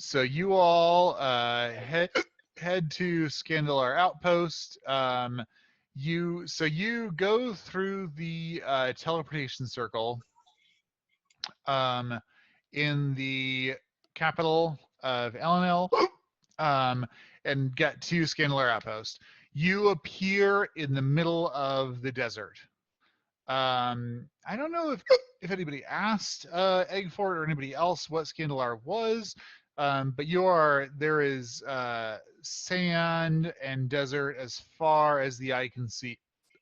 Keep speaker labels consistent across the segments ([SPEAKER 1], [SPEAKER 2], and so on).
[SPEAKER 1] So you all head to Scandalar Outpost. You go through the teleportation circle in the capital of Elenel, and get to Scandalar Outpost. You appear in the middle of the desert. I don't know if anybody asked Eggfort or anybody else what Scandalar was, but there is sand and desert as far as the eye can see.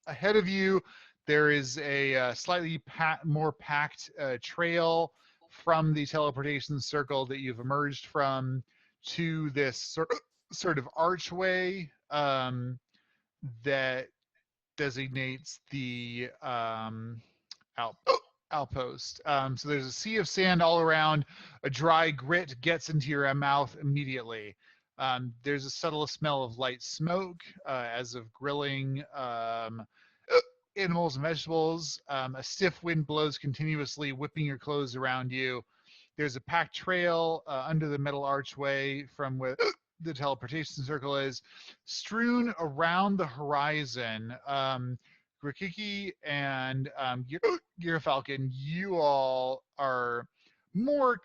[SPEAKER 1] Ahead of you, there is a slightly more packed trail from the teleportation circle that you've emerged from to this sort of archway that designates the outpost. So there's a sea of sand all around. A dry grit gets into your mouth immediately. There's a subtle smell of light smoke as of grilling animals and vegetables. A stiff wind blows continuously, whipping your clothes around you. There's a packed trail under the metal archway from where the teleportation circle is. Strewn around the horizon, Grikiki and Falcon, you all are more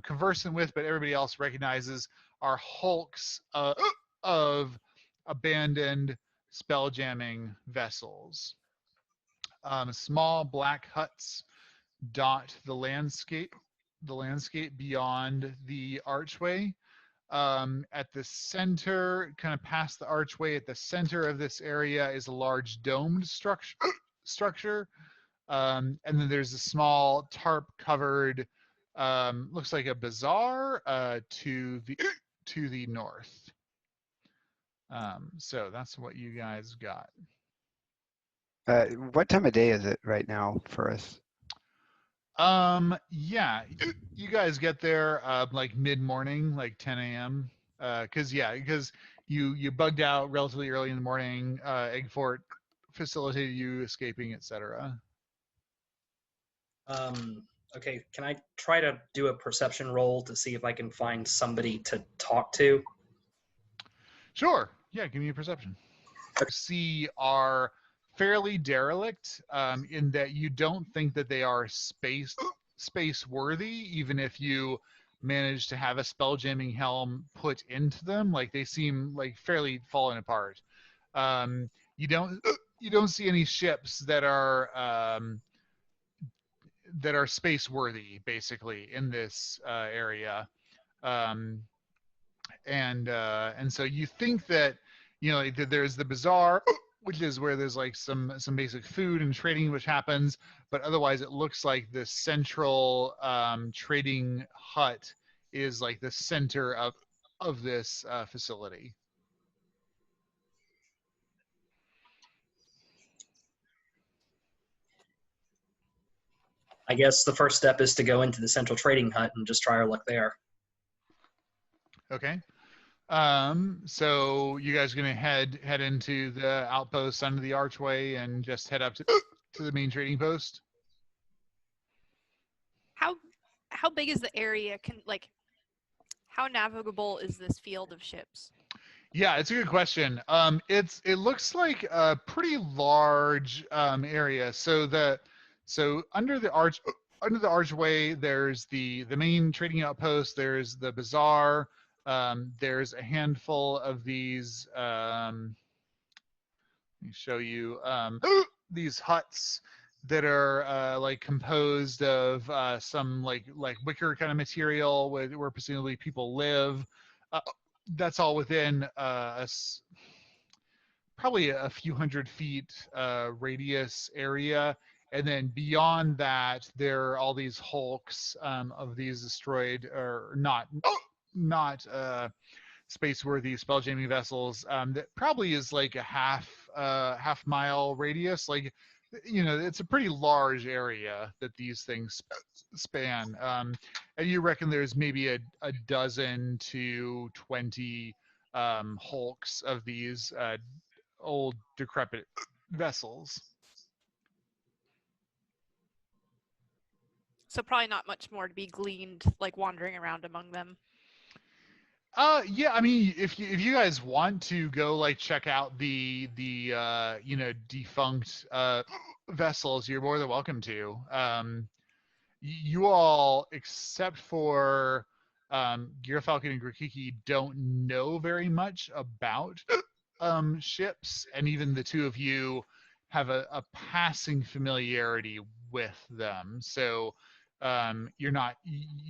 [SPEAKER 1] conversant with, but everybody else recognizes, are hulks of abandoned spelljamming vessels. Small black huts dot the landscape beyond the archway. At the center, kind of past the archway, at the center of this area is a large domed structure. And then there's a small tarp-covered, looks like a bazaar to the north. So that's what you guys got.
[SPEAKER 2] What time of day is it right now for us?
[SPEAKER 1] Yeah, you guys get there like mid-morning, like 10 a.m. Because you bugged out relatively early in the morning. Eggfort facilitated you escaping, etc.
[SPEAKER 3] Okay, can I try to do a perception roll to see if I can find somebody to talk to?
[SPEAKER 1] Sure. Yeah, give me a perception. See are fairly derelict in that you don't think that they are space worthy, even if you manage to have a spelljamming helm put into them. Like, they seem like fairly fallen apart. You don't see any ships that are space worthy, basically, in this area. And so you think that, that there's the bazaar, which is where there's like some basic food and trading which happens, but otherwise it looks like the central trading hut is like the center of this facility.
[SPEAKER 3] I guess the first step is to go into the central trading hut and just try our luck there.
[SPEAKER 1] Okay. So you guys are gonna head into the outpost under the archway and just head up to the main trading post?
[SPEAKER 4] How big is the area? How navigable is this field of ships?
[SPEAKER 1] Yeah, it's a good question. It looks like a pretty large area. So under the archway, there's the main trading outpost. There's the bazaar. There's a handful of these. Let me show you these huts that are like composed of some like wicker kind of material where presumably people live. That's all within probably a few hundred feet radius area. And then beyond that, there are all these hulks of these destroyed or not space-worthy spelljamming vessels that probably is like a half mile radius. Like, it's a pretty large area that these things span. And you reckon there's maybe a dozen to 20 hulks of these old decrepit vessels.
[SPEAKER 4] So probably not much more to be gleaned, like wandering around among them.
[SPEAKER 1] Yeah, I mean, if you guys want to go like check out the defunct vessels, you're more than welcome to. You all, except for Falcon and Grikiki, don't know very much about ships, and even the two of you have a passing familiarity with them. So you're not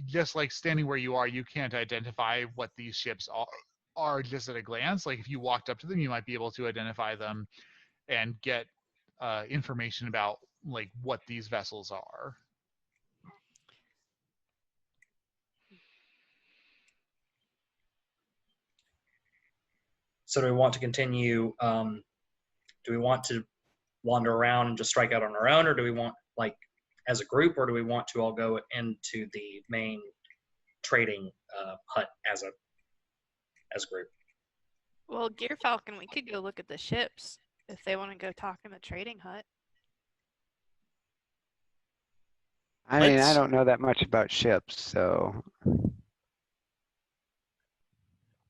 [SPEAKER 1] just like standing where you are. You can't identify what these ships are just at a glance. Like if you walked up to them, you might be able to identify them and get information about like what these vessels are.
[SPEAKER 3] So do we want to continue? Do we want to wander around and just strike out on our own, or do we want like as a group, or do we want to all go into the main trading hut as a group?
[SPEAKER 4] Well, Gear Falcon, we could go look at the ships if they want to go talk in the trading hut.
[SPEAKER 2] I mean, I
[SPEAKER 5] Let's-
[SPEAKER 2] don't know that much about ships, so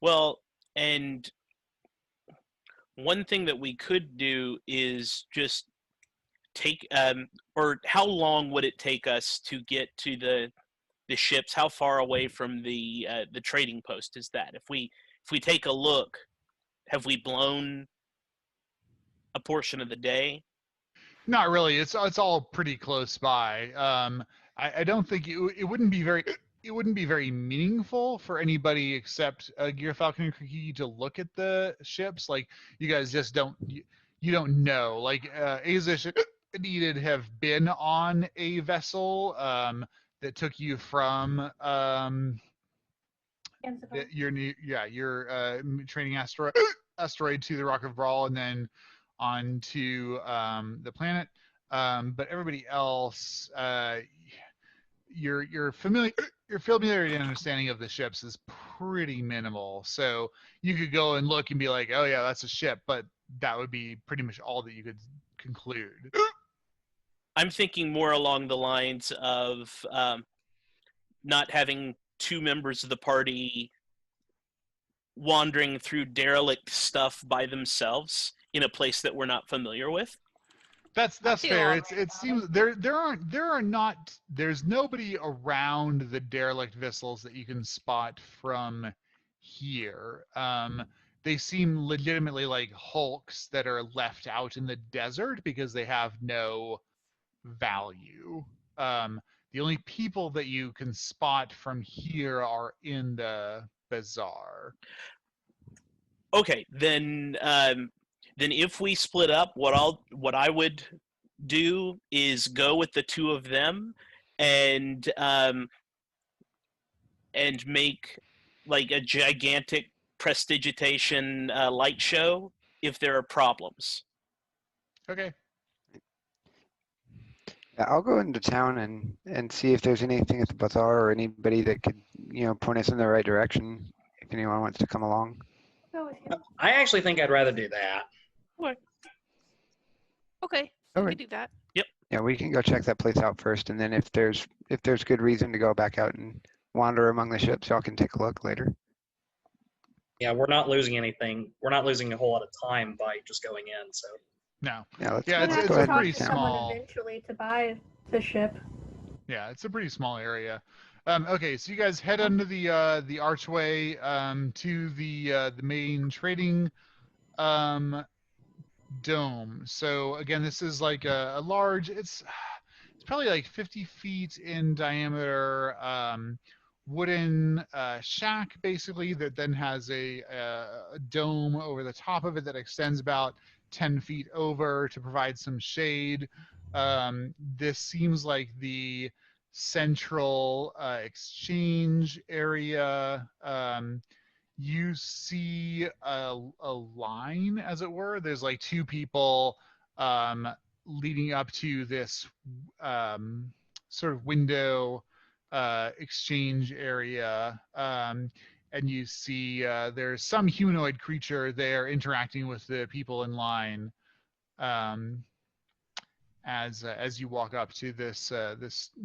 [SPEAKER 5] Well, and one thing that we could do is just take, or how long would it take us to get to the ships? How far away from the trading post is that? If we take a look, have we blown a portion of the day?
[SPEAKER 1] Not really. It's all pretty close by. I don't think it wouldn't be very meaningful for anybody except Gear Falcon and Grikiki to look at the ships. Like you guys just you don't know. Like Aezsh and Enid have been on a vessel that took you from your training asteroid to the Rock of Brawl and then on to the planet. But everybody else, your familiarity and understanding of the ships is pretty minimal. So you could go and look and be like, oh yeah, that's a ship, but that would be pretty much all that you could conclude.
[SPEAKER 5] I'm thinking more along the lines of not having two members of the party wandering through derelict stuff by themselves in a place that we're not familiar with.
[SPEAKER 1] That's
[SPEAKER 4] feel
[SPEAKER 1] fair.
[SPEAKER 4] alright
[SPEAKER 1] It seems there's nobody around the derelict vessels that you can spot from here. They seem legitimately like hulks that are left out in the desert because they have no value. The only people that you can spot from here are in the bazaar.
[SPEAKER 5] Okay, then if we split up, what I would do is go with the two of them and make like a gigantic prestigitation light show if there are problems.
[SPEAKER 1] Okay.
[SPEAKER 2] yeah, I'll go into town and see if there's anything at the bazaar or anybody that could, point us in the right direction if anyone wants to come along.
[SPEAKER 6] Go with you.
[SPEAKER 3] I actually think I'd rather do that.
[SPEAKER 4] Okay, we
[SPEAKER 2] Okay.
[SPEAKER 4] could do that.
[SPEAKER 2] Yeah, we can go check that place out first, and then if there's good reason to go back out and wander among the ships, y'all can take a look later.
[SPEAKER 3] Yeah, we're not losing anything. We're not losing a whole lot of time by just going in. So
[SPEAKER 1] No.
[SPEAKER 2] Yeah, let's,
[SPEAKER 1] Yeah,
[SPEAKER 6] We'll
[SPEAKER 1] it's
[SPEAKER 6] have
[SPEAKER 2] go
[SPEAKER 6] to
[SPEAKER 2] ahead
[SPEAKER 6] talk
[SPEAKER 2] and
[SPEAKER 1] pretty
[SPEAKER 6] to
[SPEAKER 2] town.
[SPEAKER 6] someone
[SPEAKER 1] small.
[SPEAKER 6] eventually to buy the ship.
[SPEAKER 1] Yeah, it's a pretty small area. Okay, so you guys head under the archway to the main trading dome. So again, this is like a large. It's probably like 50 feet in diameter. Wooden shack basically that then has a dome over the top of it that extends about 10 feet over to provide some shade. This seems like the central exchange area. You see a line, as it were. There's like two people leading up to this sort of window exchange area. And you see there's some humanoid creature there interacting with the people in line as you walk up to this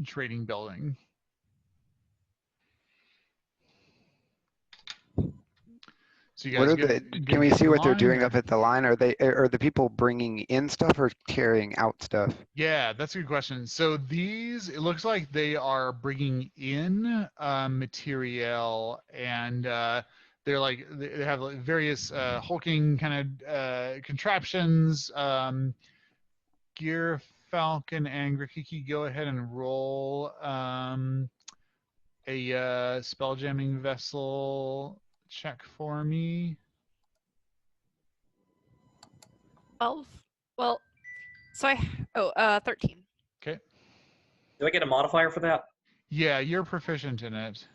[SPEAKER 1] trading building. So you
[SPEAKER 2] What
[SPEAKER 1] guys
[SPEAKER 2] are can we see what they're doing up at the line? Are the people bringing in stuff or carrying out stuff?
[SPEAKER 1] Yeah, that's a good question. So these, it looks like they are bringing in material, and they're like they have like various hulking kind of contraptions. Gear Falcon and Grikiki, go ahead and roll a spell jamming vessel check for me.
[SPEAKER 4] 12. Well, so 13.
[SPEAKER 1] Okay.
[SPEAKER 3] Do I get a modifier for that?
[SPEAKER 1] Yeah, you're proficient in it.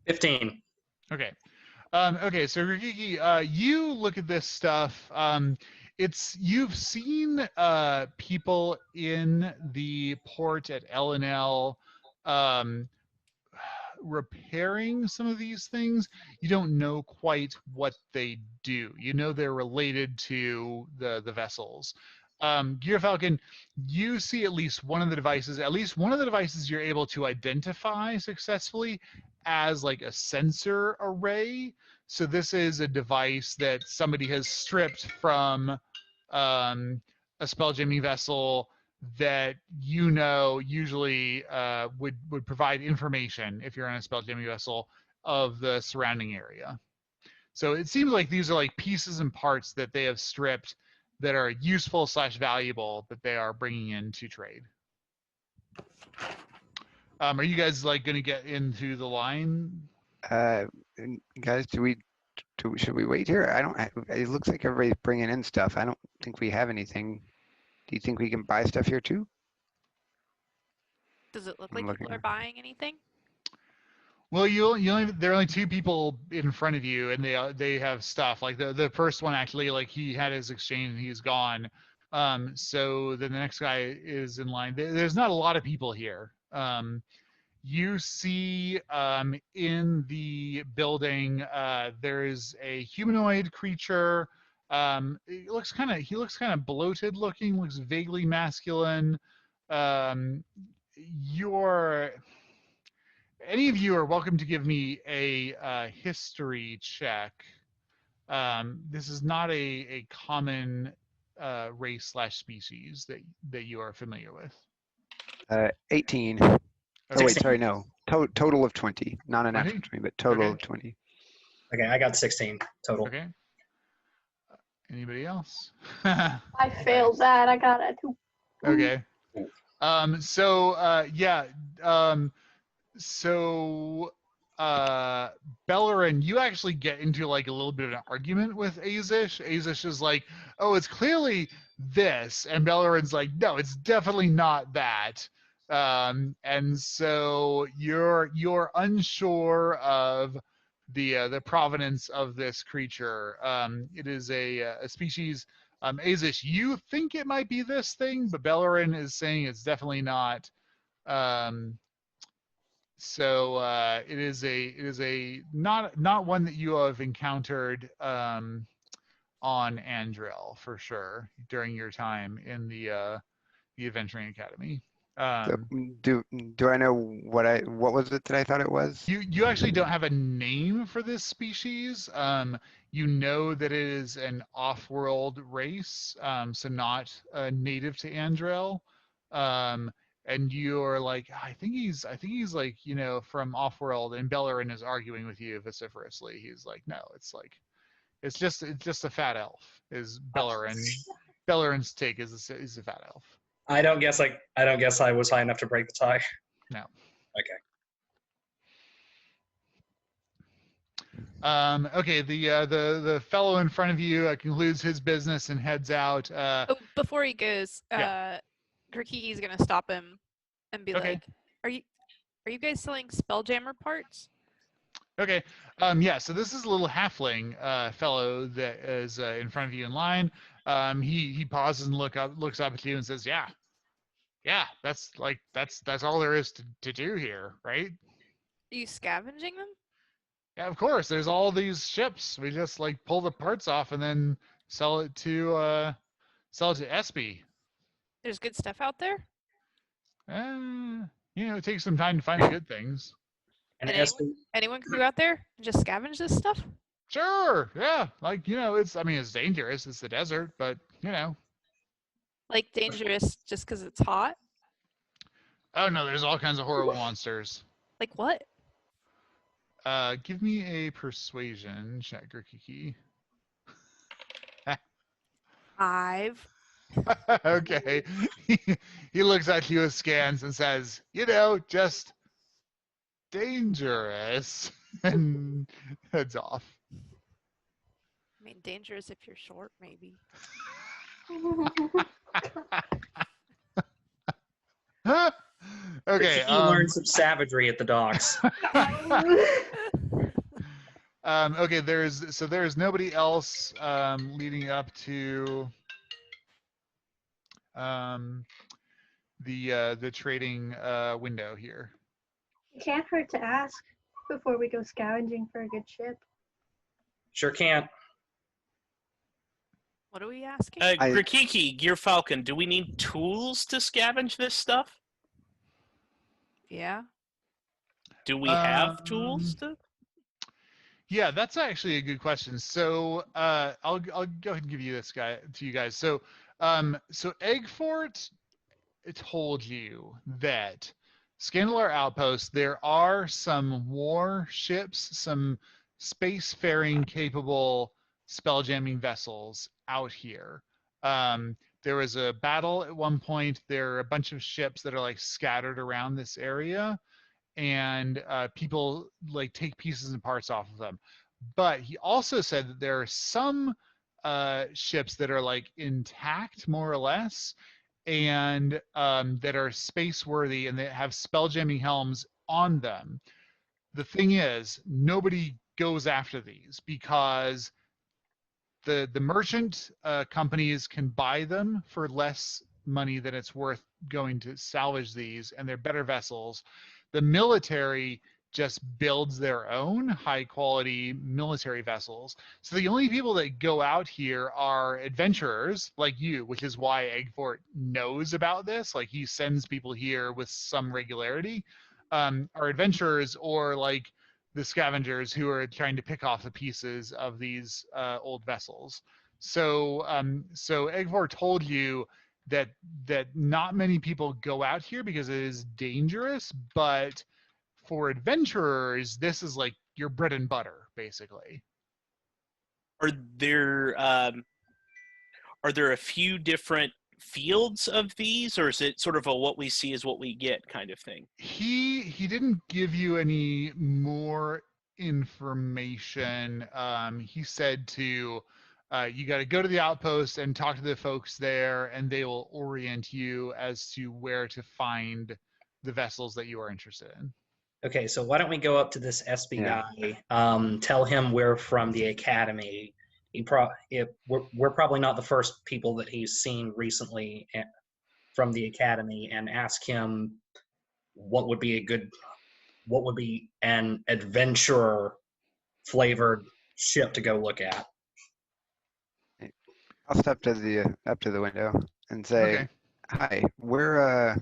[SPEAKER 3] 15.
[SPEAKER 1] Okay. Okay, so Grikiki, you look at this stuff. You've seen people in the port at L&L repairing some of these things. You don't know quite what they do. You know they're related to the vessels. Gear Falcon, you see at least one of the devices. At least one of the devices you're able to identify successfully as like a sensor array. So this is a device that somebody has stripped from a spell jamming vessel that usually would provide information if you're on a spell jamming vessel of the surrounding area. So it seems like these are like pieces and parts that they have stripped that are useful / valuable that they are bringing in to trade. Are you guys like going to get into the line?
[SPEAKER 2] Guys, should we wait here? It looks like everybody's bringing in stuff. I don't think we have anything. Do you think we can buy stuff here too?
[SPEAKER 4] Does it look
[SPEAKER 2] I'm
[SPEAKER 4] like people
[SPEAKER 2] looking.
[SPEAKER 4] are buying anything?
[SPEAKER 1] Well, there are only two people in front of you, and they have stuff. Like the first one actually, like he had his exchange and he's gone. So then the next guy is in line. There's not a lot of people here. You see in the building there is a humanoid creature. He looks kind of bloated looking, looks vaguely masculine. Any of you are welcome to give me a history check. This is not a common race / species that you are familiar with.
[SPEAKER 2] 18.
[SPEAKER 1] Okay.
[SPEAKER 2] Oh wait, sorry, no. Total of 20. Not an
[SPEAKER 1] 20?
[SPEAKER 2] actual 20, but total
[SPEAKER 1] Okay.
[SPEAKER 2] of 20.
[SPEAKER 3] Okay, I got 16 total.
[SPEAKER 1] Okay. Anybody else?
[SPEAKER 6] I failed that. I got a 2.
[SPEAKER 1] Okay. So Belloryn, you actually get into like a little bit of an argument with Aezsh. Aezsh is like, oh, it's clearly this, and Belloryn's like, no, it's definitely not that. And so you're unsure of the provenance of this creature. It is a species. Aezsh, you think it might be this thing, but Belloryn is saying it's definitely not. So it is a not one that you have encountered on Andrel for sure during your time in the Adventuring Academy.
[SPEAKER 2] Do I know what was it that I thought it was?
[SPEAKER 1] You actually don't have a name for this species. You know that it is an off-world race, so not native to Andrel. And you're like, I think he's like, from off-world, and Belloryn is arguing with you vociferously. He's like, no, it's just a fat elf. Is Belloryn's take is a fat elf.
[SPEAKER 3] I don't guess I was high enough to break the tie.
[SPEAKER 1] No.
[SPEAKER 3] Okay.
[SPEAKER 1] Okay. The fellow in front of you concludes his business and heads out.
[SPEAKER 4] Before he goes,
[SPEAKER 1] Yeah.
[SPEAKER 4] Grikiki's gonna stop him and be
[SPEAKER 1] Okay.
[SPEAKER 4] like, "Are you guys selling Spelljammer parts?"
[SPEAKER 1] Okay. Yeah. So this is a little halfling fellow that is in front of you in line. He pauses and looks up at you and says, "Yeah, that's all there is to do here, right?"
[SPEAKER 4] Are you scavenging them?
[SPEAKER 1] Yeah, of course. There's all these ships. We just like pull the parts off and then sell it to Espy.
[SPEAKER 4] There's good stuff out there.
[SPEAKER 1] It takes some time to find the good things.
[SPEAKER 3] And
[SPEAKER 4] And
[SPEAKER 3] SB,
[SPEAKER 4] anyone can go out there and just scavenge this stuff?
[SPEAKER 1] Sure, yeah. Like, it's dangerous. It's the desert, but,
[SPEAKER 4] Like dangerous just because it's hot?
[SPEAKER 1] Oh, no, there's all kinds of horrible monsters.
[SPEAKER 4] Like what?
[SPEAKER 1] Give me a persuasion check, Grikiki.
[SPEAKER 4] 5.
[SPEAKER 1] Okay. He looks at you with scans and says, just dangerous, and heads off.
[SPEAKER 4] I mean, dangerous if you're short, maybe.
[SPEAKER 1] Okay.
[SPEAKER 3] he learned some savagery at the docks.
[SPEAKER 1] Okay. There's nobody else leading up to the trading window here.
[SPEAKER 6] It can't hurt to ask before we go scavenging for a good ship.
[SPEAKER 3] Sure can't.
[SPEAKER 4] What are we asking?
[SPEAKER 5] Grikiki, Gear Falcon, do we need tools to scavenge this stuff?
[SPEAKER 4] Yeah.
[SPEAKER 5] Do we have tools to?
[SPEAKER 1] Yeah, that's actually a good question. So I'll go ahead and give you this guy to you guys. So Eggfort told you that Scandalar Outpost, there are some war ships, some spacefaring capable spelljamming vessels out here. There was a battle at one point. There are a bunch of ships that are like scattered around this area, and people like take pieces and parts off of them. But he also said that there are some ships that are like intact, more or less, and that are space worthy and that have spelljamming helms on them. The thing is, nobody goes after these because the merchant companies can buy them for less money than it's worth going to salvage these, and they're better vessels. The military just builds their own high quality military vessels. So the only people that go out here are adventurers like you, which is why Eggfort knows about this. Like he sends people here with some regularity. Are adventurers or like the scavengers who are trying to pick off the pieces of these old vessels. So Eggfort told you that not many people go out here because it is dangerous, but for adventurers, this is like your bread and butter, basically.
[SPEAKER 5] Are there a few different fields of these, or is it sort of a what we see is what we get kind of thing?
[SPEAKER 1] He didn't give you any more information. He said to you got to go to the outpost and talk to the folks there, and they will orient you as to where to find the vessels that you are interested in.
[SPEAKER 3] Okay, so why don't we go up to this SB guy, tell him we're from the academy. We're probably not the first people that he's seen recently from the academy, and ask him what would be an adventurer flavored ship to go look at.
[SPEAKER 2] I'll step to the window and say,
[SPEAKER 1] Okay.
[SPEAKER 2] "Hi, we're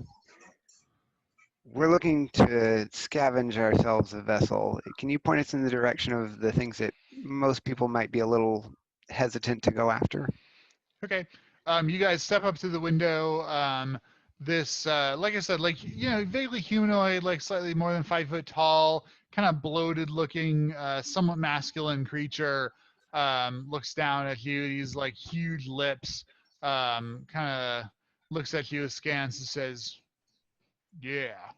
[SPEAKER 2] looking to scavenge ourselves a vessel. Can you point us in the direction of the things that most people might be a little hesitant to go after?"
[SPEAKER 1] Okay. You guys step up to the window. This, like I said, like, vaguely humanoid, like slightly more than 5 foot tall, kind of bloated looking, somewhat masculine creature, looks down at you. These like huge lips, kind of looks at you, scans and says, "Yeah,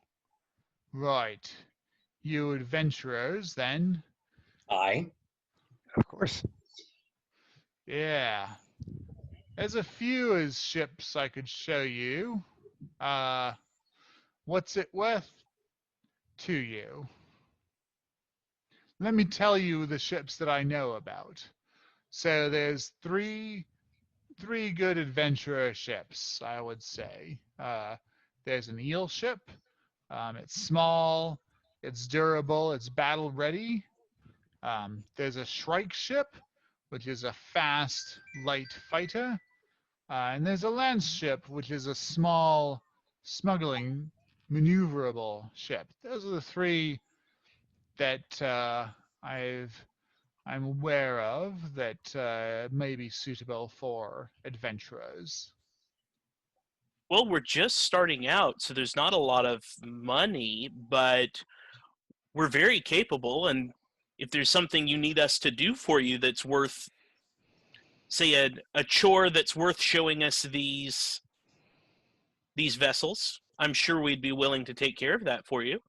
[SPEAKER 1] right. You adventurers, then?"
[SPEAKER 3] Aye.
[SPEAKER 2] Of course.
[SPEAKER 1] "Yeah. There's a few as ships I could show you. What's it worth to you? Let me tell you the ships that I know about. So there's three good adventurer ships, I would say. There's an eel ship. It's small, it's durable, it's battle ready. There's a shrike ship, which is a fast, light fighter. And there's a lance ship, which is a small, smuggling, maneuverable ship. Those are the three that I'm aware of that may be suitable for adventurers.
[SPEAKER 5] Well, we're just starting out, so there's not a lot of money, but we're very capable, and if there's something you need us to do for you that's worth, say, a chore that's worth showing us these vessels, I'm sure we'd be willing to take care of that for you.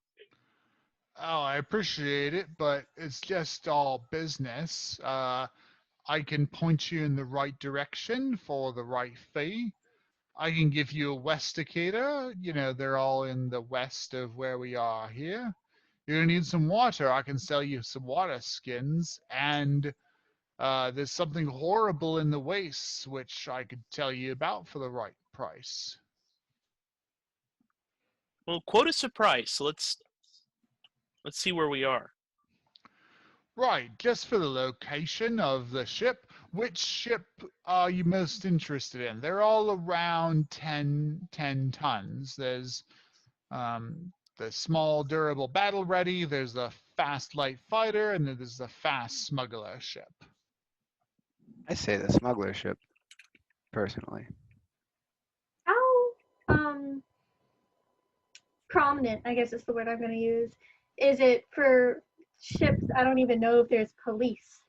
[SPEAKER 1] Oh, I appreciate it, but it's just all business. I can point you in the right direction for the right fee. I can give you a Westicator. You know, they're all in the west of where we are here. You're gonna need some water. I can sell you some water skins, and there's something horrible in the wastes, which I could tell you about for the right price.
[SPEAKER 5] Well, quote us a price. Let's see where we are.
[SPEAKER 1] Right, just for the location of the ship. Which ship are you most interested in? They're all around 10 tons. There's the small, durable, battle-ready. There's the fast, light fighter, and then there's the fast smuggler ship.
[SPEAKER 2] I say the smuggler ship, personally.
[SPEAKER 6] How prominent, I guess is the word I'm going to use, is it for ships? I don't even know if there's police.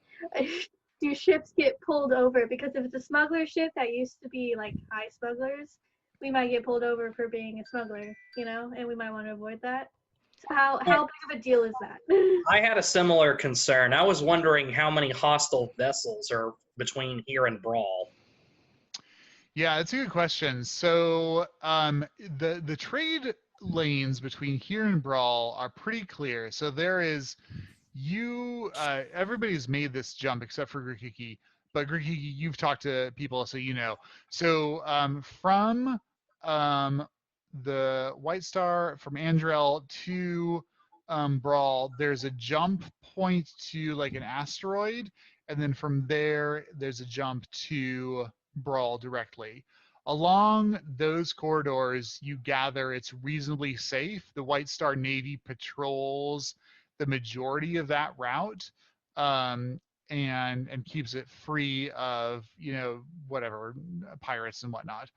[SPEAKER 6] Do ships get pulled over? Because if it's a smuggler ship that used to be like high smugglers, we might get pulled over for being a smuggler, you know, and we might want to avoid that. So how big of a deal is that?
[SPEAKER 3] I had a similar concern. I was wondering how many hostile vessels are between here and Brawl.
[SPEAKER 1] Yeah, that's a good question. So the trade lanes between here and Brawl are pretty clear. So there is everybody's made this jump except for Grikiki, but Grikiki, you've talked to people, so you know. So from the White Star, from Andrel to Brawl, there's a jump point to like an asteroid, and then from there, there's a jump to Brawl directly. Along those corridors, you gather it's reasonably safe. The White Star Navy patrols the majority of that route, and keeps it free of, you know, whatever, pirates and whatnot.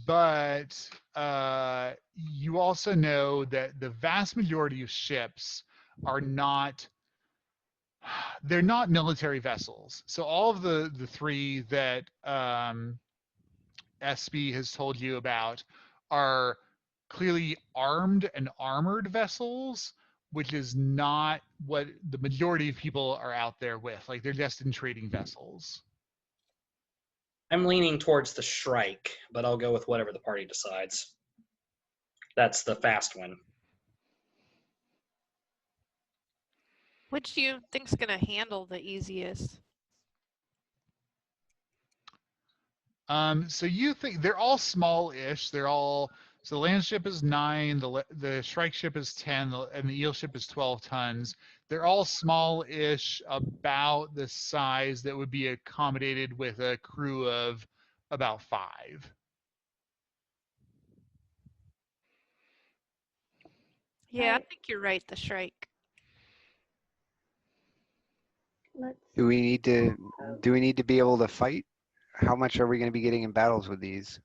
[SPEAKER 1] But you also know that the vast majority of ships are not, they're not military vessels. So all of the three that SB has told you about are clearly armed and armored vessels, which is not what the majority of people are out there with. Like, they're just in trading vessels.
[SPEAKER 3] I'm leaning towards the Shrike, but I'll go with whatever the party decides. That's the fast one.
[SPEAKER 4] Which do you think's gonna handle the easiest?
[SPEAKER 1] So you think they're all small-ish. They're all, so the land ship is 9, the Shrike ship is 10, and the eel ship is 12 tons. They're all small-ish, about the size that would be accommodated with a crew of about 5.
[SPEAKER 4] Yeah, I
[SPEAKER 6] Right.
[SPEAKER 4] think you're right. The Shrike.
[SPEAKER 6] Let's
[SPEAKER 2] Do we need to be able to fight? How much are we going to be getting in battles with these?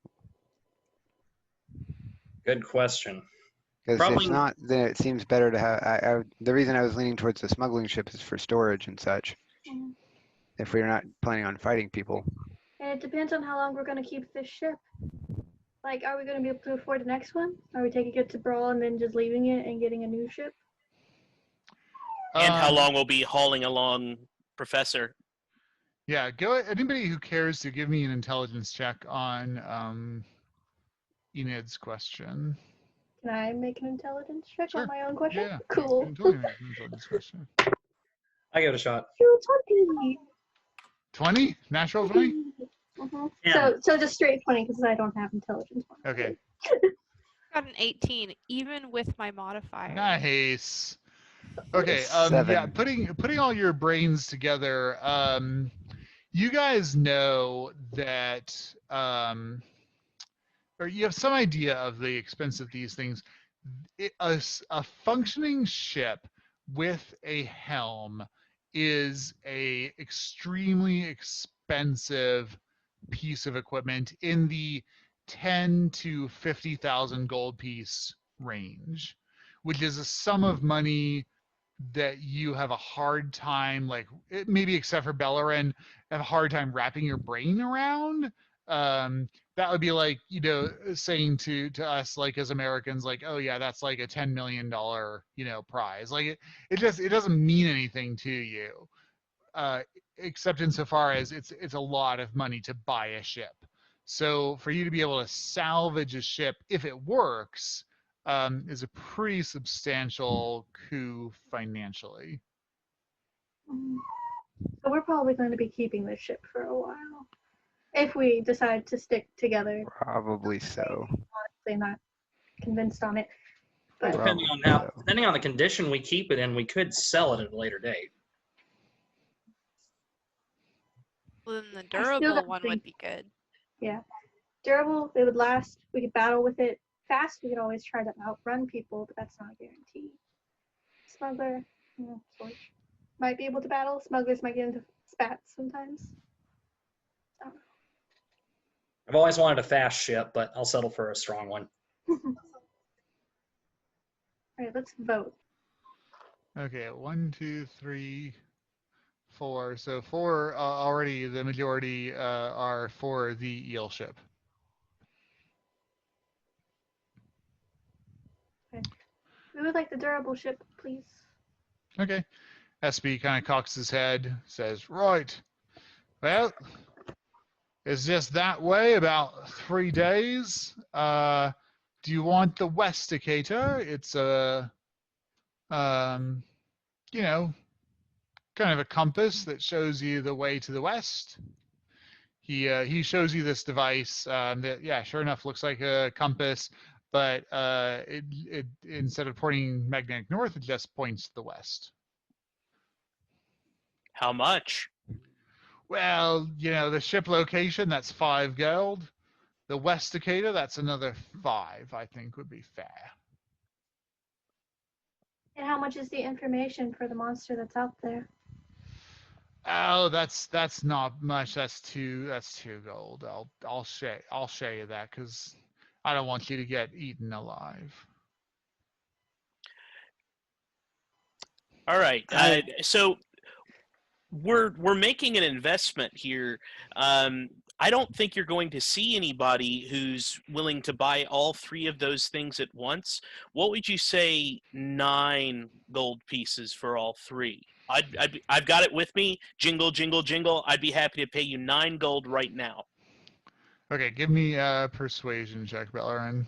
[SPEAKER 3] Good question.
[SPEAKER 2] Because
[SPEAKER 3] Probably-
[SPEAKER 2] if not, then it seems better to have. The reason I was leaning towards the smuggling ship is for storage and such.
[SPEAKER 6] Mhm.
[SPEAKER 2] If we're not planning on fighting people.
[SPEAKER 6] And it depends on how long we're going to keep this ship. Like, are we going to be able to afford the next one? Are we taking it to Brawl and then just leaving it and getting a new ship?
[SPEAKER 5] And how long we'll be hauling along Professor.
[SPEAKER 1] Yeah, anybody who cares to give me an intelligence check on Enid's question.
[SPEAKER 6] Can I make an intelligence check
[SPEAKER 1] Sure.
[SPEAKER 6] on my own question?
[SPEAKER 1] Yeah.
[SPEAKER 6] Cool.
[SPEAKER 1] You can totally make an intelligence question.
[SPEAKER 3] I give it a shot.
[SPEAKER 6] 20.
[SPEAKER 1] 20? Natural 20?
[SPEAKER 6] Mm-hmm.
[SPEAKER 3] Yeah.
[SPEAKER 6] So just straight 20 because I don't have intelligence.
[SPEAKER 1] Okay.
[SPEAKER 4] Got an 18, even with my modifier.
[SPEAKER 1] Nice. Okay,
[SPEAKER 2] Seven.
[SPEAKER 1] yeah, putting all your brains together, you guys know that, or you have some idea of the expense of these things. a functioning ship with a helm is a extremely expensive piece of equipment in the 10 to 50,000 gold piece range, which is a sum of money that you have a hard time, like maybe except for Belloryn, have a hard time wrapping your brain around. That would be like, saying to us, like, as Americans, like, oh yeah, that's like a $10 million prize. Like it doesn't mean anything to you, uh, except insofar as it's a lot of money to buy a ship. So for you to be able to salvage a ship if it works, is a pretty substantial coup financially.
[SPEAKER 6] Mm. So we're probably going to be keeping this ship for a while. If we decide to stick together.
[SPEAKER 2] Probably so.
[SPEAKER 6] Honestly, not convinced on it. But
[SPEAKER 3] Depending on depending on the condition we keep it in, we could sell it at a later date.
[SPEAKER 4] Well, then the
[SPEAKER 6] I still
[SPEAKER 4] durable
[SPEAKER 6] don't
[SPEAKER 4] one
[SPEAKER 6] think-
[SPEAKER 4] would be good.
[SPEAKER 6] yeah, durable. It would last. We could battle with it. Fast. We could always try to outrun people, but that's not a guarantee. Smuggler, sort. Might be able to battle. Smugglers might get into spats sometimes. I don't
[SPEAKER 3] I've always wanted a fast ship, but I'll settle for a strong one.
[SPEAKER 6] know. All right, let's vote.
[SPEAKER 1] Okay, 1, 2, 3, 4. So 4 already. The majority are for the eel ship.
[SPEAKER 6] We would like the durable ship, please.
[SPEAKER 1] Okay. SB kind of cocks his head, says, right. Well, it's just that way about 3 days. Do you want the Westicator? It's a, kind of a compass that shows you the way to the west. He shows you this device that, yeah, sure enough, looks like a compass, but it instead of pointing magnetic north, it just points to the west.
[SPEAKER 5] How much?
[SPEAKER 1] Well, the ship location, that's 5 gold. The Westicator, that's another 5, I think would be fair.
[SPEAKER 6] And how much is the information for the monster that's out there?
[SPEAKER 1] Oh, that's not much. That's 2 gold. I'll share you that because I don't want you to get eaten alive.
[SPEAKER 5] All right. So we're making an investment here. I don't think you're going to see anybody who's willing to buy all 3 of those things at once. What would you say 9 gold pieces for all 3? I've got it with me. Jingle, jingle, jingle. I'd be happy to pay you 9 gold right now.
[SPEAKER 1] Okay, give me a persuasion check, Belloryn.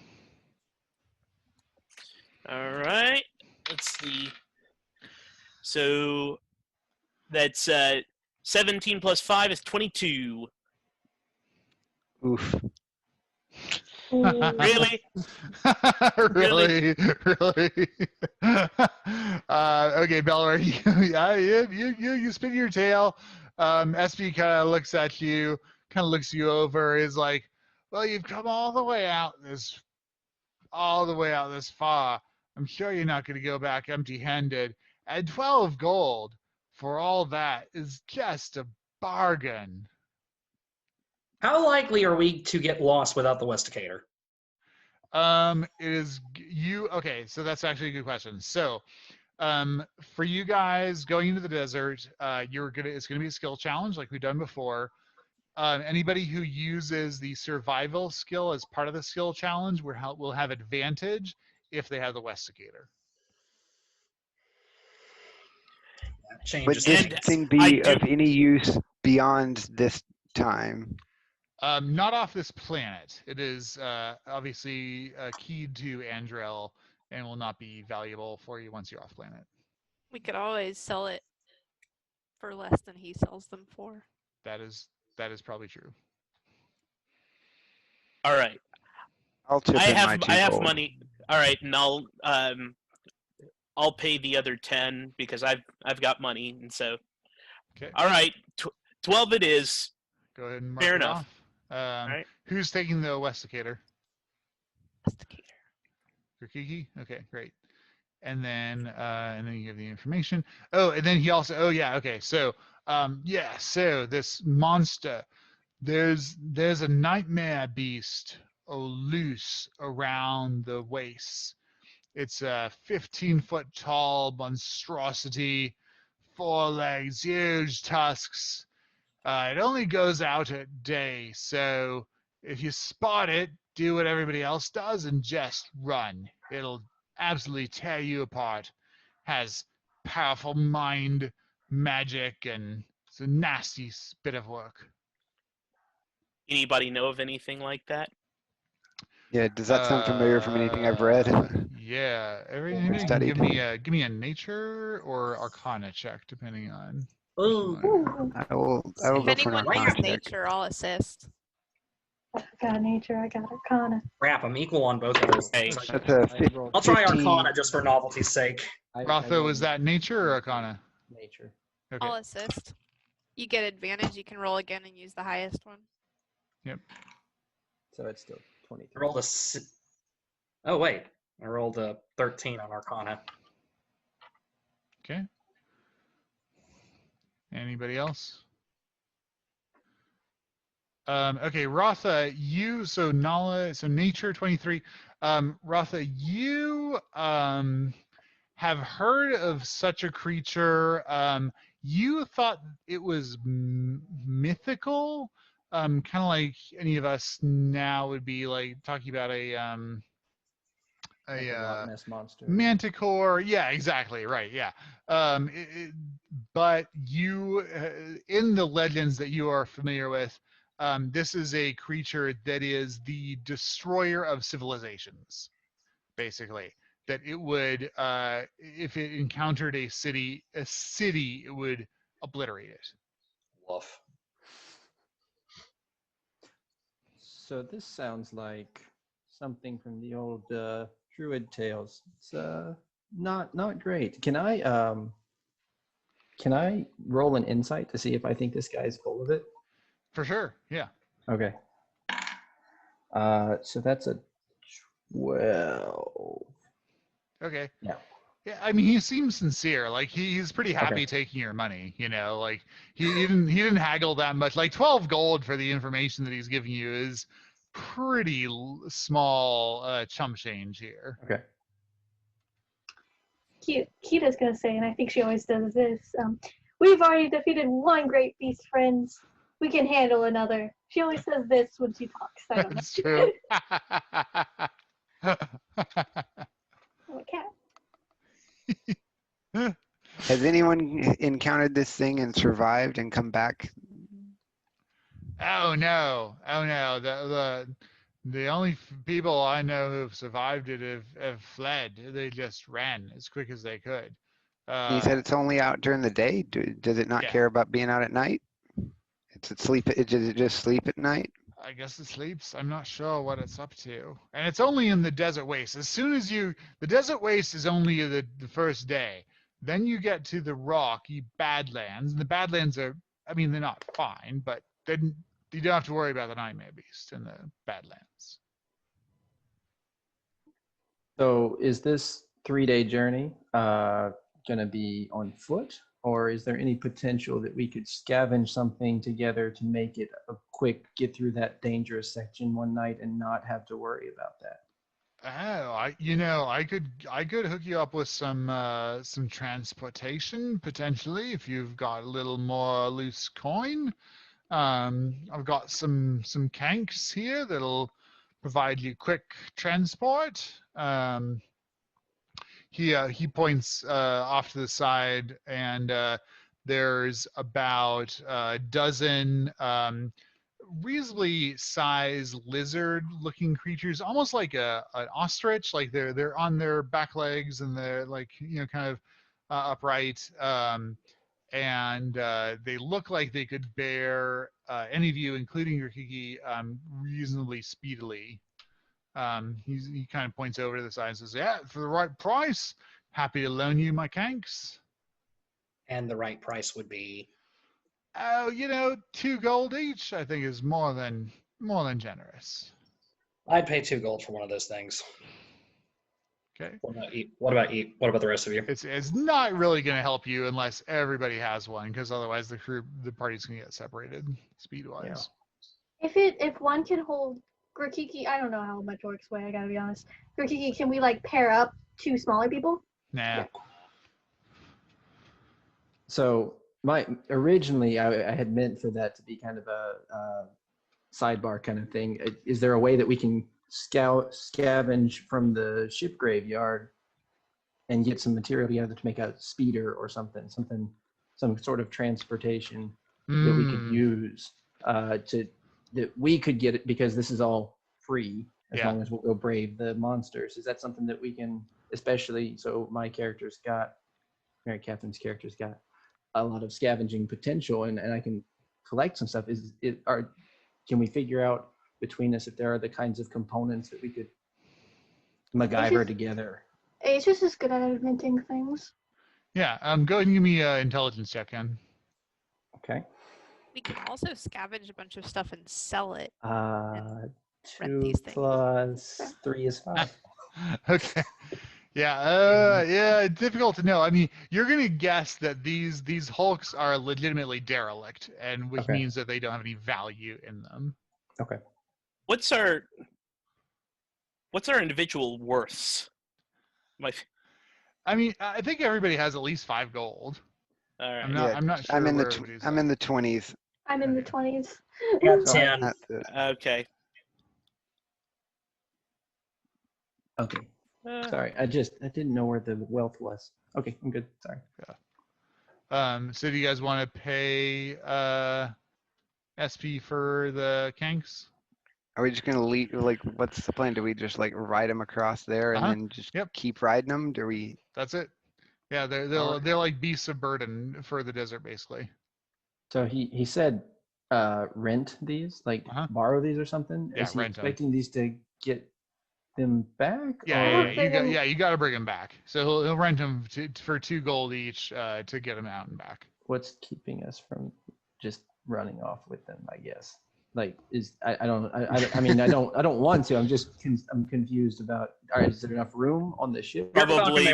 [SPEAKER 5] All right. Let's see. So that's 17 plus 5 is 22.
[SPEAKER 2] Oof.
[SPEAKER 5] Really?
[SPEAKER 1] Really? Okay, Belloryn, you spin your tail. SB kind of looks at you, kind of looks you over, is like, well, you've come all the way out this far. I'm sure you're not going to go back empty-handed. And 12 gold for all that is just a bargain.
[SPEAKER 3] How likely are we to get lost without the Westicator?
[SPEAKER 1] It is you. Okay, so that's actually a good question. So, for you guys going into the desert, it's gonna be a skill challenge like we've done before. Anybody who uses the survival skill as part of the skill challenge will have advantage if they have the Westicator.
[SPEAKER 3] That
[SPEAKER 2] Would
[SPEAKER 3] changes
[SPEAKER 2] this
[SPEAKER 3] things.
[SPEAKER 2] thing
[SPEAKER 5] I
[SPEAKER 2] be
[SPEAKER 5] do-
[SPEAKER 2] of any use beyond this time?
[SPEAKER 1] Not off this planet. It is obviously keyed to Andrel and will not be valuable for you once you're off planet.
[SPEAKER 4] We could always sell it for less than he sells them for.
[SPEAKER 1] That is probably true.
[SPEAKER 5] All right.
[SPEAKER 2] I'll chip in my 2
[SPEAKER 5] I have
[SPEAKER 2] gold.
[SPEAKER 5] money. All right, and I'll pay the other 10 because I've got money, and so.
[SPEAKER 1] Okay.
[SPEAKER 5] All right, 12 it is.
[SPEAKER 1] Go ahead and mark
[SPEAKER 5] Fair
[SPEAKER 1] it
[SPEAKER 5] enough.
[SPEAKER 1] off.
[SPEAKER 5] right.
[SPEAKER 1] Who's taking the Westicator?
[SPEAKER 4] Investigator.
[SPEAKER 1] Grikiki? Okay, great. And then you have the information. Oh, and then he also. Oh yeah. Okay. So yeah. So this monster. There's a nightmare beast loose around the waist. It's a 15-foot tall monstrosity, 4 legs, huge tusks. It only goes out at day, so if you spot it, do what everybody else does and just run. It'll absolutely tear you apart. Has powerful mind, magic, and it's a nasty bit of work.
[SPEAKER 5] Anybody know of anything like that?
[SPEAKER 2] Yeah, does that sound familiar from anything I've read?
[SPEAKER 1] Yeah.
[SPEAKER 2] Or
[SPEAKER 1] Anybody can
[SPEAKER 2] studied?
[SPEAKER 1] give me a nature or arcana check, depending on.
[SPEAKER 3] Ooh.
[SPEAKER 2] I will go
[SPEAKER 4] If
[SPEAKER 2] for an
[SPEAKER 4] anyone
[SPEAKER 2] arcana
[SPEAKER 4] has
[SPEAKER 2] check.
[SPEAKER 4] nature, I'll assist.
[SPEAKER 6] I got nature. I got arcana.
[SPEAKER 3] Crap, I'm equal on both of those.
[SPEAKER 5] Hey.
[SPEAKER 3] things.
[SPEAKER 2] That's a
[SPEAKER 7] I rolled
[SPEAKER 3] I'll try
[SPEAKER 2] 15.
[SPEAKER 3] Arcana just for novelty's sake.
[SPEAKER 1] Ratha,
[SPEAKER 7] rolled
[SPEAKER 1] was that nature or arcana?
[SPEAKER 7] Nature.
[SPEAKER 1] Okay.
[SPEAKER 4] I'll assist. You get advantage. You can roll again and use the highest one.
[SPEAKER 7] So it's still
[SPEAKER 3] I
[SPEAKER 7] 23.
[SPEAKER 3] rolled a. Oh wait, I rolled a 13 on Arcana.
[SPEAKER 1] Okay. Anybody else? Okay, Ratha, you so nature 23. Ratha, you have heard of such a creature. You thought it was mythical, kind of like any of us now would be like talking about a
[SPEAKER 7] Like a Loch Ness monster.
[SPEAKER 1] manticore. Yeah, exactly, right. Yeah. But you in the legends that you are familiar with, this is a creature that is the destroyer of civilizations, basically. That it would if it encountered a city, it would obliterate it.
[SPEAKER 3] Woof.
[SPEAKER 7] So this sounds like something from the old Druid tales. It's not great. Can I roll an insight to see if I think this guy's full of it?
[SPEAKER 1] For sure. Yeah.
[SPEAKER 7] Okay. So that's a 12.
[SPEAKER 1] Okay.
[SPEAKER 7] Yeah.
[SPEAKER 1] Yeah, I mean, he seems sincere. Like he's pretty happy
[SPEAKER 7] Okay.
[SPEAKER 1] taking your money. You know, like he didn't haggle that much. Like 12 gold for the information that he's giving you is pretty small chump change here.
[SPEAKER 7] Okay.
[SPEAKER 6] Kida's gonna say, and I think she always does this. We've already defeated one great beast, friends. We can handle another. She always says this when she talks. I don't know.
[SPEAKER 1] That's true.
[SPEAKER 6] I'm a cat.
[SPEAKER 2] Has anyone encountered this thing and survived and come back?
[SPEAKER 1] Oh no! The only people I know who've survived it have fled. They just ran as quick as they could.
[SPEAKER 2] You said it's only out during the day. Does it not
[SPEAKER 1] Yeah.
[SPEAKER 2] care about being out at night? Does it just sleep at night?
[SPEAKER 1] I guess it sleeps. I'm not sure what it's up to. And it's only in the desert waste. As soon as the desert waste is only the first day. Then you get to the rocky Badlands. And the Badlands are, I mean, they're not fine, but then you don't have to worry about the Nightmare Beast in the Badlands.
[SPEAKER 7] So is this 3-day journey going to be on foot, or is there any potential that we could scavenge something together to make it a quick get through that dangerous section one night and not have to worry about that?
[SPEAKER 1] Oh, I could hook you up with some transportation potentially if you've got a little more loose coin. I've got some kanks here that'll provide you quick transport. He points off to the side, and there's about a dozen reasonably sized lizard-looking creatures, almost like an ostrich. Like they're on their back legs and they're like kind of upright, and they look like they could bear any of you, including Grikiki, reasonably speedily. He kind of points over to the side and says, "Yeah, for the right price, happy to loan you my kanks."
[SPEAKER 3] And the right price would be.
[SPEAKER 1] Oh, 2 gold each, I think, is more than generous.
[SPEAKER 3] I'd pay 2 gold for one of those things.
[SPEAKER 1] Okay.
[SPEAKER 3] What about the rest of you?
[SPEAKER 1] It's not really going to help you unless everybody has one, because otherwise the party's going to get separated speed wise.
[SPEAKER 6] If one can hold Grikiki, I don't know how much orcs weigh. I gotta be honest. Grikiki, can we like pair up two smaller people?
[SPEAKER 1] Nah.
[SPEAKER 6] Yeah.
[SPEAKER 7] So originally I had meant for that to be kind of a sidebar kind of thing. Is there a way that we can scavenge from the ship graveyard and get some material together to make a speeder or some sort of transportation that we could use that we could get it, because this is all free as long as we'll go brave the monsters. Is that something that we can, especially so my character's got, Mary Catherine's character's got a lot of scavenging potential, and I can collect some stuff. Can we figure out between us if there are the kinds of components that we could MacGyver together?
[SPEAKER 6] Aezsh is good at inventing things.
[SPEAKER 1] Yeah. Go ahead and give me an intelligence check, Ken.
[SPEAKER 7] Okay.
[SPEAKER 4] We can also scavenge a bunch of stuff and sell it. rent
[SPEAKER 7] 2
[SPEAKER 4] these things.
[SPEAKER 7] plus 3 is 5.
[SPEAKER 1] Okay. Yeah, difficult to know. I mean, you're gonna guess that these hulks are legitimately derelict, and which means that they don't have any value in them.
[SPEAKER 7] Okay.
[SPEAKER 5] What's our individual worths?
[SPEAKER 1] I mean, I think everybody has at least 5 gold.
[SPEAKER 5] All right.
[SPEAKER 1] I'm not sure.
[SPEAKER 2] I'm in
[SPEAKER 1] where
[SPEAKER 2] the
[SPEAKER 1] everybody's
[SPEAKER 2] I'm
[SPEAKER 1] at.
[SPEAKER 2] in the 20s.
[SPEAKER 6] I'm in the 20s.
[SPEAKER 3] I got 10.
[SPEAKER 2] That's it.
[SPEAKER 5] Okay.
[SPEAKER 7] Okay. Sorry, I didn't know where the wealth was. Okay, I'm good. Sorry.
[SPEAKER 1] So do you guys want to pay SP for the Kanks?
[SPEAKER 2] Are we just gonna lead? Like, what's the plan? Do we just like ride them across there and then just keep riding them? Do we?
[SPEAKER 1] That's it. Yeah, they're like beasts of burden for the desert, basically.
[SPEAKER 7] So he said rent these, like borrow these or something.
[SPEAKER 1] Yeah,
[SPEAKER 7] Is he
[SPEAKER 1] rent 'em.
[SPEAKER 7] expecting these to get them back?
[SPEAKER 1] Yeah, you got to bring them back. So he'll rent them for 2 gold each to get them out and back.
[SPEAKER 7] What's keeping us from just running off with them? I guess. Like, I mean, I don't want to. I'm confused about. All right, is there enough room on the ship?
[SPEAKER 5] Probably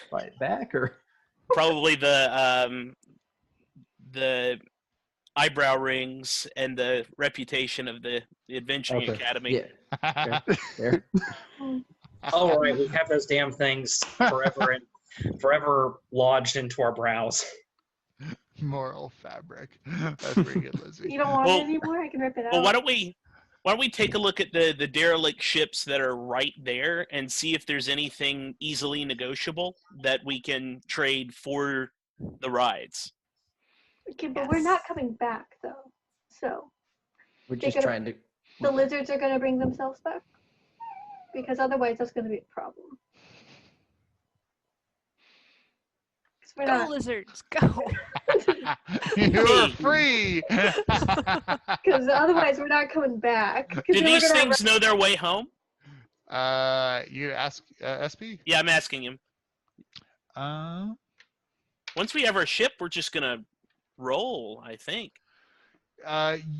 [SPEAKER 7] fly it back, or
[SPEAKER 5] probably the eyebrow rings and the reputation of the Adventuring Academy.
[SPEAKER 7] Yeah. Fair.
[SPEAKER 3] Oh, right, we have those damn things forever lodged into our brows.
[SPEAKER 1] Moral fabric. That's pretty good, Lizzie.
[SPEAKER 6] You don't want it anymore? I can rip it out.
[SPEAKER 5] Well, why don't we take a look at the derelict ships that are right there and see if there's anything easily negotiable that we can trade for the rides.
[SPEAKER 6] Okay, but we're not coming back though. So
[SPEAKER 7] we're just trying to.
[SPEAKER 6] The lizards are gonna bring themselves back, because otherwise that's gonna be a problem.
[SPEAKER 4] Go lizards, go!
[SPEAKER 1] You're free.
[SPEAKER 6] Because otherwise we're not coming back.
[SPEAKER 5] Do these things know their way home?
[SPEAKER 1] You ask SP?
[SPEAKER 5] Yeah, I'm asking him. Once we have our ship, we're just gonna roll, I think.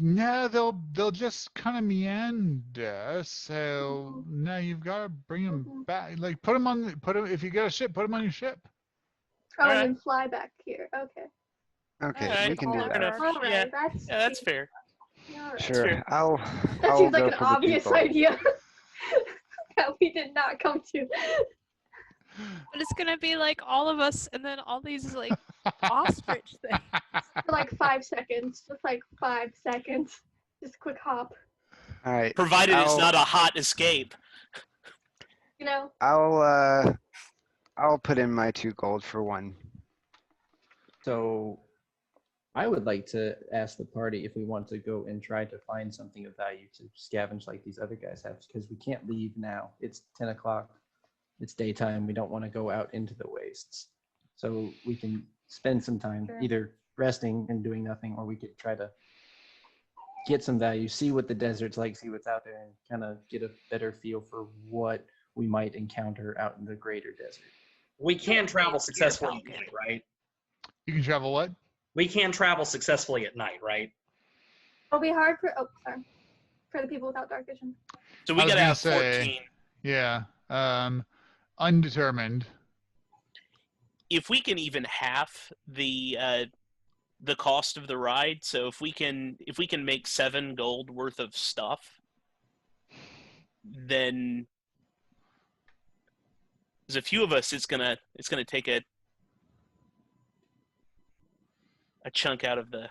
[SPEAKER 1] No, they'll just kind of meander. So no, you've got to bring them back. Like put them. If you get a ship, put them on your ship.
[SPEAKER 6] Oh, and then fly back here. Okay.
[SPEAKER 2] Okay, we can do that.
[SPEAKER 5] Yeah, that's fair.
[SPEAKER 2] Sure,
[SPEAKER 5] fair.
[SPEAKER 6] That seems like an obvious idea that we did not come to.
[SPEAKER 4] But it's gonna be like all of us, and then all these like ostrich things.
[SPEAKER 6] For like 5 seconds. Just like 5 seconds. Just a quick hop.
[SPEAKER 2] All right.
[SPEAKER 5] Provided it's not a hot escape.
[SPEAKER 6] You know.
[SPEAKER 2] I'll put in my 2 gold for 1.
[SPEAKER 7] So I would like to ask the party if we want to go and try to find something of value to scavenge like these other guys have, because we can't leave now. It's 10 o'clock. It's daytime. We don't want to go out into the wastes. So we can spend some time either resting and doing nothing, or we could try to get some value, see what the desert's like, see what's out there, and kind of get a better feel for what we might encounter out in the greater desert.
[SPEAKER 3] We can travel successfully at night, right?
[SPEAKER 1] You can travel what?
[SPEAKER 3] We can travel successfully at night, right?
[SPEAKER 6] It'll be hard for the people without dark vision.
[SPEAKER 5] So we gotta have 14.
[SPEAKER 1] Yeah, Undetermined.
[SPEAKER 5] If we can even half the cost of the ride, so if we can make 7 gold worth of stuff, then there's a few of us. It's gonna take a chunk out of the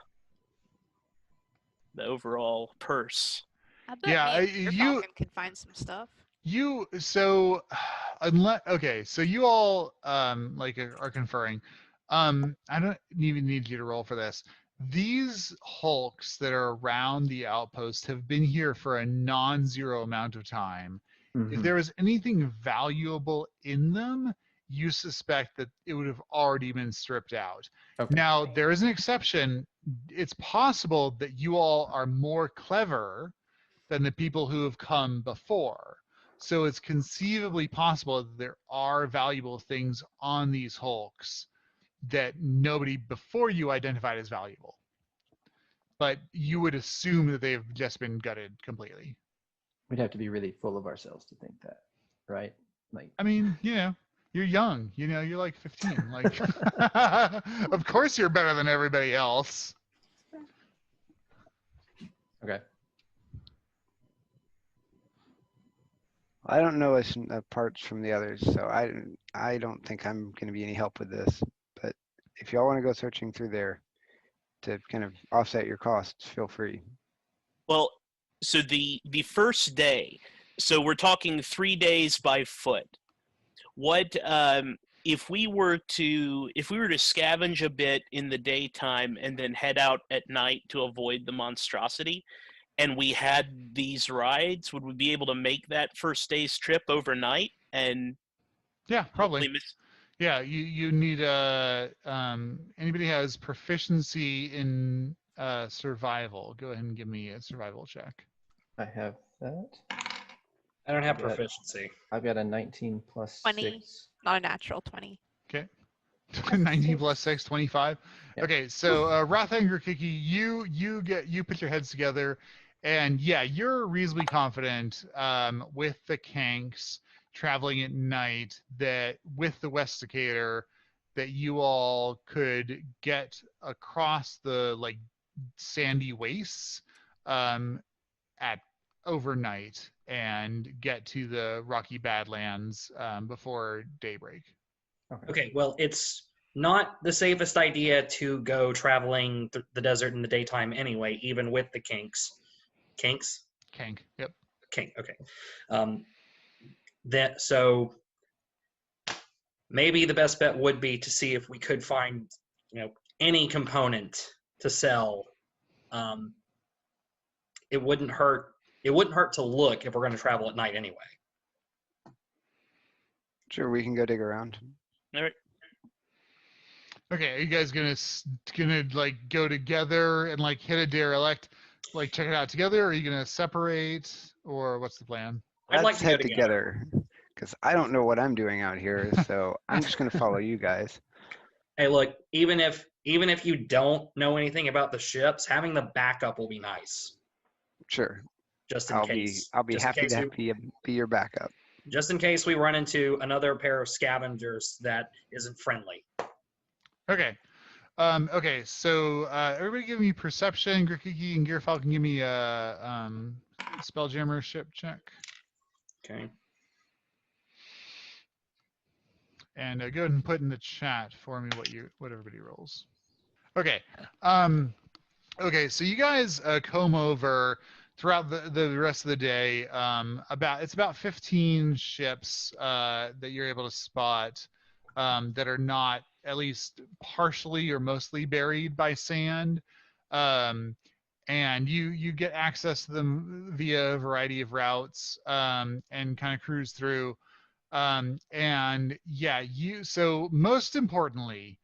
[SPEAKER 5] overall purse.
[SPEAKER 4] I bet
[SPEAKER 1] Yeah,
[SPEAKER 4] me and your
[SPEAKER 1] you-
[SPEAKER 4] Falcon can find some stuff.
[SPEAKER 1] So you all are conferring. I don't even need you to roll for this. These hulks that are around the outpost have been here for a non-zero amount of time. If
[SPEAKER 7] Mhm.
[SPEAKER 1] there was anything valuable in them, you suspect that it would have already been stripped out.
[SPEAKER 7] Okay.
[SPEAKER 1] Now, there is an exception. It's possible that you all are more clever than the people who have come before. So it's conceivably possible that there are valuable things on these hulks that nobody before you identified as valuable. But you would assume that they've just been gutted completely.
[SPEAKER 7] We'd have to be really full of ourselves to think that, right? Like,
[SPEAKER 1] I mean, you're young. You're like 15. Like, of course you're better than everybody else.
[SPEAKER 7] okay.
[SPEAKER 2] I don't know us parts from the others, so I don't think I'm going to be any help with this. But if y'all want to go searching through there to kind of offset your costs, feel free.
[SPEAKER 5] Well, so the first day, so we're talking 3 days by foot. What if we were to scavenge a bit in the daytime and then head out at night to avoid the monstrosity, and we had these rides, would we be able to make that first day's trip overnight? And
[SPEAKER 1] Yeah, probably.
[SPEAKER 5] hopefully
[SPEAKER 1] Yeah, you need anybody has proficiency in survival. Go ahead and give me a survival check.
[SPEAKER 7] I have that.
[SPEAKER 3] I don't have
[SPEAKER 7] Yeah.
[SPEAKER 3] proficiency.
[SPEAKER 7] I've got a 19 plus
[SPEAKER 4] 20.
[SPEAKER 7] 6.
[SPEAKER 4] Not a natural 20.
[SPEAKER 1] Okay. 19 plus 6, 25.
[SPEAKER 7] Yeah.
[SPEAKER 1] Okay, so Ratha and Grikiki, you put your heads together, and yeah, you're reasonably confident with the Kanks traveling at night that with the Westicator that you all could get across the sandy wastes at overnight and get to the Rocky Badlands before daybreak.
[SPEAKER 3] Okay, well, it's not the safest idea to go traveling the desert in the daytime anyway, even with the kinks. Kinks?
[SPEAKER 1] Kank. Yep.
[SPEAKER 3] Kink, okay. So maybe the best bet would be to see if we could find, any component to sell. It wouldn't hurt. It wouldn't hurt to look if we're going to travel at night anyway.
[SPEAKER 2] Sure, we can go dig around.
[SPEAKER 5] All right.
[SPEAKER 1] Okay, are you guys gonna go together and hit a derelict, check it out together? Or are you gonna separate, or what's the plan?
[SPEAKER 3] I'd like
[SPEAKER 2] Let's
[SPEAKER 3] to go
[SPEAKER 2] head
[SPEAKER 3] together.
[SPEAKER 2] because I don't know what I'm doing out here, so I'm just going to follow you guys.
[SPEAKER 3] Hey, look, even if you don't know anything about the ships, having the backup will be nice,
[SPEAKER 2] Sure,
[SPEAKER 3] just in case.
[SPEAKER 2] I'll be
[SPEAKER 3] Just in
[SPEAKER 2] happy
[SPEAKER 3] case
[SPEAKER 2] to be your backup.
[SPEAKER 3] Just in case we run into another pair of scavengers that isn't friendly.
[SPEAKER 1] Okay. Okay, so everybody give me perception. Grikiki and Gearfall can give me a spelljammership check.
[SPEAKER 3] Okay.
[SPEAKER 1] And go ahead and put in the chat for me what everybody rolls. Okay. Okay, so you guys comb over throughout the rest of the day. It's about 15 ships that you're able to spot that are not at least partially or mostly buried by sand. And you get access to them via a variety of routes and kind of cruise through. So most importantly,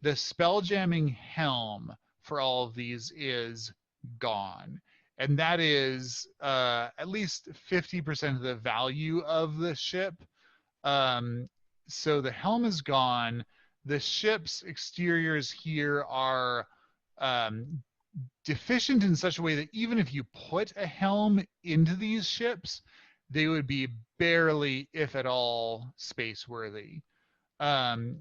[SPEAKER 1] the spelljamming helm for all of these is gone. And that is at least 50% of the value of the ship. So the helm is gone. The ship's exteriors here are deficient in such a way that even if you put a helm into these ships, they would be barely, if at all, space worthy.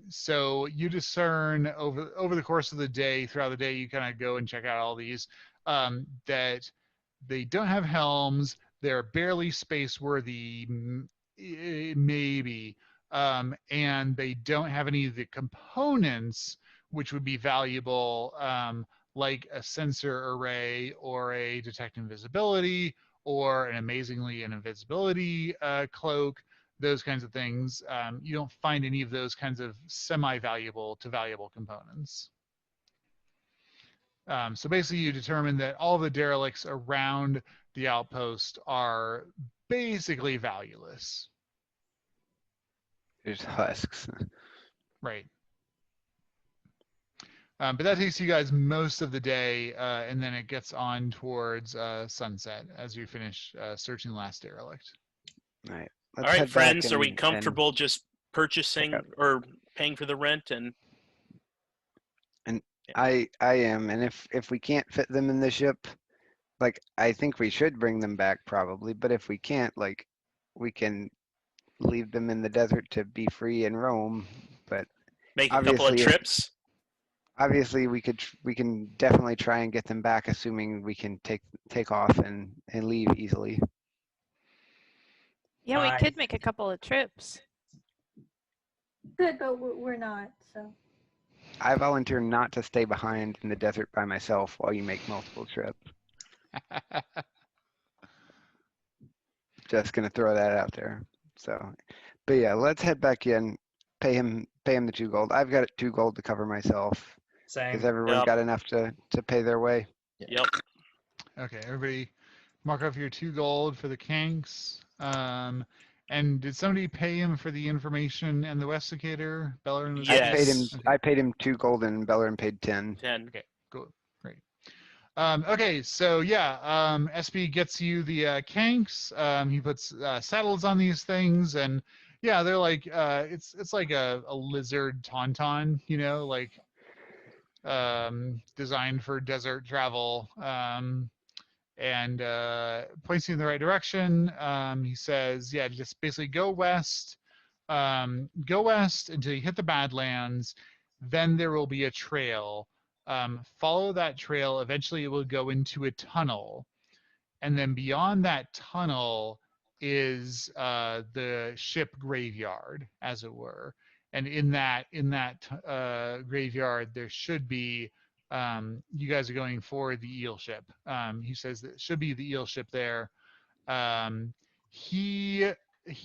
[SPEAKER 1] So you discern over the course of the day, throughout the day, you kind of go and check out all these, that they don't have helms. They're barely space worthy, maybe, and they don't have any of the components which would be valuable, like a sensor array or a detect invisibility or an amazingly an invisibility cloak. Those kinds of things. You don't find any of those kinds of semi-valuable to valuable components. So basically you determine that all the derelicts around the outpost are basically valueless.
[SPEAKER 2] There's husks.
[SPEAKER 1] Right. But that takes you guys most of the day, and then it gets on towards sunset as you finish searching the last derelict.
[SPEAKER 2] All right.
[SPEAKER 5] All
[SPEAKER 2] Let's
[SPEAKER 5] right,
[SPEAKER 2] head back
[SPEAKER 5] friends, are we
[SPEAKER 2] and
[SPEAKER 5] comfortable just purchasing
[SPEAKER 2] up.
[SPEAKER 5] or paying for the rent? And
[SPEAKER 2] I am, and if we can't fit them in the ship, like I think we should bring them back probably, but if we can't, like we can leave them in the desert to be free and roam. But
[SPEAKER 5] make a couple of
[SPEAKER 2] obviously,
[SPEAKER 5] trips?
[SPEAKER 2] obviously we can definitely try and get them back, assuming we can take off and leave easily.
[SPEAKER 4] Yeah, we
[SPEAKER 3] I-
[SPEAKER 4] could make a couple of trips.
[SPEAKER 6] Good, but we're not. So
[SPEAKER 2] I volunteer not to stay behind in the desert by myself while you make multiple trips. Just gonna throw that out there. So, but yeah, let's head back in. Pay him the 2 gold. I've got 2 gold to cover myself.
[SPEAKER 3] Same.
[SPEAKER 2] Has everyone
[SPEAKER 5] Yep.
[SPEAKER 2] got enough to pay their way?
[SPEAKER 5] Yep.
[SPEAKER 1] Okay, everybody mark off your 2 gold for the Kanks. And did somebody pay him for the information and the Westicator? Belloryn was
[SPEAKER 5] Yes.
[SPEAKER 2] I paid him 2 gold and Belloryn paid 10.
[SPEAKER 5] 10.
[SPEAKER 1] Okay, cool, great. Okay, so yeah, SB gets you the Kanks. He puts saddles on these things, and yeah, they're like it's like a lizard tauntaun, you know, like designed for desert travel. And points you in the right direction. He says, yeah, just basically go west until you hit the Badlands. Then there will be a trail. Follow that trail. Eventually it will go into a tunnel. And then beyond that tunnel is the ship graveyard, as it were. And in that graveyard, there should be you guys are going for the eel ship. He says that it should be the eel ship there. He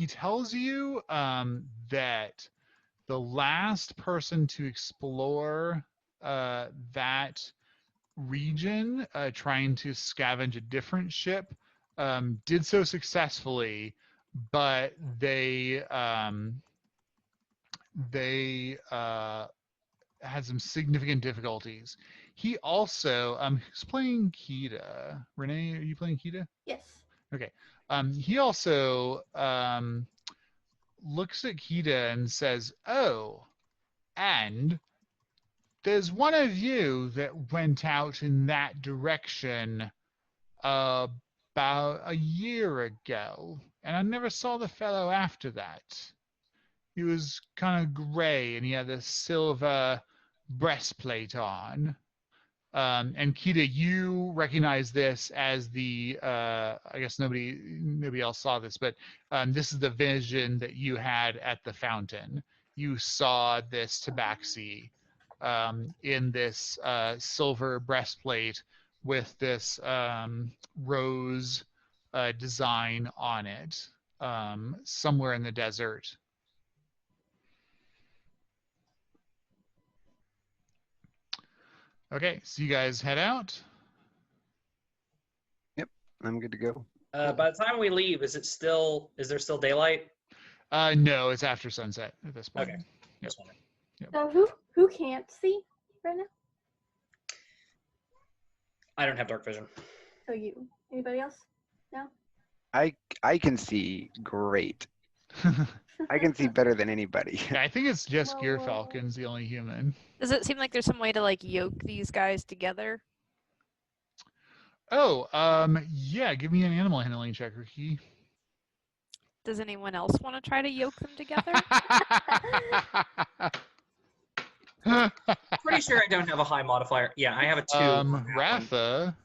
[SPEAKER 1] tells you that the last person to explore that region, trying to scavenge a different ship, did so successfully, but they had some significant difficulties. He also, who's playing Kida? Renee, are you playing Kida?
[SPEAKER 6] yes.
[SPEAKER 1] Okay. He also looks at Kida and says, "Oh, and there's one of you that went out in that direction about a year ago, and I never saw the fellow after that. He was kind of gray, and he had a silver breastplate on." And Kida, you recognize this as the I guess nobody else saw this, but this is the vision that you had at the fountain. You saw this tabaxi in this silver breastplate with this rose design on it, somewhere in the desert. Okay, so you guys head out.
[SPEAKER 2] I'm good to go.
[SPEAKER 3] By the time we leave, is there still daylight?
[SPEAKER 1] No, it's after sunset at this point.
[SPEAKER 3] Okay.
[SPEAKER 1] Yep.
[SPEAKER 3] Just wondering.
[SPEAKER 6] So who can't see right now?
[SPEAKER 3] I don't have dark vision.
[SPEAKER 6] So you. Anybody else? No.
[SPEAKER 2] I can see great. I can see better than anybody.
[SPEAKER 1] Yeah, I think it's just
[SPEAKER 6] Whoa,
[SPEAKER 1] Gear
[SPEAKER 6] whoa.
[SPEAKER 1] Falcon's the only human.
[SPEAKER 4] Does it seem like there's some way to like yoke these guys together?
[SPEAKER 1] Oh, yeah, give me an animal handling check, Ricky.
[SPEAKER 4] Does anyone else want to try to yoke them together?
[SPEAKER 3] Pretty sure I don't have a high modifier. Yeah, I have a 2. on that one.
[SPEAKER 1] Ratha.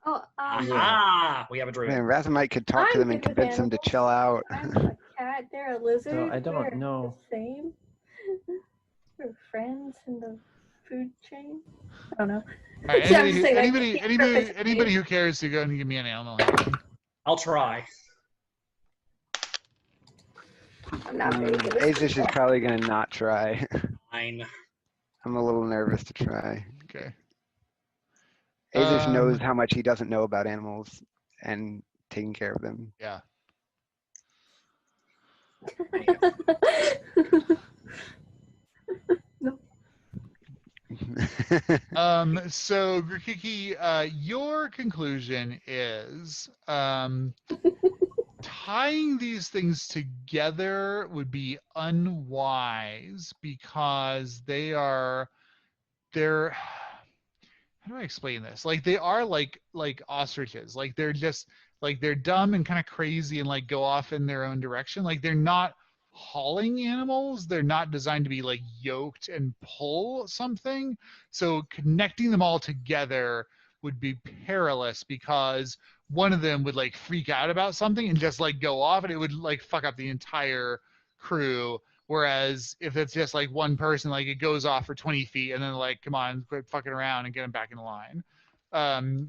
[SPEAKER 6] Oh,
[SPEAKER 3] Aha! We have a druid.
[SPEAKER 2] Man, Ratha might could talk to
[SPEAKER 6] I'm
[SPEAKER 2] them and
[SPEAKER 6] good with
[SPEAKER 2] convince them to
[SPEAKER 6] animals.
[SPEAKER 2] chill out.
[SPEAKER 6] I'm a cat. They're a lizard.
[SPEAKER 7] I don't
[SPEAKER 6] We're
[SPEAKER 7] know.
[SPEAKER 6] The same. We're friends in the food chain. I don't know.
[SPEAKER 1] All right,
[SPEAKER 6] So I'm just saying, like,
[SPEAKER 1] anybody who cares to go and give me an animal handling.
[SPEAKER 3] I'll try.
[SPEAKER 6] I'm not very good at
[SPEAKER 2] Aezsh is probably going to not try.
[SPEAKER 3] Fine.
[SPEAKER 2] I'm a little nervous to try.
[SPEAKER 1] Okay.
[SPEAKER 2] Aezsh knows how much he doesn't know about animals and taking care of them.
[SPEAKER 1] Yeah. So Grikiki, your conclusion is tying these things together would be unwise because they're how do I explain this? Like they are like ostriches. Like they're just like they're dumb and kind of crazy and like go off in their own direction. Like they're not hauling animals. They're not designed to be like yoked and pull something. So connecting them all together would be perilous because one of them would like freak out about something and just like go off and it would like fuck up the entire crew. Whereas if it's just like one person, like it goes off for 20 feet and then like, come on, quit fucking around and get them back in line.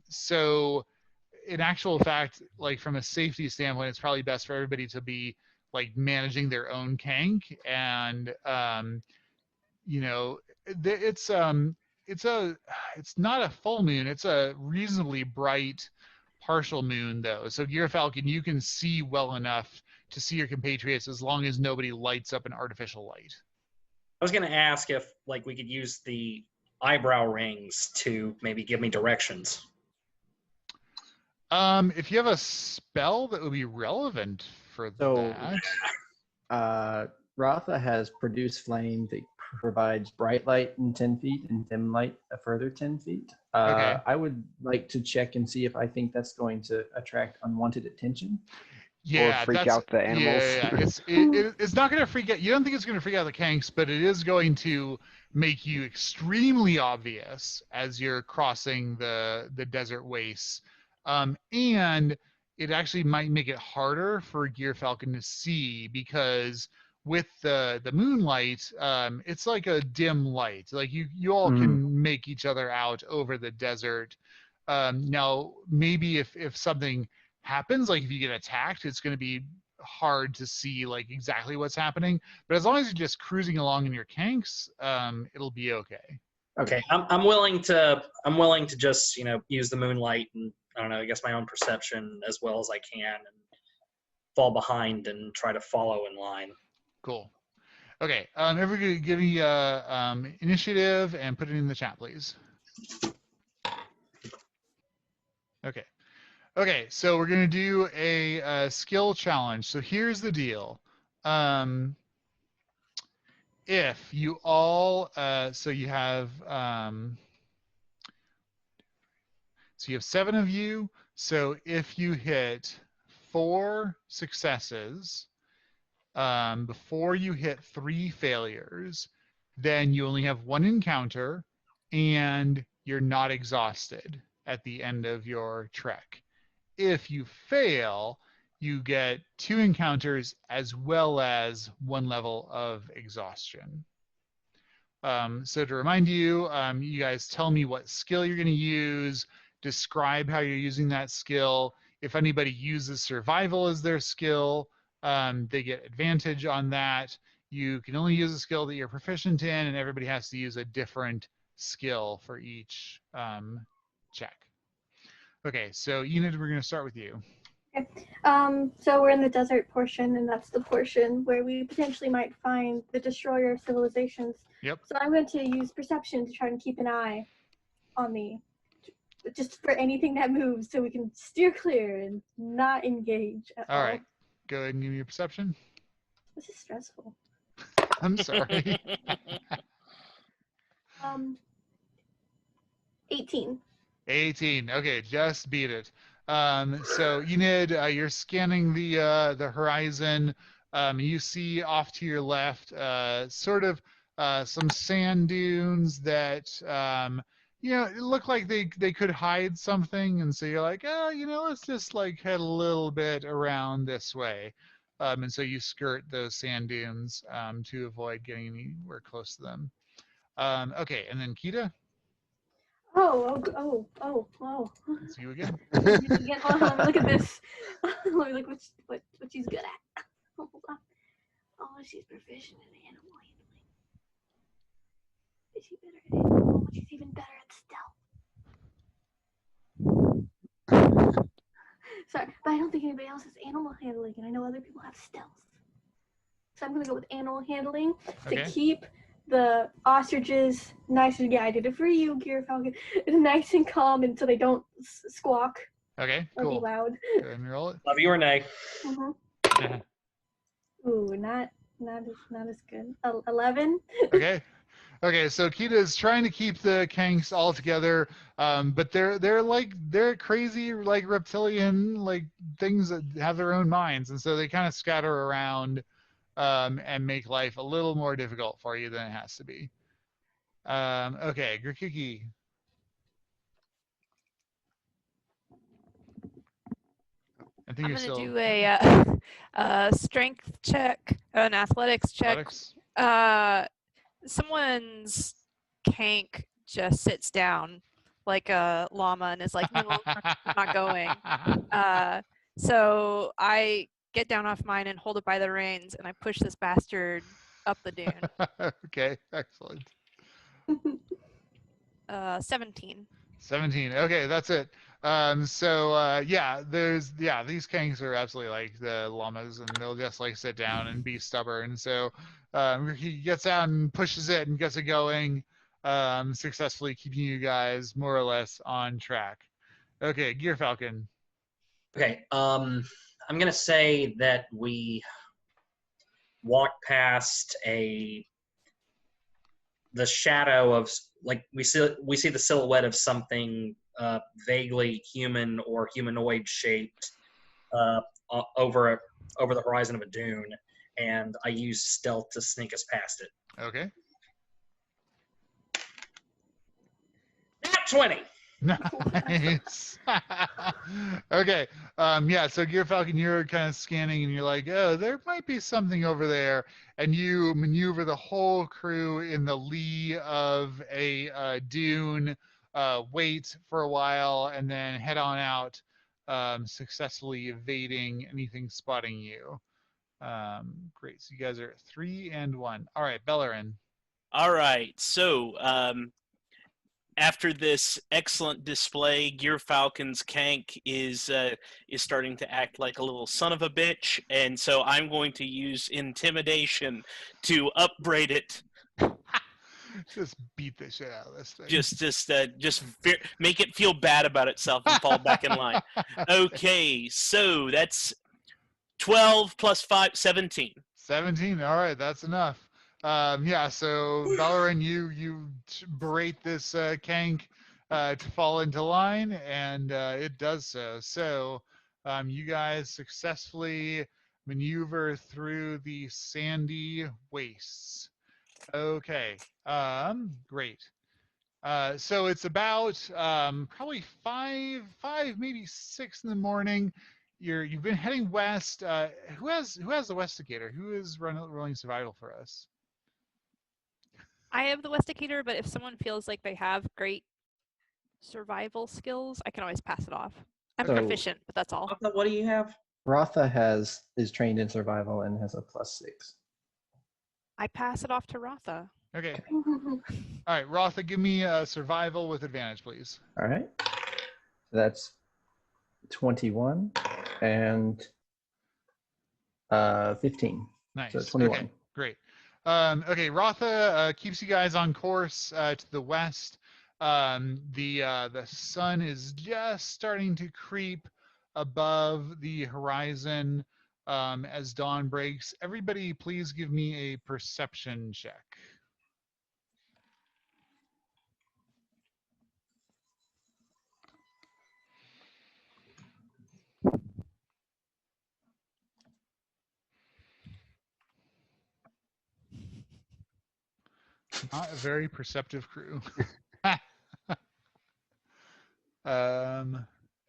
[SPEAKER 1] So in actual fact, like from a safety standpoint, it's probably best for everybody to be like managing their own kank. And, you know, it's not a full moon. It's a reasonably bright partial moon though. So Falcon, you can see well enough to see your compatriots as long as nobody lights up an artificial light.
[SPEAKER 3] I was going to ask if like we could use the eyebrow rings to maybe give me directions.
[SPEAKER 1] If you have a spell that would be relevant for that.
[SPEAKER 7] Ratha has produce flame that provides bright light in 10 feet and dim light a further 10 feet.
[SPEAKER 1] Okay.
[SPEAKER 7] I would like to check and see if I think that's going to attract unwanted attention.
[SPEAKER 1] Yeah,
[SPEAKER 2] or freak out the animals.
[SPEAKER 1] Yeah. It's not going to freak out. You don't think it's going to freak out the kanks, but it is going to make you extremely obvious as you're crossing the desert wastes. And it actually might make it harder for Gear Falcon to see because with the moonlight, it's like a dim light. Like you all can make each other out over the desert. Now, maybe if something happens, like if you get attacked, it's going to be hard to see like exactly what's happening. But as long as you're just cruising along in your kanks, it'll be okay.
[SPEAKER 3] Okay, I'm willing to just use the moonlight and I don't know, I guess my own perception as well as I can and fall behind and try to follow in line.
[SPEAKER 1] Cool. Okay, everybody give me initiative and put it in the chat, please. Okay, so we're going to do a skill challenge. So here's the deal. If you all, so you have 7 of you. So if you hit 4 successes before you hit 3 failures, then you only have 1 encounter and you're not exhausted at the end of your trek. If you fail, you get 2 encounters as well as 1 level of exhaustion. So to remind you, you guys tell me what skill you're going to use, describe how you're using that skill. If anybody uses survival as their skill, they get advantage on that. You can only use a skill that you're proficient in, and everybody has to use a different skill for each check. Okay, so Enid, we're going to start with you.
[SPEAKER 6] Okay. So we're in the desert portion, and that's the portion where we potentially might find the destroyer civilizations.
[SPEAKER 1] Yep.
[SPEAKER 6] So I'm going to use perception to try and keep an eye on just for anything that moves so we can steer clear and not engage at all.
[SPEAKER 1] All right, go ahead and give me your perception.
[SPEAKER 6] This is stressful.
[SPEAKER 1] I'm sorry.
[SPEAKER 6] 18.
[SPEAKER 1] 18. Okay, just beat it. So Enid, you're scanning the horizon. You see off to your left, sort of some sand dunes that it look like they could hide something, and so you're like, oh, let's just like head a little bit around this way. And so you skirt those sand dunes to avoid getting anywhere close to them. Okay, and then Kida,
[SPEAKER 6] Oh.
[SPEAKER 1] it's you again.
[SPEAKER 6] Again, look at this. Let me look what she's good at. Hold on. Oh, she's proficient in animal handling. Is she better at animal? She's even better at stealth. Sorry, but I don't think anybody else has animal handling, and I know other people have stealth. So I'm gonna go with animal handling to
[SPEAKER 1] Okay.
[SPEAKER 6] keep the ostriches nice and I did it for you, Gear Falcon. Nice and calm until they don't squawk
[SPEAKER 1] Okay,
[SPEAKER 6] or be
[SPEAKER 1] cool.
[SPEAKER 6] loud.
[SPEAKER 1] Go ahead and roll it.
[SPEAKER 3] Love you, Renee.
[SPEAKER 6] Ooh, not as good. 11.
[SPEAKER 1] Okay. Okay, so Kida is trying to keep the Kanks all together, but they're crazy like reptilian like things that have their own minds, and so they kind of scatter around and make life a little more difficult for you than it has to be. Okay, Grikiki. I think
[SPEAKER 4] I'm
[SPEAKER 1] you're
[SPEAKER 4] gonna
[SPEAKER 1] still
[SPEAKER 4] do a strength check, an athletics check.
[SPEAKER 1] athletics.
[SPEAKER 4] Someone's Kank just sits down like a llama and is like, no, I'm not going. So I get down off mine and hold it by the reins, and I push this bastard up the dune.
[SPEAKER 1] Okay, excellent.
[SPEAKER 4] 17.
[SPEAKER 1] 17. Okay, that's it. Yeah, these kangs are absolutely like the llamas, and they'll just like sit down and be stubborn. So he gets out and pushes it and gets it going, successfully keeping you guys more or less on track. Okay, Gear Falcon.
[SPEAKER 3] Okay. I'm gonna say that we walk past the shadow of, like, we see the silhouette of something vaguely human or humanoid shaped over the horizon of a dune, and I use stealth to sneak us past it.
[SPEAKER 1] Okay.
[SPEAKER 3] Nat 20.
[SPEAKER 1] Nice. Okay. Yeah, so Gear Falcon, you're kind of scanning and you're like, oh, there might be something over there. And you maneuver the whole crew in the lee of a dune, wait for a while, and then head on out, successfully evading anything spotting you. Great. So you guys are 3 and 1. All right, Belloryn.
[SPEAKER 5] All right, so after this excellent display, Gear Falcon's Kank is starting to act like a little son of a bitch, and so I'm going to use intimidation to upbraid it.
[SPEAKER 1] Just beat the shit out of this thing.
[SPEAKER 5] Just make it feel bad about itself and fall back in line. Okay, so that's 12 plus 5, 17.
[SPEAKER 1] 17. All right, that's enough. Yeah, so Belloryn, you berate this Kank to fall into line, and it does so. So you guys successfully maneuver through the sandy wastes. Okay, great. So it's about probably five, maybe 6 in the morning. You've been heading west. Who has the Westicator? Who is rolling survival for us?
[SPEAKER 4] I have the Westicator, but if someone feels like they have great survival skills, I can always pass it off. I'm
[SPEAKER 7] So-
[SPEAKER 4] proficient, but that's all.
[SPEAKER 3] What do you have?
[SPEAKER 7] Ratha is trained in survival and has a +6.
[SPEAKER 4] I pass it off to Ratha.
[SPEAKER 1] Okay. All right, Ratha, give me survival with advantage, please.
[SPEAKER 7] All right. That's 21 and 15.
[SPEAKER 1] Nice.
[SPEAKER 7] So 21.
[SPEAKER 1] Okay, great. Okay, Ratha keeps you guys on course to the west. The sun is just starting to creep above the horizon as dawn breaks. Everybody, please give me a perception check. Not a very perceptive crew.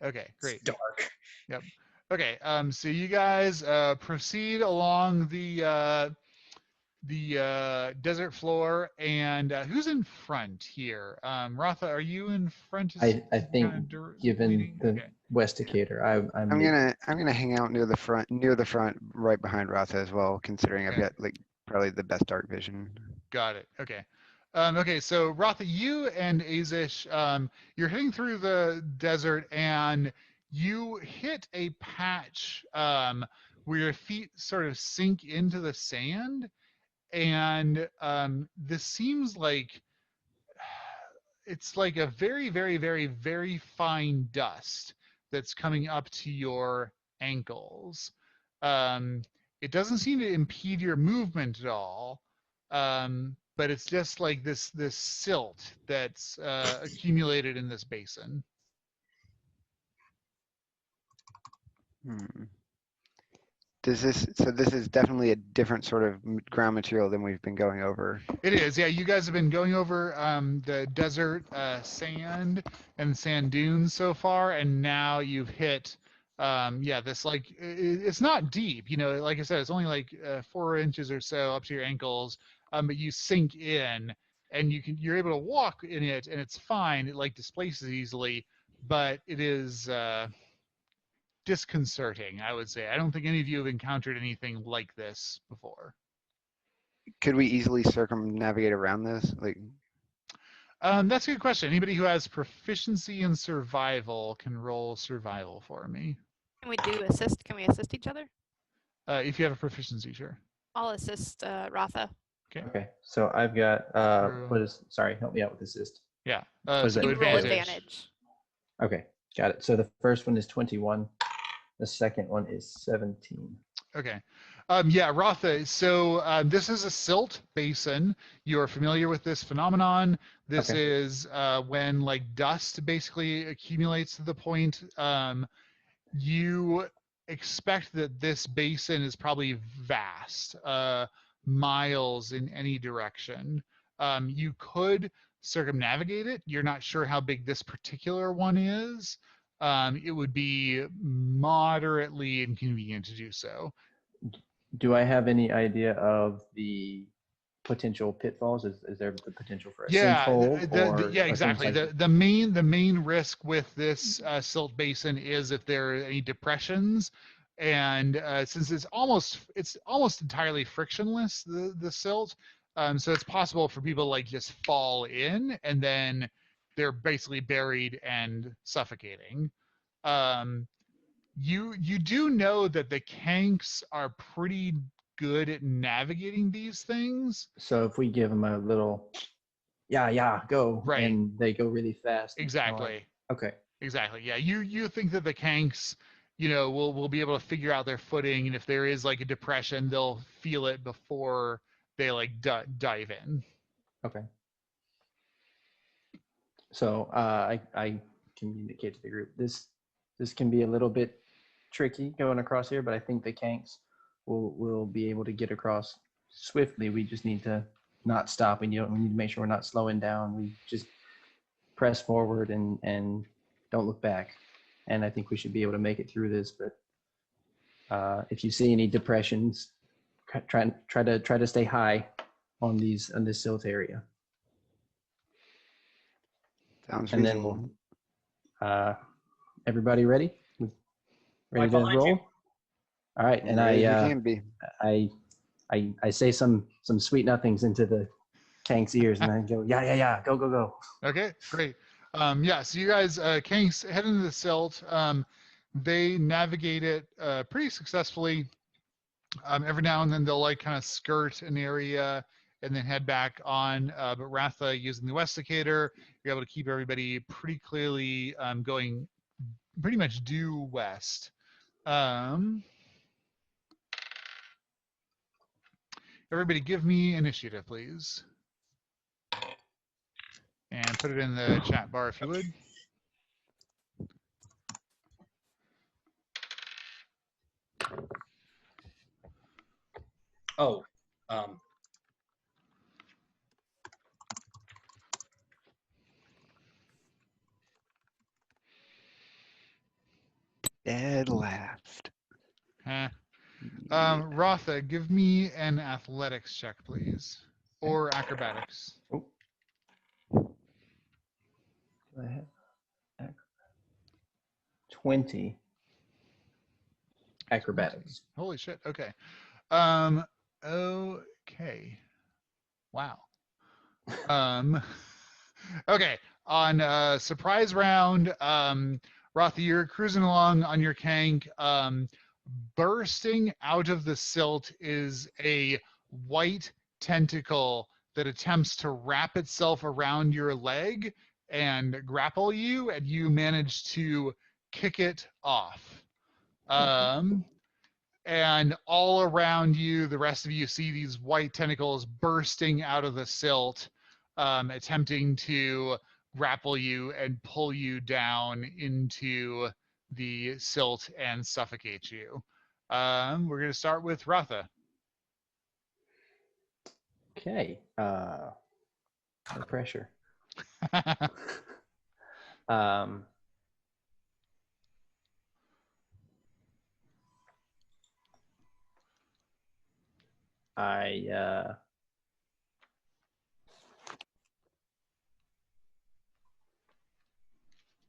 [SPEAKER 1] Okay, great.
[SPEAKER 3] It's dark.
[SPEAKER 1] Yep. Okay. So you guys proceed along the desert floor, and who's in front here? Ratha, are you in front?
[SPEAKER 7] I think, given the
[SPEAKER 1] Okay.
[SPEAKER 7] Westicator, I'm
[SPEAKER 2] I'm gonna hang out near the front, right behind Ratha as well, considering I've
[SPEAKER 1] Okay.
[SPEAKER 2] got like probably the best dark vision.
[SPEAKER 1] Got it. Okay. Okay, so Ratha, you and Aezsh, you're heading through the desert, and you hit a patch where your feet sort of sink into the sand, and this seems like it's like a very, very, very, very fine dust that's coming up to your ankles. Um, it doesn't seem to impede your movement at all, but it's just like this silt that's accumulated in this basin.
[SPEAKER 2] Hmm. This is definitely a different sort of ground material than we've been going over.
[SPEAKER 1] It is, yeah. You guys have been going over the desert sand and sand dunes so far, and now you've hit, yeah, this like it's not deep, you know. Like I said, it's only like 4 inches or so up to your ankles, but you sink in, and you're able to walk in it, and it's fine. It like displaces easily, but it is disconcerting, I would say. I don't think any of you have encountered anything like this before.
[SPEAKER 2] Could we easily circumnavigate around this? Like,
[SPEAKER 1] That's a good question. Anybody who has proficiency in survival can roll survival for me.
[SPEAKER 4] Can we do assist? Can we assist each other?
[SPEAKER 1] If you have a proficiency, sure.
[SPEAKER 4] I'll assist Ratha.
[SPEAKER 7] Okay, so I've got
[SPEAKER 1] True.
[SPEAKER 7] sorry, help me out with assist.
[SPEAKER 1] Yeah.
[SPEAKER 7] What is
[SPEAKER 1] So
[SPEAKER 7] it?
[SPEAKER 4] You roll
[SPEAKER 1] advantage.
[SPEAKER 4] advantage.
[SPEAKER 7] Okay, got it. So the first one is 21. The second one is 17.
[SPEAKER 1] Okay. Yeah, Ratha. So this is a silt basin. You are familiar with this phenomenon. This
[SPEAKER 7] Okay.
[SPEAKER 1] is when like dust basically accumulates to the point. You expect that this basin is probably vast, miles in any direction. You could circumnavigate it. You're not sure how big this particular one is. It would be moderately inconvenient to do so.
[SPEAKER 7] Do I have any idea of the potential pitfalls? Is there the potential for a
[SPEAKER 1] Yeah,
[SPEAKER 7] sinkhole
[SPEAKER 1] yeah,
[SPEAKER 7] or
[SPEAKER 1] exactly.
[SPEAKER 7] things like
[SPEAKER 1] The main risk with this silt basin is if there are any depressions, and since it's almost entirely frictionless, the silt, so it's possible for people to like just fall in and then they're basically buried and suffocating. Um, you do know that the Kanks are pretty good at navigating these things.
[SPEAKER 7] So if we give them a little, yeah, go,
[SPEAKER 1] Right.
[SPEAKER 7] and they go really fast. and kinda like-
[SPEAKER 1] Exactly.
[SPEAKER 7] okay.
[SPEAKER 1] Exactly. Yeah. You think that the Kanks, you know, will be able to figure out their footing, and if there is like a depression, they'll feel it before they like dive in.
[SPEAKER 7] Okay. So I communicate to the group. This can be a little bit tricky going across here, but I think the Kanks will be able to get across swiftly. We just need to not stop, and we need to make sure we're not slowing down. We just press forward and don't look back. And I think we should be able to make it through this. But if you see any depressions, try to stay high on this silt area.
[SPEAKER 2] sounds
[SPEAKER 7] And
[SPEAKER 2] reasonable.
[SPEAKER 7] then everybody ready? Ready to
[SPEAKER 3] behind you.
[SPEAKER 7] roll? All right, and
[SPEAKER 2] Ready as we can be.
[SPEAKER 7] I say some sweet nothings into the Kank's ears, and I go, yeah, go.
[SPEAKER 1] Okay. Great. Yeah. So you guys, Kanks head into the silt. They navigate it pretty successfully. Every now and then they'll like kind of skirt an area and then head back on. But Ratha, using the Westicator, you're able to keep everybody pretty clearly going pretty much due west. Everybody give me initiative, please. And put it in the chat bar if you would.
[SPEAKER 3] Oh,
[SPEAKER 2] Dead last.
[SPEAKER 1] Huh.
[SPEAKER 2] Yeah.
[SPEAKER 1] Ratha, give me an athletics check, please, or acrobatics.
[SPEAKER 7] Oh. Do I have 20 acrobatics.
[SPEAKER 1] Holy shit. Okay. Okay. Wow. Okay. On surprise round, Ratha, you're cruising along on your kank. Bursting out of the silt is a white tentacle that attempts to wrap itself around your leg and grapple you, and you manage to kick it off. And all around you, the rest of you see these white tentacles bursting out of the silt, attempting to grapple you and pull you down into the silt and suffocate you. We're going to start with Ratha.
[SPEAKER 7] Okay. No pressure. Um,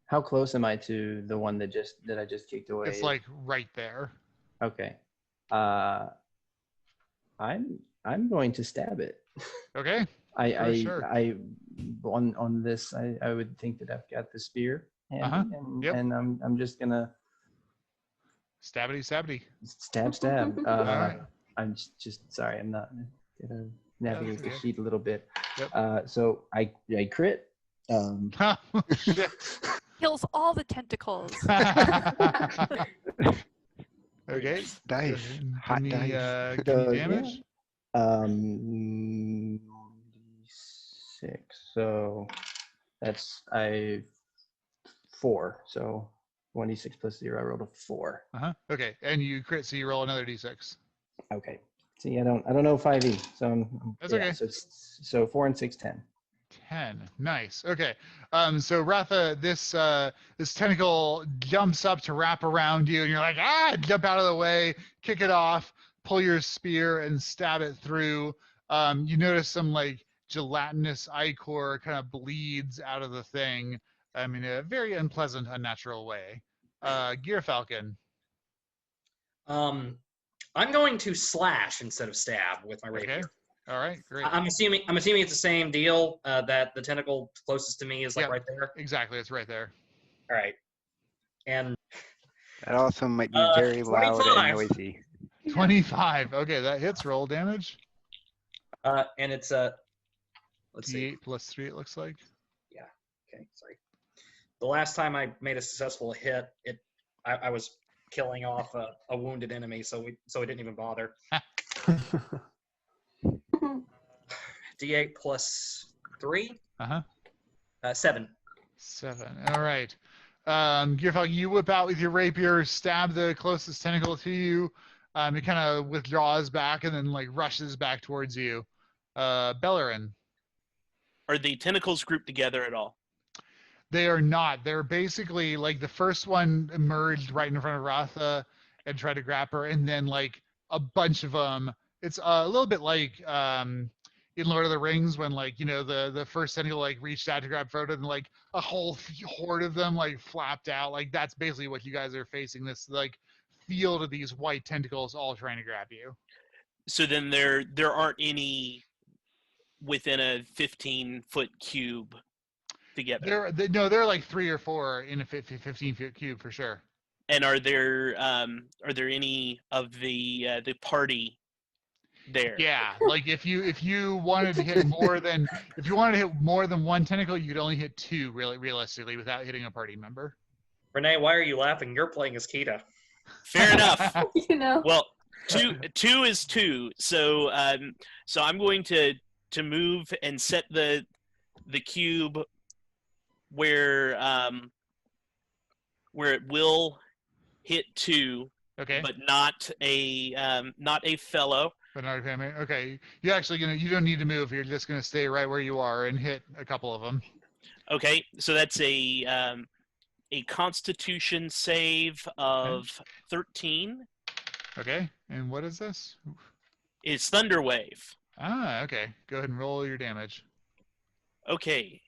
[SPEAKER 7] how close am I to the one that I just kicked away?
[SPEAKER 1] It's like right there.
[SPEAKER 7] Okay. I'm going to stab it.
[SPEAKER 1] Okay. Sure.
[SPEAKER 7] On this, I would think that I've got the spear handy,
[SPEAKER 1] Yep.
[SPEAKER 7] and I'm just gonna
[SPEAKER 1] Stabbity, stabbity.
[SPEAKER 7] stab.
[SPEAKER 1] right.
[SPEAKER 7] I'm just sorry. I'm not gonna navigate the
[SPEAKER 1] okay.
[SPEAKER 7] sheet a little bit.
[SPEAKER 1] Yep.
[SPEAKER 7] So I crit.
[SPEAKER 1] Shit.
[SPEAKER 4] Kills all the tentacles.
[SPEAKER 1] Okay.
[SPEAKER 2] Dice. Hot
[SPEAKER 1] Give me,
[SPEAKER 2] dice.
[SPEAKER 1] give me
[SPEAKER 7] So,
[SPEAKER 1] damage.
[SPEAKER 7] 6. So that's 4. So 1d6 plus 0. I rolled a 4.
[SPEAKER 1] Okay. And you crit, so you roll another d6.
[SPEAKER 7] Okay. See, I don't know 5e. So
[SPEAKER 1] That's okay.
[SPEAKER 7] So 4 and 6, 10.
[SPEAKER 1] 10. Nice. Okay. So Ratha, this tentacle jumps up to wrap around you, and you're like, jump out of the way, kick it off, pull your spear, and stab it through. You notice some like gelatinous ichor kind of bleeds out of the thing. In a very unpleasant, unnatural way. Gear Falcon.
[SPEAKER 3] I'm going to slash instead of stab with my rapier.
[SPEAKER 1] Okay. All right. Great.
[SPEAKER 3] I'm assuming it's the same deal, that the tentacle closest to me is like right there.
[SPEAKER 1] Exactly. It's right there.
[SPEAKER 3] All right. And
[SPEAKER 2] That also might be very loud
[SPEAKER 3] 25.
[SPEAKER 2] and noisy.
[SPEAKER 1] 25. Okay, that hits. Roll damage.
[SPEAKER 3] and it's a let's see.
[SPEAKER 1] D8 plus 3, it looks like.
[SPEAKER 3] Yeah. Okay. Sorry. The last time I made a successful hit, I was killing off a wounded enemy, so it didn't even bother. D8 plus 3. 7.
[SPEAKER 1] 7. All right. Gearfog, you whip out with your rapier, stab the closest tentacle to you. It kind of withdraws back and then like rushes back towards you. Belloryn.
[SPEAKER 5] Are the tentacles grouped together at all?
[SPEAKER 1] They are not. They're basically like the first one emerged right in front of Ratha and tried to grab her, and then like a bunch of them. It's a little bit like in Lord of the Rings when like the first tentacle like reached out to grab Frodo and like a whole horde of them like flapped out. Like that's basically what you guys are facing. This like field of these white tentacles all trying to grab you.
[SPEAKER 5] So then there aren't any within a 15-foot cube together.
[SPEAKER 1] They're like 3 or 4 in a 15-foot cube for sure.
[SPEAKER 5] And are there any of the party there?
[SPEAKER 1] Yeah, like if you wanted to hit more than one tentacle, you could only hit 2 realistically without hitting a party member.
[SPEAKER 3] Renee, why are you laughing? You're playing as Kida.
[SPEAKER 5] Fair enough. Well, two is 2. So I'm going to move and set the cube where it will hit 2,
[SPEAKER 1] Okay.
[SPEAKER 5] but not a fellow.
[SPEAKER 1] But not a family. Okay. You don't need to move. You're just gonna stay right where you are and hit a couple of them.
[SPEAKER 5] Okay, so that's a a Constitution save of 13.
[SPEAKER 1] Okay. And what is this?
[SPEAKER 5] It's Thunder Wave.
[SPEAKER 1] Ah, okay. Go ahead and roll your damage.
[SPEAKER 5] Okay.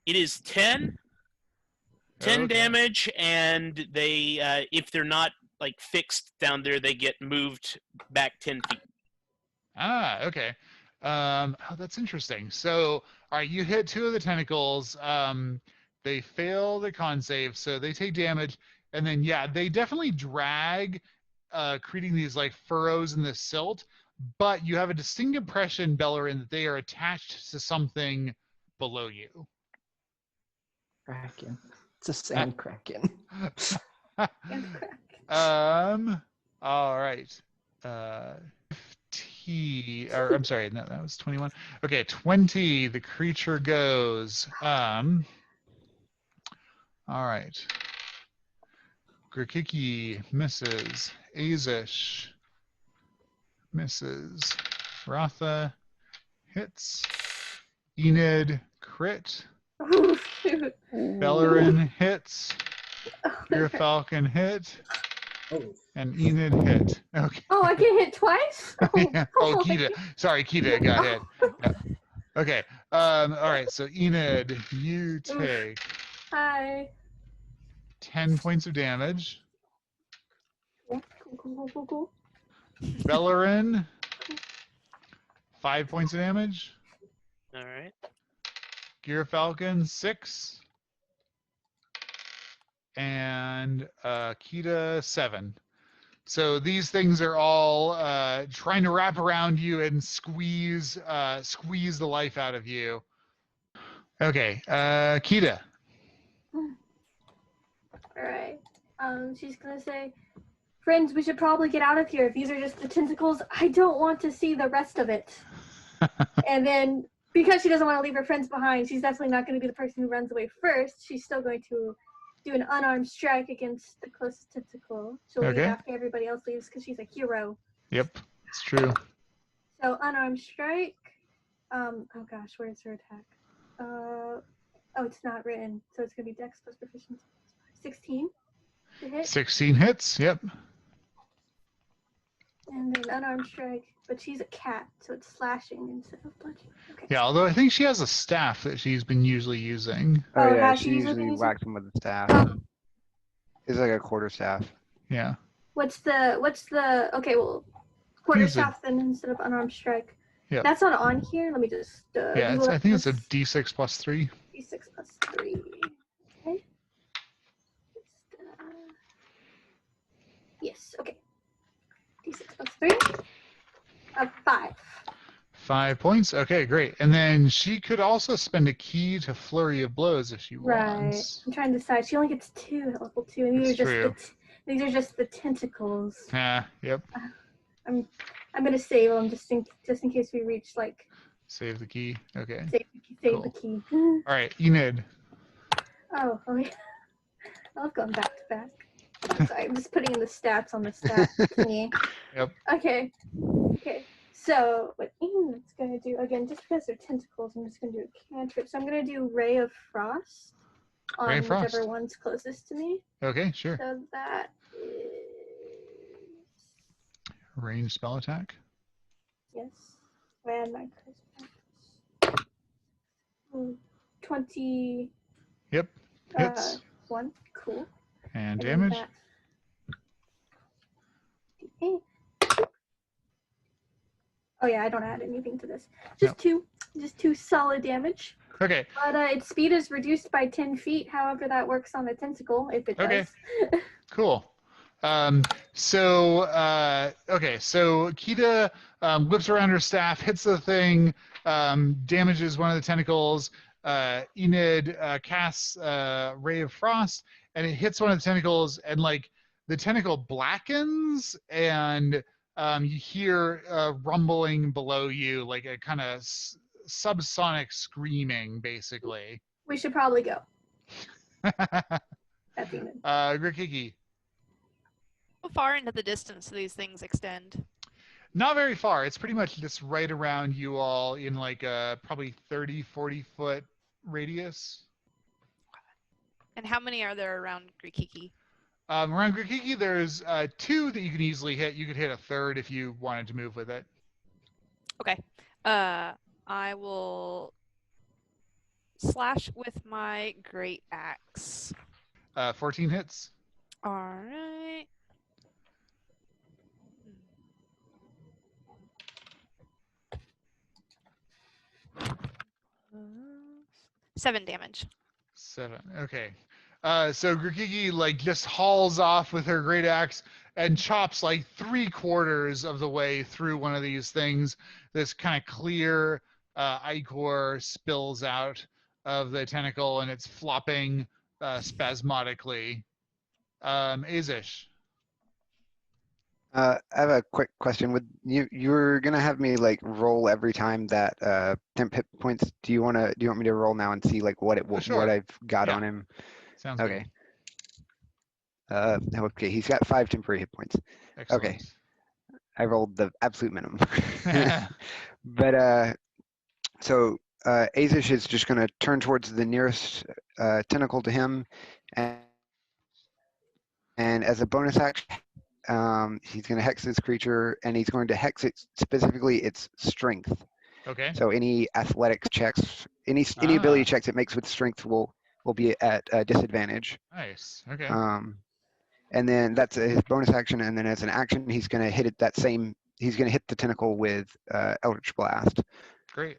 [SPEAKER 5] It is 10. 10
[SPEAKER 1] Okay.
[SPEAKER 5] damage, and they, if they're not like fixed down there, they get moved back 10 feet.
[SPEAKER 1] Ah, okay. Oh, that's interesting. So, all right, you hit 2 of the tentacles. They fail the con save, so they take damage, and then yeah, they definitely drag, creating these like furrows in the silt. But you have a distinct impression, Belloryn, that they are attached to something below you.
[SPEAKER 7] Kraken. It's a sand kraken.
[SPEAKER 1] All right. Or I'm sorry, no, that was 21. Okay, 20. The creature goes. All right. Grikiki misses. Aezsh misses. Ratha hits. Enid crit.
[SPEAKER 6] Oh, shoot.
[SPEAKER 1] Belloryn hits. Falcon hit.
[SPEAKER 3] Oh,
[SPEAKER 1] And Enid hit. Okay.
[SPEAKER 6] Oh, I get hit twice?
[SPEAKER 1] Yeah. Oh, Kida. Sorry, Kida got hit. Yeah. Okay. All right. So Enid, you take
[SPEAKER 6] Hi.
[SPEAKER 1] 10 points of damage.
[SPEAKER 6] Cool.
[SPEAKER 1] Belloryn, 5 points of damage.
[SPEAKER 5] All right.
[SPEAKER 1] Falcon, 6. And Kida, 7. So these things are all trying to wrap around you and squeeze the life out of you. Okay, Kida.
[SPEAKER 6] All right. She's gonna say, "Friends, we should probably get out of here. If these are just the tentacles, I don't want to see the rest of it." And then, because she doesn't want to leave her friends behind, she's definitely not going to be the person who runs away first. She's still going to do an unarmed strike against the closest tentacle. She'll leave
[SPEAKER 1] Okay.
[SPEAKER 6] after everybody else leaves because she's a hero.
[SPEAKER 1] Yep, it's true.
[SPEAKER 6] So unarmed strike. Oh gosh, where's her attack? Oh, it's not written, so it's gonna be Dex plus proficiency. 16 to hit,
[SPEAKER 1] 16 hits. Yep.
[SPEAKER 6] and then unarmed strike. But she's a cat, so it's slashing instead of bludgeoning. Okay.
[SPEAKER 1] Yeah, although I think she has a staff that she's been usually using.
[SPEAKER 2] Oh,
[SPEAKER 6] Oh,
[SPEAKER 2] yeah,
[SPEAKER 6] has
[SPEAKER 2] she
[SPEAKER 6] she usually been
[SPEAKER 2] usually
[SPEAKER 6] using-
[SPEAKER 2] whacks him with the staff.
[SPEAKER 6] Oh.
[SPEAKER 2] It's like a quarter staff.
[SPEAKER 1] Yeah.
[SPEAKER 6] What's the okay? Well, quarter
[SPEAKER 1] Use it.
[SPEAKER 6] staff then instead of unarmed strike.
[SPEAKER 1] Yep.
[SPEAKER 6] That's not on here. Let me just.
[SPEAKER 1] Yeah,
[SPEAKER 6] Google
[SPEAKER 1] I think it's a
[SPEAKER 6] this.
[SPEAKER 1] D6 plus 3.
[SPEAKER 6] D6 plus 3. Okay. Yes. Okay. D6 plus 3. 5.
[SPEAKER 1] 5 points. Okay, great. And then she could also spend a key to flurry of blows if she
[SPEAKER 6] Right.
[SPEAKER 1] wants.
[SPEAKER 6] I'm trying to decide. She only gets 2 at level 2, and these
[SPEAKER 1] It's
[SPEAKER 6] are just
[SPEAKER 1] true.
[SPEAKER 6] these are just the tentacles.
[SPEAKER 1] Yep.
[SPEAKER 6] I'm gonna save them just in case we reach like
[SPEAKER 1] Save the key. Okay.
[SPEAKER 6] save the key.
[SPEAKER 1] All right, Enid.
[SPEAKER 6] Oh yeah. I love going back to back. I'm sorry, I'm just putting in the stats on the stat thingy.
[SPEAKER 1] Yep.
[SPEAKER 6] Okay. So what Enid's gonna do again, just because they're tentacles, I'm just gonna do a cantrip. So I'm gonna do Ray of Frost on
[SPEAKER 1] Ray of Frost.
[SPEAKER 6] whichever one's closest to me.
[SPEAKER 1] Okay, sure.
[SPEAKER 6] So that is
[SPEAKER 1] Range spell attack.
[SPEAKER 6] yes. And my charisma. 20.
[SPEAKER 1] Yep. Hits.
[SPEAKER 6] 1. Cool.
[SPEAKER 1] And
[SPEAKER 6] And
[SPEAKER 1] damage.
[SPEAKER 6] that- D8. Oh yeah, I don't add anything to this. Just
[SPEAKER 1] Nope.
[SPEAKER 6] just 2 solid damage.
[SPEAKER 1] Okay.
[SPEAKER 6] But its speed is reduced by 10 feet. However, that works on a tentacle if it
[SPEAKER 1] Okay.
[SPEAKER 6] does.
[SPEAKER 1] Cool. So Kida whips around her staff, hits the thing, damages one of the tentacles. Enid casts Ray of Frost, and it hits one of the tentacles, and like the tentacle blackens, and you hear rumbling below you, like a kind of subsonic screaming, basically.
[SPEAKER 6] We should probably go. That's Enid.
[SPEAKER 1] Grikiki.
[SPEAKER 4] How far into the distance do these things extend?
[SPEAKER 1] Not very far. It's pretty much just right around you all in like a probably 30, 40 foot radius.
[SPEAKER 4] And how many are there around Grikiki?
[SPEAKER 1] Around Grikiki, there's 2 that you can easily hit. You could hit a third if you wanted to move with it.
[SPEAKER 4] Okay. I will slash with my great axe.
[SPEAKER 1] 14 hits.
[SPEAKER 4] All right. 7 damage.
[SPEAKER 1] 7. Okay. So Grikiki like just hauls off with her great axe and chops like 3/4 of the way through one of these things. This kind of clear ichor spills out of the tentacle and it's flopping spasmodically. Aezsh.
[SPEAKER 2] I have a quick question. Would you're gonna have me like roll every time that temp hit points? Do you want me to roll now and see like what
[SPEAKER 1] Sure.
[SPEAKER 2] I've got
[SPEAKER 1] Yeah.
[SPEAKER 2] on him?
[SPEAKER 1] Sounds
[SPEAKER 2] Okay. Okay, he's got 5 temporary hit points.
[SPEAKER 1] good. Excellent.
[SPEAKER 2] Okay. I rolled the absolute minimum. But so Aezsh is just gonna turn towards the nearest tentacle to him, and as a bonus action, he's going to hex this creature, and he's going to hex it specifically its strength.
[SPEAKER 1] Okay.
[SPEAKER 2] So any athletic checks, any ability checks it makes with strength will be at a disadvantage.
[SPEAKER 1] Nice. Okay.
[SPEAKER 2] And then that's his bonus action, and then as an action, he's going to hit it he's going to hit the tentacle with Eldritch Blast.
[SPEAKER 1] Great.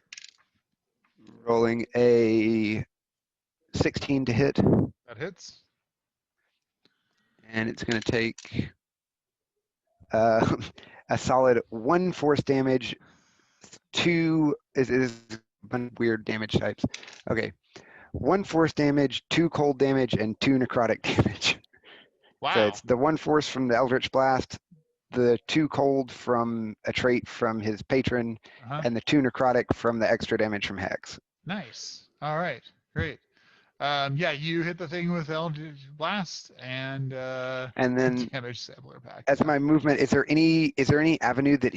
[SPEAKER 2] Rolling a 16 to hit.
[SPEAKER 1] That hits.
[SPEAKER 2] And it's going to take a solid 1 force damage, 2 is weird damage types. Okay, 1 force damage, 2 cold damage, and 2 necrotic damage.
[SPEAKER 1] Wow.
[SPEAKER 2] So it's the 1 force from the Eldritch Blast, the 2 cold from a trait from his patron, and the 2 necrotic from the extra damage from Hex.
[SPEAKER 1] Nice. All right. Great. Yeah, you hit the thing with Eldritch Blast and
[SPEAKER 2] then
[SPEAKER 1] damage sampler pack.
[SPEAKER 2] As my movement, is there any avenue that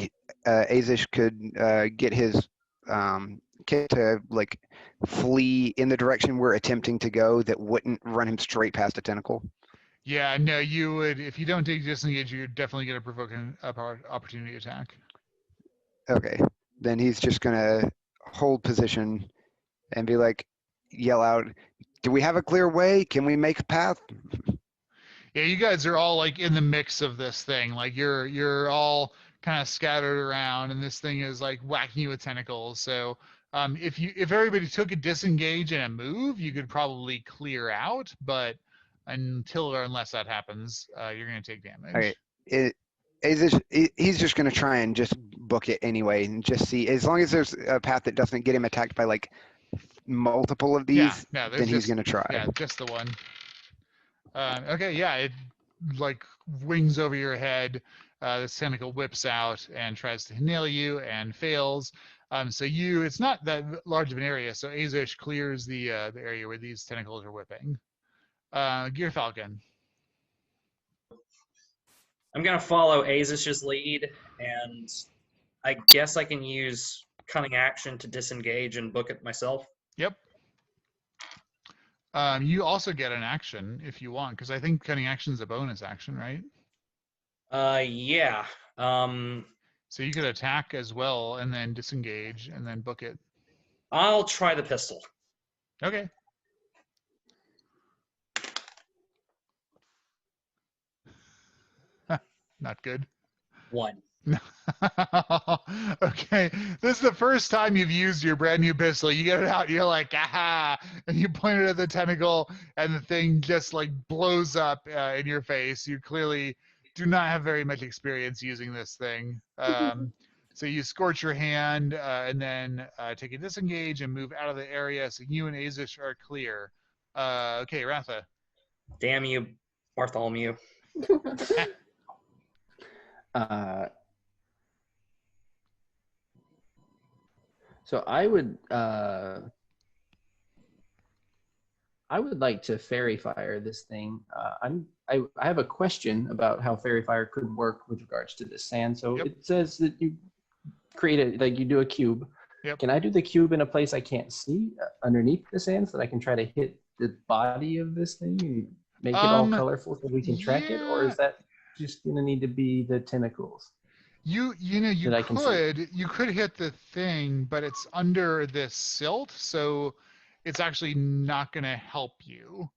[SPEAKER 2] Aezsh could get his kit to like flee in the direction we're attempting to go that wouldn't run him straight past a tentacle?
[SPEAKER 1] Yeah, no, you would. If you don't take disengage, you're definitely going to provoke an opportunity attack.
[SPEAKER 2] Okay, then he's just gonna hold position and be like, yell out, "Do we have a clear way? Can we make a path?"
[SPEAKER 1] Yeah, you guys are all like in the mix of this thing. Like you're all kind of scattered around, and this thing is like whacking you with tentacles. So if everybody took a disengage and a move, you could probably clear out. But until or unless that happens, you're going to take damage.
[SPEAKER 2] Okay. He's just going to try and just book it anyway and just see. As long as there's a path that doesn't get him attacked by like multiple of these, then he's going to try.
[SPEAKER 1] Yeah, just the one. Okay, yeah, it like wings over your head. The tentacle whips out and tries to nail you and fails. So it's not that large of an area. So Aezsh clears the area where these tentacles are whipping. Gear Falcon.
[SPEAKER 3] I'm gonna follow Aezsh's lead, and I guess I can use cunning action to disengage and book it myself.
[SPEAKER 1] Yep. You also get an action if you want, because I think cunning action is a bonus action, right?
[SPEAKER 3] Yeah.
[SPEAKER 1] So you could attack as well, and then disengage, and then book it.
[SPEAKER 3] I'll try the pistol.
[SPEAKER 1] Okay. Not good.
[SPEAKER 3] 1.
[SPEAKER 1] Okay, this is the first time you've used your brand new pistol. You get it out, you're like, aha, and you point it at the tentacle, and the thing just like blows up in your face. You clearly do not have very much experience using this thing. So you scorch your hand, and then take a disengage and move out of the area. So you and Aezsh are clear. Okay, Ratha.
[SPEAKER 3] Damn you, Bartholomew.
[SPEAKER 7] So I would like to fairy fire this thing. I have a question about how fairy fire could work with regards to the sand. So
[SPEAKER 1] Yep.
[SPEAKER 7] It says that you create it, like you do a cube.
[SPEAKER 1] Yep.
[SPEAKER 7] Can I do the cube in a place I can't see underneath the sand so that I can try to hit the body of this thing and make it all colorful so we can track it, or
[SPEAKER 1] yeah.
[SPEAKER 7] is that just gonna need to be the tentacles?
[SPEAKER 1] You could hit the thing, but it's under this silt, so it's actually not going to help you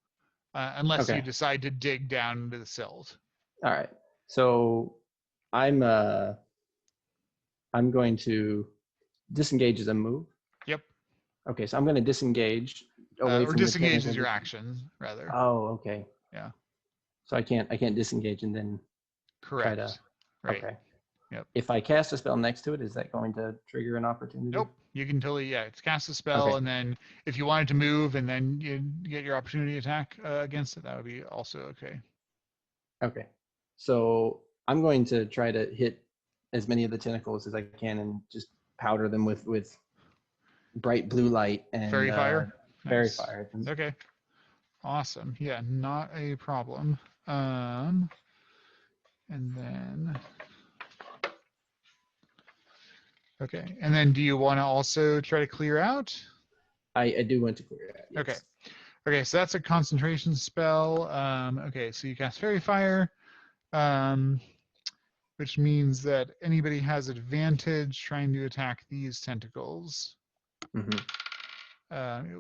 [SPEAKER 1] unless you
[SPEAKER 7] Okay.
[SPEAKER 1] decide to dig down into the silt.
[SPEAKER 7] All right. So I'm going to disengage as a move.
[SPEAKER 1] Yep.
[SPEAKER 7] Okay, so I'm going to disengage away
[SPEAKER 1] or
[SPEAKER 7] from
[SPEAKER 1] disengage
[SPEAKER 7] the
[SPEAKER 1] is your action, rather.
[SPEAKER 7] Oh, okay.
[SPEAKER 1] Yeah.
[SPEAKER 7] So I can't disengage and then
[SPEAKER 1] Correct.
[SPEAKER 7] try to.
[SPEAKER 1] Right.
[SPEAKER 7] Okay.
[SPEAKER 1] Yep.
[SPEAKER 7] If I cast a spell next to it, is that going to trigger an opportunity?
[SPEAKER 1] Nope. You can totally it's cast a spell,
[SPEAKER 7] Okay.
[SPEAKER 1] and then if you wanted to move and then you get your opportunity attack against it, that would be also okay.
[SPEAKER 7] Okay. So I'm going to try to hit as many of the tentacles as I can and just powder them with bright blue light and
[SPEAKER 1] Fairy fire.
[SPEAKER 7] Fairy
[SPEAKER 1] Nice.
[SPEAKER 7] fire.
[SPEAKER 1] Okay. Awesome. Yeah, not a problem. And then okay. And then do you want to also try to clear out?
[SPEAKER 7] I do want to clear it. Yes.
[SPEAKER 1] Okay. Okay, so that's a concentration spell. Okay, so you cast Fairy Fire, which means that anybody has advantage trying to attack these tentacles.
[SPEAKER 7] Mm-hmm.
[SPEAKER 1] It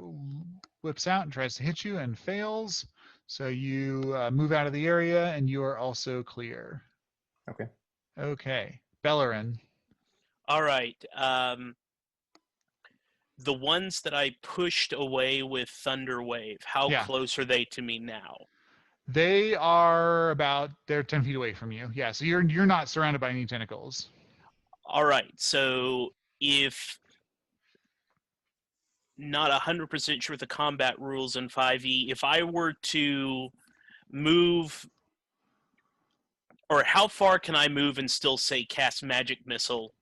[SPEAKER 1] whips out and tries to hit you and fails. So you move out of the area and you are also clear.
[SPEAKER 7] Okay.
[SPEAKER 1] Okay. Belloryn.
[SPEAKER 5] All right. The ones that I pushed away with Thunder Wave, how close are they to me now?
[SPEAKER 1] They're 10 feet away from you. Yeah, so you're not surrounded by any tentacles.
[SPEAKER 5] All right. So if not 100% sure with the combat rules in 5e, if I were to move, or how far can I move and still say cast magic missile?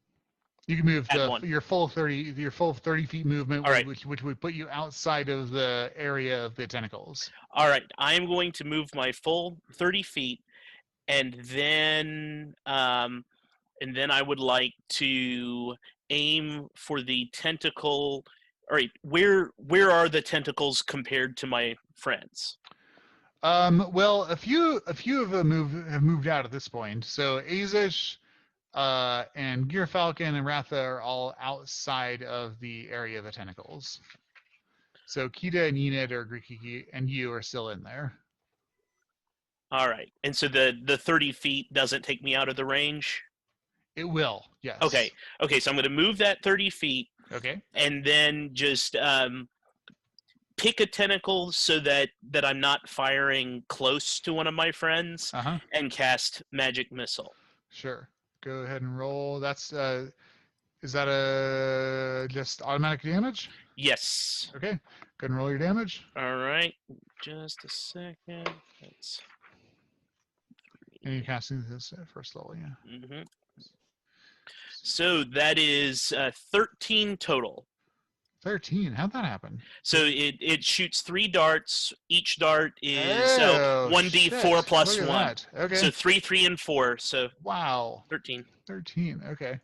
[SPEAKER 1] You can move
[SPEAKER 5] At one.
[SPEAKER 1] your full 30 feet movement,
[SPEAKER 5] All right.
[SPEAKER 1] which would put you outside of the area of the tentacles.
[SPEAKER 5] All right, I am going to move my full 30 feet, and then I would like to aim for the tentacle. All right, where are the tentacles compared to my friends?
[SPEAKER 1] Well, a few of them have moved out at this point. So Aezsh, and Gearfalcon and Ratha are all outside of the area of the tentacles. So Kida and Enid or Grikiki and you are still in there.
[SPEAKER 5] All right, and so the 30 feet doesn't take me out of the range?
[SPEAKER 1] It will, yes.
[SPEAKER 5] Okay, so I'm going to move that 30 feet.
[SPEAKER 1] Okay.
[SPEAKER 5] And then just pick a tentacle so that I'm not firing close to one of my friends, and cast magic missile.
[SPEAKER 1] Sure. Go ahead and roll. That's is that a just automatic damage?
[SPEAKER 5] Yes.
[SPEAKER 1] Okay. Go ahead and roll your damage.
[SPEAKER 5] All right. Just a second. That's
[SPEAKER 1] and you're casting this at first level, yeah.
[SPEAKER 5] Mm-hmm. So that is 13 total.
[SPEAKER 1] 13. How'd that happen?
[SPEAKER 5] So it shoots 3 darts. Each dart is 1d4 plus 1.
[SPEAKER 1] That. Okay.
[SPEAKER 5] So 3, 3, and 4. So
[SPEAKER 1] wow.
[SPEAKER 5] 13.
[SPEAKER 1] 13. Okay.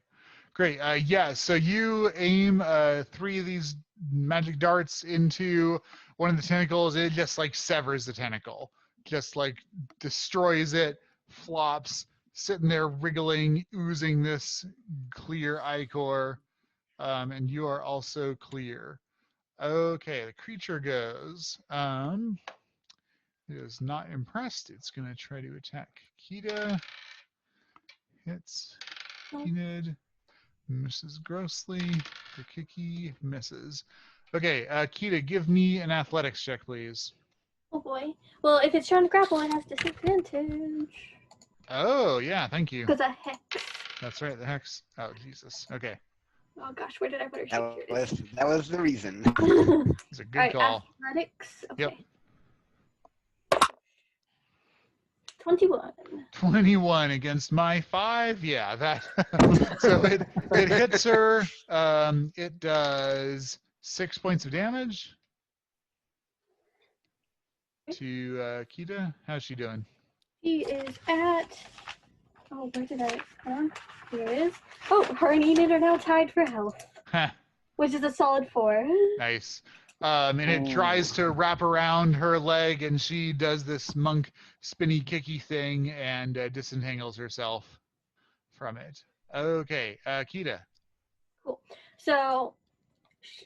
[SPEAKER 1] Great. Yeah. So you aim 3 of these magic darts into one of the tentacles. It just like severs the tentacle, just like destroys it, flops, sitting there wriggling, oozing this clear ichor. And you are also clear. Okay, the creature goes. It is not impressed. It's going to try to attack Kida. Hits. Enid. Misses grossly. Grikiki misses. Okay, Kida, give me an athletics check, please.
[SPEAKER 6] Oh boy. Well, if it's trying to grapple, it has disadvantage.
[SPEAKER 1] Oh, yeah, thank you.
[SPEAKER 6] Because a hex.
[SPEAKER 1] That's right, the hex. Oh, Jesus. Okay.
[SPEAKER 6] Oh gosh, where did I put her?
[SPEAKER 2] That was the reason.
[SPEAKER 1] It's a good call.
[SPEAKER 6] Athletics. Okay.
[SPEAKER 1] Yep.
[SPEAKER 6] 21.
[SPEAKER 1] 21 against my 5. Yeah, that. So it hits her. It does 6 points of damage to Kida. How's she doing?
[SPEAKER 6] She is at. Oh, where did I? Here it is. Oh, her and Enid are now tied for health, which is a solid 4.
[SPEAKER 1] Nice. And it tries to wrap around her leg, and she does this monk spinny kicky thing and disentangles herself from it. Okay, Kida.
[SPEAKER 6] Cool. So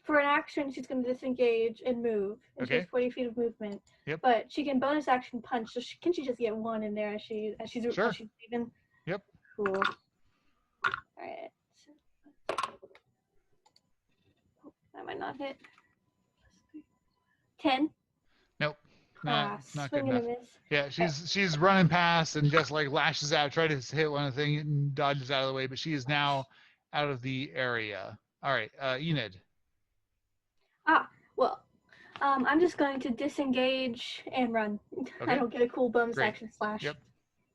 [SPEAKER 6] for an action, she's going to disengage and move, and she
[SPEAKER 1] Okay.
[SPEAKER 6] has 40 feet of movement.
[SPEAKER 1] Yep.
[SPEAKER 6] But she can bonus action punch. So can she just get one in there as she's
[SPEAKER 1] Sure.
[SPEAKER 6] leaving?
[SPEAKER 1] Yep.
[SPEAKER 6] Cool. All right. Oh, that might not hit. 10.
[SPEAKER 1] Nope. Not good
[SPEAKER 6] Swing and a
[SPEAKER 1] enough.
[SPEAKER 6] miss.
[SPEAKER 1] Yeah, she's running past and just like lashes out, try to hit one of the thing and dodges out of the way, but she is now out of the area. All right, Enid.
[SPEAKER 6] Well, I'm just going to disengage and run.
[SPEAKER 1] Okay.
[SPEAKER 6] I don't get a cool bonus
[SPEAKER 1] Great.
[SPEAKER 6] action slash.
[SPEAKER 1] Yep.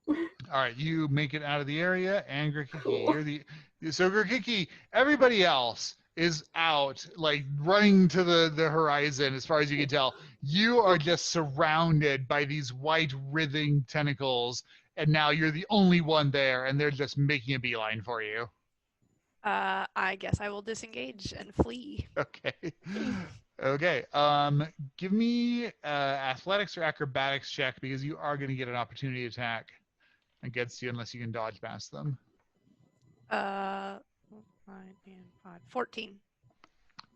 [SPEAKER 1] All right, you make it out of the area, and Grikiki,
[SPEAKER 6] Cool.
[SPEAKER 1] so Grikiki, everybody else is out, like running to the horizon as far as you can tell. You are just surrounded by these white writhing tentacles, and now you're the only one there, and they're just making a beeline for you.
[SPEAKER 4] I guess I will disengage and flee.
[SPEAKER 1] Okay. Okay. Give me athletics or acrobatics check, because you are going to get an opportunity attack against you unless you can dodge past them.
[SPEAKER 4] 9 and 5. 14.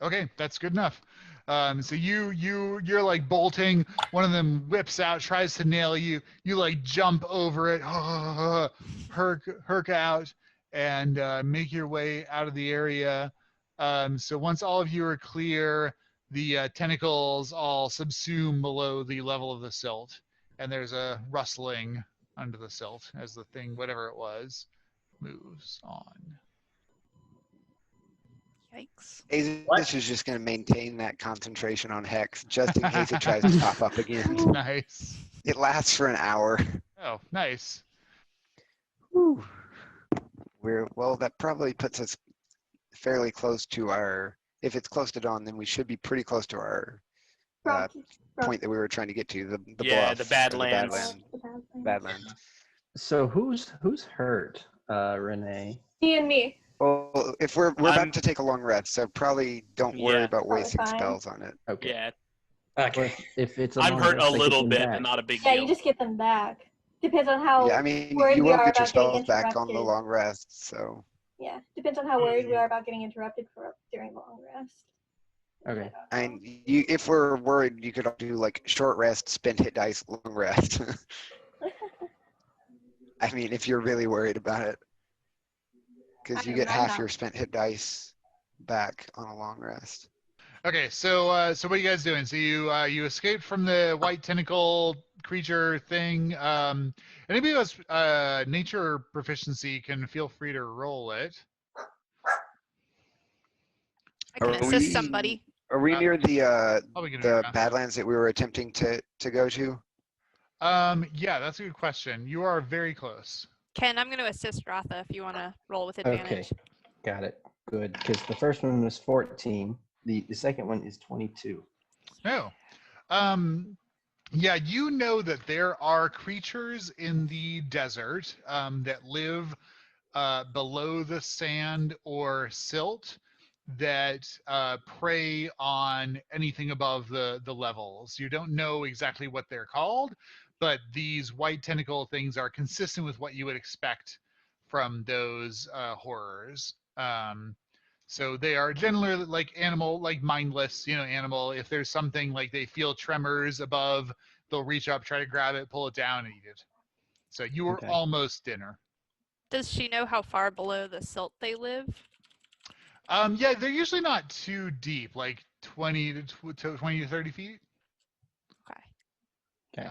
[SPEAKER 1] Okay, that's good enough. So you're like bolting. One of them whips out, tries to nail you. You like jump over it, herk out, and make your way out of the area. So once all of you are clear, the tentacles all subsume below the level of the silt, and there's a rustling under the silt as the thing, whatever it was, moves on.
[SPEAKER 4] Yikes.
[SPEAKER 2] Aezsh is just going to maintain that concentration on Hex just in case it tries to pop up again.
[SPEAKER 1] Nice.
[SPEAKER 2] It lasts for an hour.
[SPEAKER 1] Oh, nice.
[SPEAKER 2] Whew. Well, that probably puts us fairly close to our. If it's close to dawn, then we should be pretty close to our point that we were trying to get to. The bluff,
[SPEAKER 5] the Badlands.
[SPEAKER 2] Badlands.
[SPEAKER 7] So who's hurt, Renee?
[SPEAKER 6] Me and me.
[SPEAKER 2] Well, if we're about to take a long rest, so probably don't worry
[SPEAKER 5] Yeah.
[SPEAKER 2] about wasting
[SPEAKER 6] Fine.
[SPEAKER 2] spells on it.
[SPEAKER 7] Okay.
[SPEAKER 5] Yeah,
[SPEAKER 3] Okay.
[SPEAKER 7] If it's a
[SPEAKER 5] I'm
[SPEAKER 7] long
[SPEAKER 5] hurt
[SPEAKER 7] rest,
[SPEAKER 5] a
[SPEAKER 7] I get
[SPEAKER 5] little
[SPEAKER 7] them
[SPEAKER 5] bit,
[SPEAKER 7] back.
[SPEAKER 5] but not a big
[SPEAKER 6] Yeah,
[SPEAKER 5] deal.
[SPEAKER 6] you just get them back. Depends on how
[SPEAKER 2] Yeah, I mean,
[SPEAKER 6] worried
[SPEAKER 2] you
[SPEAKER 6] we
[SPEAKER 2] will
[SPEAKER 6] are
[SPEAKER 2] get your
[SPEAKER 6] about getting
[SPEAKER 2] spells back on the
[SPEAKER 6] interrupted.
[SPEAKER 2] long rest, so.
[SPEAKER 6] Yeah, depends on how worried we are about getting interrupted during long rest.
[SPEAKER 7] Okay.
[SPEAKER 2] And if we're worried, you could do like short rest, spend hit dice, long rest. I mean, if you're really worried about it, because you get half your spent hit dice back on a long rest.
[SPEAKER 1] Okay, so what are you guys doing? So you escaped from the white tentacle creature thing. Anybody who has nature proficiency can feel free to roll it.
[SPEAKER 4] I can assist somebody.
[SPEAKER 2] Are we near the
[SPEAKER 1] Probably gonna be around.
[SPEAKER 2] Badlands that we were attempting to go to?
[SPEAKER 1] Yeah, that's a good question. You are very close.
[SPEAKER 4] Ken, I'm going to assist Ratha if you want to roll with advantage.
[SPEAKER 7] Okay. Got it. Good. Because the first one was 14. The second one is 22.
[SPEAKER 1] No. Yeah, you know that there are creatures in the desert that live below the sand or silt that prey on anything above the levels. You don't know exactly what they're called, but these white tentacle things are consistent with what you would expect from those horrors. So they are generally like animal, like mindless, animal. If there's something like they feel tremors above, they'll reach up, try to grab it, pull it down, and eat it. So you were
[SPEAKER 7] Okay.
[SPEAKER 1] almost dinner.
[SPEAKER 4] Does she know how far below the silt they live?
[SPEAKER 1] Yeah, they're usually not too deep, like 20 to 30 feet.
[SPEAKER 4] Okay.
[SPEAKER 7] Okay.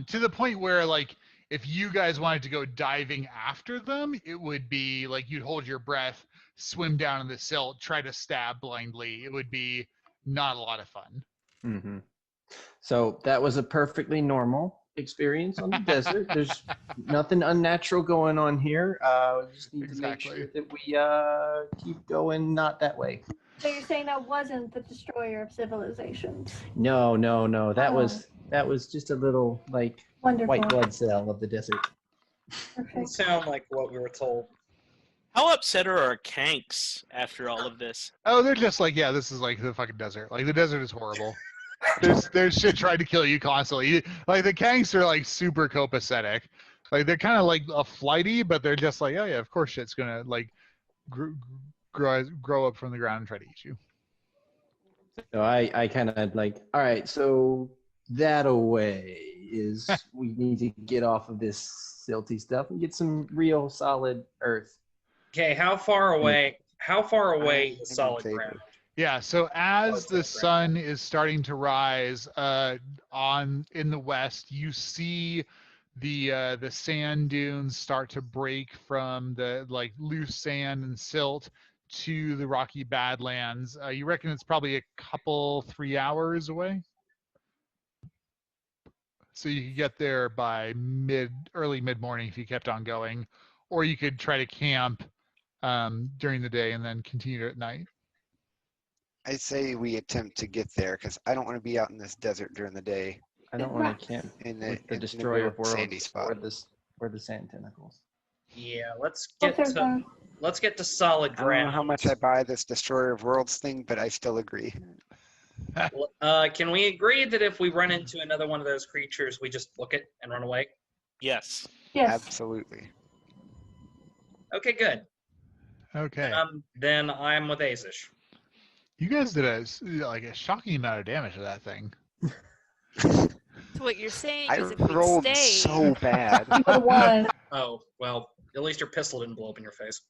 [SPEAKER 1] To the point where, like, if you guys wanted to go diving after them, it would be like you'd hold your breath, swim down in the silt, try to stab blindly. It would be not a lot of fun.
[SPEAKER 7] Mm-hmm. So that was a perfectly normal experience on the desert. There's nothing unnatural going on here. We just need
[SPEAKER 1] Exactly.
[SPEAKER 7] to make sure that we keep going not that way.
[SPEAKER 6] So you're saying that wasn't the destroyer of civilizations?
[SPEAKER 7] No. That
[SPEAKER 6] Oh.
[SPEAKER 7] was just a little like
[SPEAKER 6] Wonderful.
[SPEAKER 7] white blood cell of the desert.
[SPEAKER 3] Doesn't
[SPEAKER 6] Perfect.
[SPEAKER 3] sound like what we were told.
[SPEAKER 5] How upset are our kanks after all of this?
[SPEAKER 1] Oh, they're just like, yeah, this is like the fucking desert. Like the desert is horrible. There's shit trying to kill you constantly. Like the kanks are like super copacetic. Like they're kind of like a flighty, but they're just like, oh yeah, of course shit's gonna like grow up from the ground and try to eat you.
[SPEAKER 7] So I kind of like, all right, so that away is we need to get off of this silty stuff and get some real solid earth.
[SPEAKER 3] Okay, how far away? How far away
[SPEAKER 2] I'm
[SPEAKER 3] is
[SPEAKER 2] in
[SPEAKER 3] solid
[SPEAKER 2] favor.
[SPEAKER 3] ground?
[SPEAKER 1] Yeah, so as
[SPEAKER 3] Okay,
[SPEAKER 1] the sun is starting to rise in the west, you see the sand dunes start to break from the like loose sand and silt to the rocky badlands. You reckon it's probably a couple 3 hours away? So you could get there by early mid morning if you kept on going, or you could try to camp during the day and then continue at night.
[SPEAKER 2] I say we attempt to get there because I don't want to be out in this desert during the day
[SPEAKER 7] I don't want to camp
[SPEAKER 2] in
[SPEAKER 7] with the
[SPEAKER 2] in
[SPEAKER 7] destroyer of
[SPEAKER 2] real sandy
[SPEAKER 7] worlds
[SPEAKER 2] spot.
[SPEAKER 7] or the sand tentacles.
[SPEAKER 3] Yeah, let's
[SPEAKER 6] What's
[SPEAKER 3] get
[SPEAKER 6] her
[SPEAKER 3] to
[SPEAKER 6] phone?
[SPEAKER 3] solid
[SPEAKER 2] I don't know
[SPEAKER 3] ground.
[SPEAKER 2] how much I buy this destroyer of worlds thing, but I still agree.
[SPEAKER 3] Can we agree that if we run into another one of those creatures, we just book it and run away?
[SPEAKER 5] Yes.
[SPEAKER 6] Yes.
[SPEAKER 2] Absolutely.
[SPEAKER 3] Okay, good.
[SPEAKER 1] Okay.
[SPEAKER 3] Then I'm with Aezsh.
[SPEAKER 1] You guys did a shocking amount of damage to that thing.
[SPEAKER 4] So what you're saying
[SPEAKER 2] I
[SPEAKER 4] is if we
[SPEAKER 2] rolled
[SPEAKER 4] stay,
[SPEAKER 2] so bad.
[SPEAKER 6] You would have won.
[SPEAKER 3] Oh, well, at least your pistol didn't blow up in your face.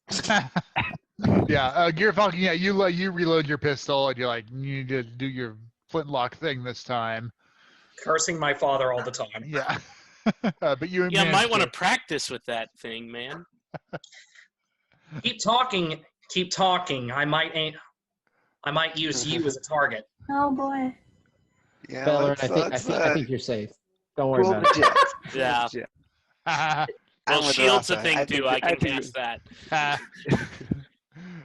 [SPEAKER 1] Yeah, Gear Falcon. Yeah, you reload your pistol and you're like, you need to do your flintlock thing this time.
[SPEAKER 3] Cursing my father all the time.
[SPEAKER 1] Yeah, but you
[SPEAKER 5] Yeah,
[SPEAKER 1] managed
[SPEAKER 5] might want
[SPEAKER 1] to-
[SPEAKER 5] to practice with that thing, man.
[SPEAKER 3] Keep talking. Keep talking. I might use you as a target.
[SPEAKER 6] Oh boy.
[SPEAKER 2] Yeah,
[SPEAKER 7] Belloryn,
[SPEAKER 2] let's,
[SPEAKER 7] I think you're safe. Don't worry
[SPEAKER 2] roll
[SPEAKER 7] about
[SPEAKER 2] the
[SPEAKER 7] it.
[SPEAKER 2] jet.
[SPEAKER 5] Yeah.
[SPEAKER 2] I'm
[SPEAKER 5] Well,
[SPEAKER 2] with
[SPEAKER 5] shield's a
[SPEAKER 2] Ratha.
[SPEAKER 5] thing too. I can cast that.